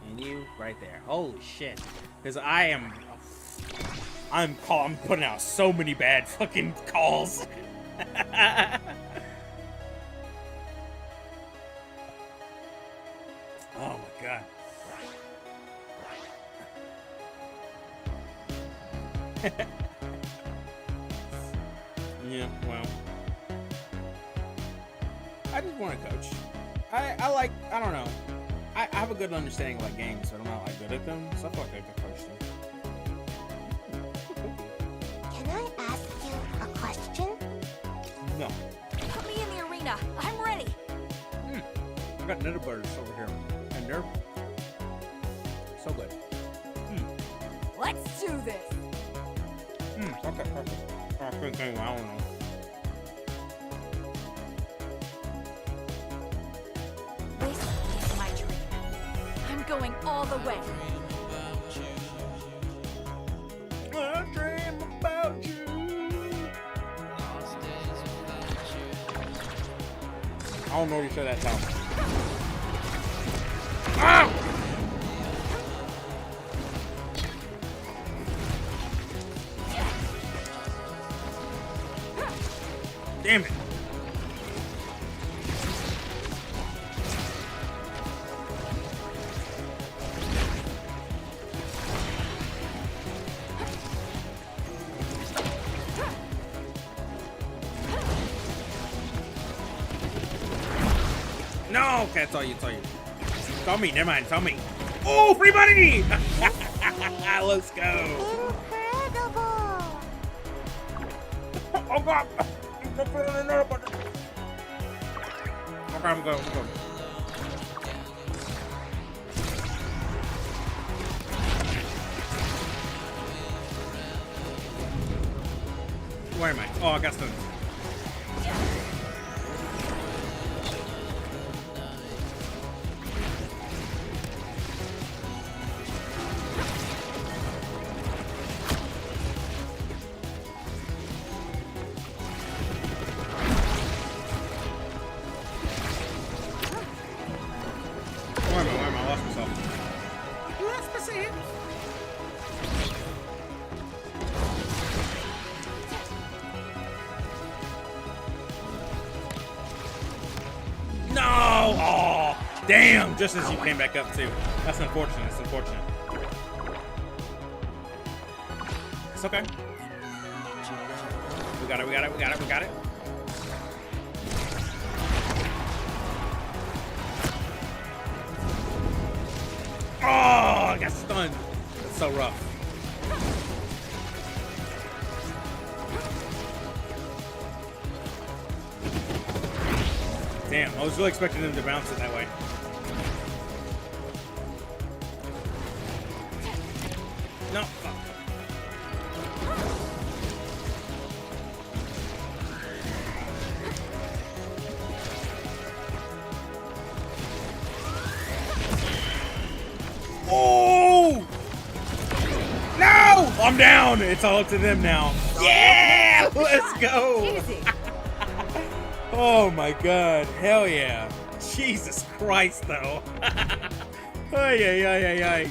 And you right there. Holy shit. Because I'm putting out so many bad fucking calls. Oh my god. Yeah, well. I just want to coach. I don't know. I have a good understanding of like games, but I'm not like good at them, so I feel like I could coach them. Can I ask you a question? No. Put me in the arena. I'm ready. I got nether birds over here. And they're so good. Let's do this. Okay, perfect. I don't know. This is my dream. I'm going all the way. I dream about you. I don't know what you said that time. Ah! Damn it. No, okay, it's all you. Tell me, never mind, tell me. Oh, free money! Let's go. Incredible. Oh god! Okay, I'm going. Where am I? Oh, I got stunned. see it. No! Oh, damn! Just as you came back up too. That's unfortunate. That's unfortunate. It's okay. We got it. We got it. We got it. We got it. Oh, I got stunned. That's so rough. Damn, I was really expecting him to bounce it that way. No, fuck. Oh! No! I'm down. It's all up to them now. Yeah! Let's go. Easy. Oh my god. Hell yeah. Jesus Christ, though. Ay, ay, ay, ay, ay.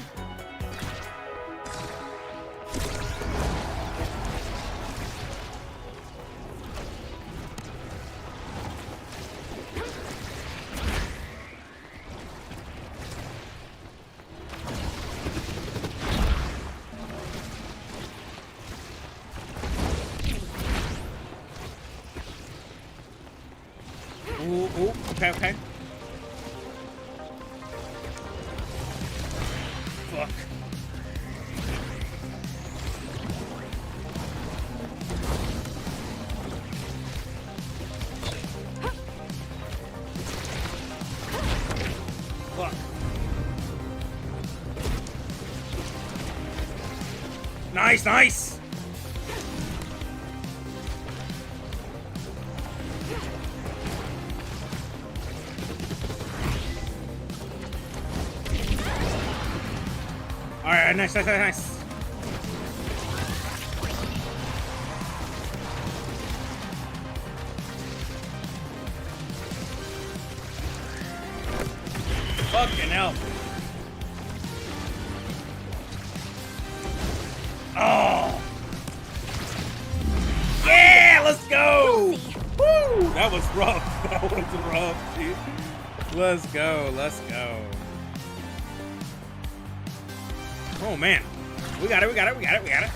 Ooh, ooh, okay, okay. Fuck. Fuck. Nice, nice! Alright, nice, nice, nice, nice. Fucking hell. Oh! Yeah, let's go! Woo! That was rough. That was rough, dude. Let's go, let's go. Oh man, we got it, we got it, we got it, we got it.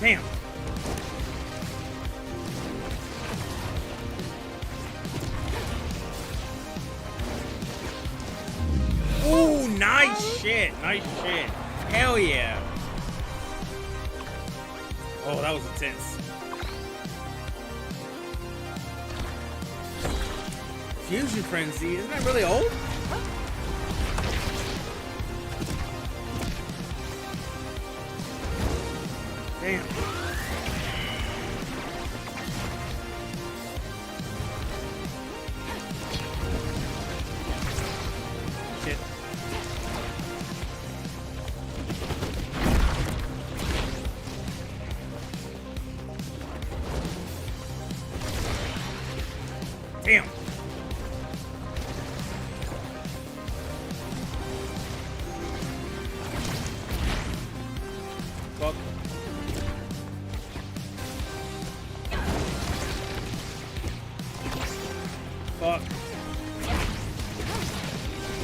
Damn. Ooh, nice shit. Nice shit. Hell yeah. Oh, that was intense. Fusion Frenzy, isn't that really old? Damn. Shit. Damn. Fuck. Fuck.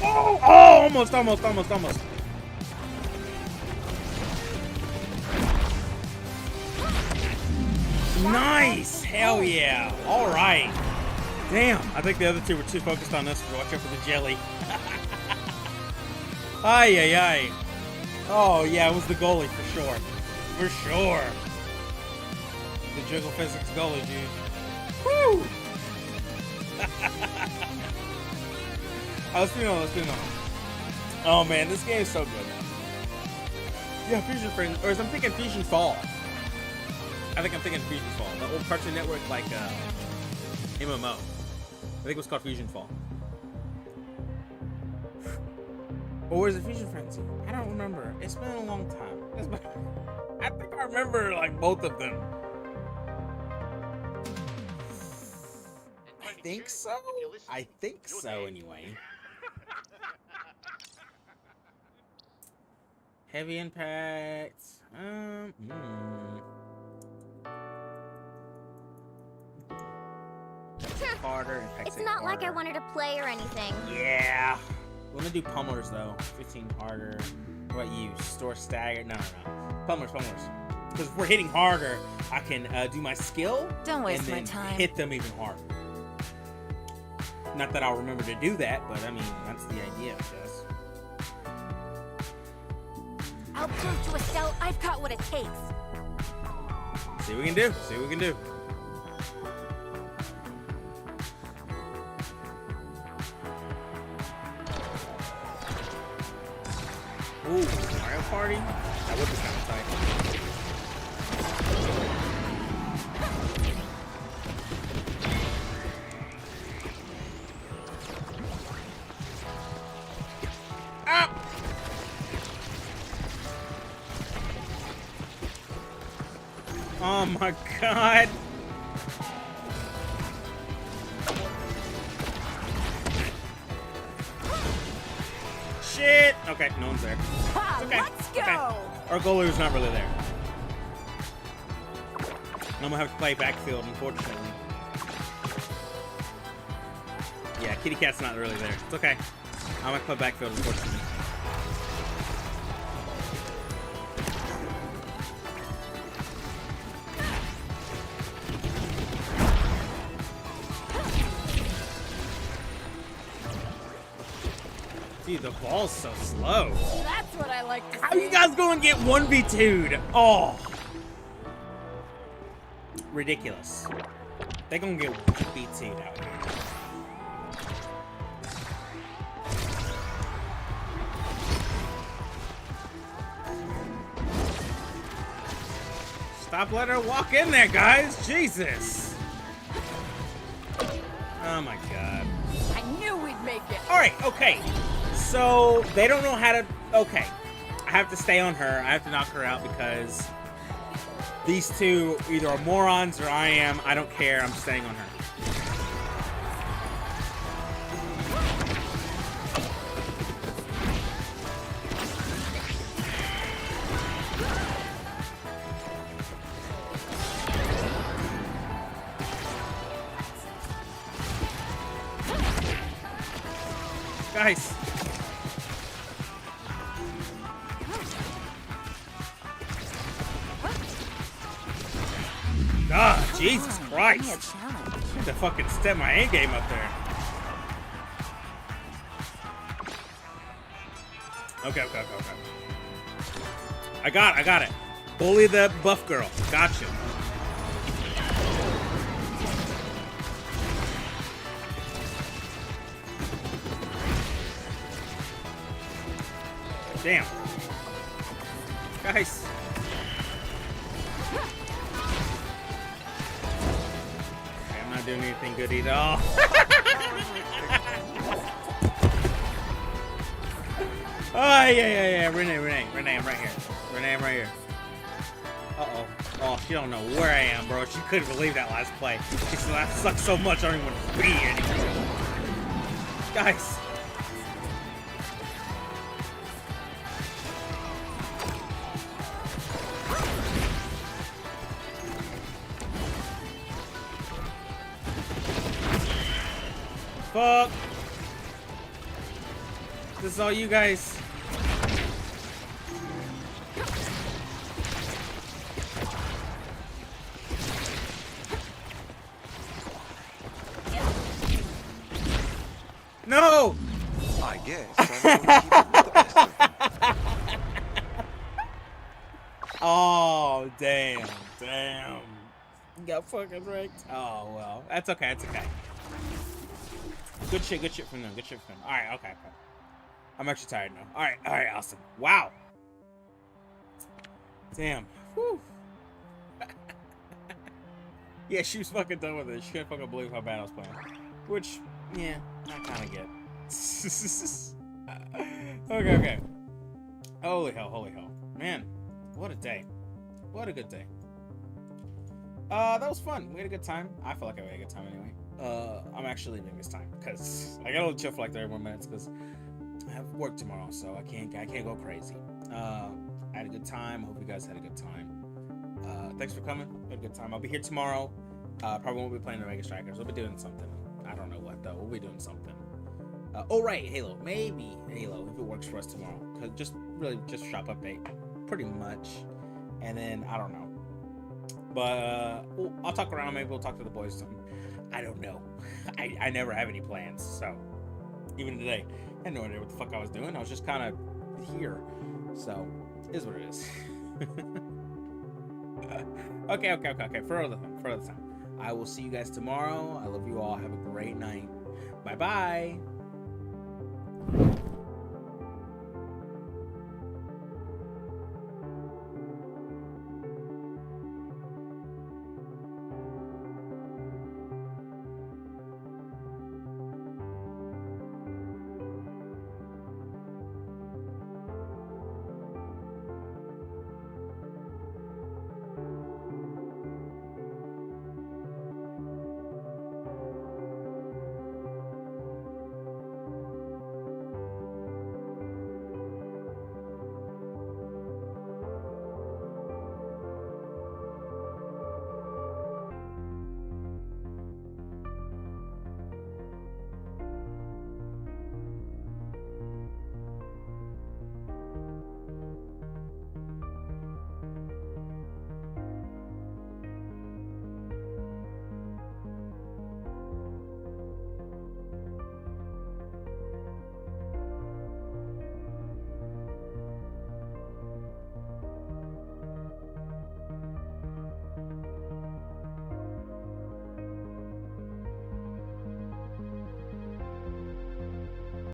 Oh, oh, almost. Nice. Hell yeah. All right. Damn. I think the other two were too focused on us to watch out for the jelly. Ay, ay, ay. Oh, yeah, it was the goalie for sure. For sure. The jiggle physics goalie, dude. Woo! Let's do it. Oh man, this game is so good. Yeah, Fusion Friends, or I'm thinking Fusion Fall. I think I'm thinking Fusion Fall. The old Cartoon Network, like, MMO. I think it was called Fusion Fall. Or is it Fusion Frenzy? I don't remember. It's been a long time. I think I remember like both of them. I think so. I think so anyway. Heavy impact. Harder impact. It's not like I wanted to play or anything. Yeah. We're gonna do pummelers though. 15 harder. What about you? Store stagger? No. Pummelers. Because if we're hitting harder, I can do my skill. Don't waste and my then time. hit them even harder. Not that I'll remember to do that, but I mean that's the idea, I guess. I'll prove to Estelle I've got what it takes. See what we can do. Ooh, Mario Party? That would be kind of tight. Ah! Oh my god! Shit! Okay, no one's there. Ha, Okay. let's go! Okay. Our goalie was not really there. I'm gonna have to play backfield, unfortunately. Yeah, Kitty Cat's not really there. It's okay. I'm gonna play backfield, unfortunately. Dude, the ball's so slow. That's what I like to see. How you guys gonna get 1v2'd? Oh. Ridiculous. They gonna get 1v2'd out here. Stop letting her walk in there, guys. Jesus. Oh my god. I knew we'd make it. Alright, okay. So, they don't know how to... Okay. I have to stay on her. I have to knock her out because these two either are morons or I am. I don't care. I'm staying on her. Guys. God, Jesus Give me a Christ. challenge. I had to fucking step my A game up there. Okay. I got it. Bully the buff girl. Gotcha. Damn. Guys. Okay, I'm not doing anything good either. Oh. Oh, yeah. Renee, I'm right here. Renee, I'm right here. Uh-oh. Oh, she don't know where I am, bro. She couldn't believe that last play. She said, that sucks so much, I don't even want to be here anymore. Guys. Fuck. This is all you guys. No! I guess I'm gonna keep it with the best. Oh, damn. Got fucking wrecked. Oh, well. That's okay. Good shit from them. Alright, okay. I'm actually tired now. Alright, awesome. Wow. Damn. Whew. Yeah, she was fucking done with it. She couldn't fucking believe how bad I was playing. Which, yeah, I kind of get. Okay. Holy hell. Man, what a day. What a good day. That was fun. We had a good time. I feel like I had a good time anyway. I'm actually leaving this time because I gotta chill for like 30 more minutes because I have work tomorrow, so I can't go crazy. I had a good time. Hope you guys had a good time. Thanks for coming. Had a good time. I'll be here tomorrow. Probably won't be playing the Mega Strikers. We'll be doing something. I don't know what though. We'll be doing something. Oh right, Halo. Maybe Halo if it works for us tomorrow. Cause just shop update, pretty much. And then I don't know. But I'll talk around. Maybe we'll talk to the boys or something. I don't know. I never have any plans. So even today, I had no idea what the fuck I was doing. I was just kind of here. So it is what it is. Okay. For other time. I will see you guys tomorrow. I love you all. Have a great night. Bye-bye.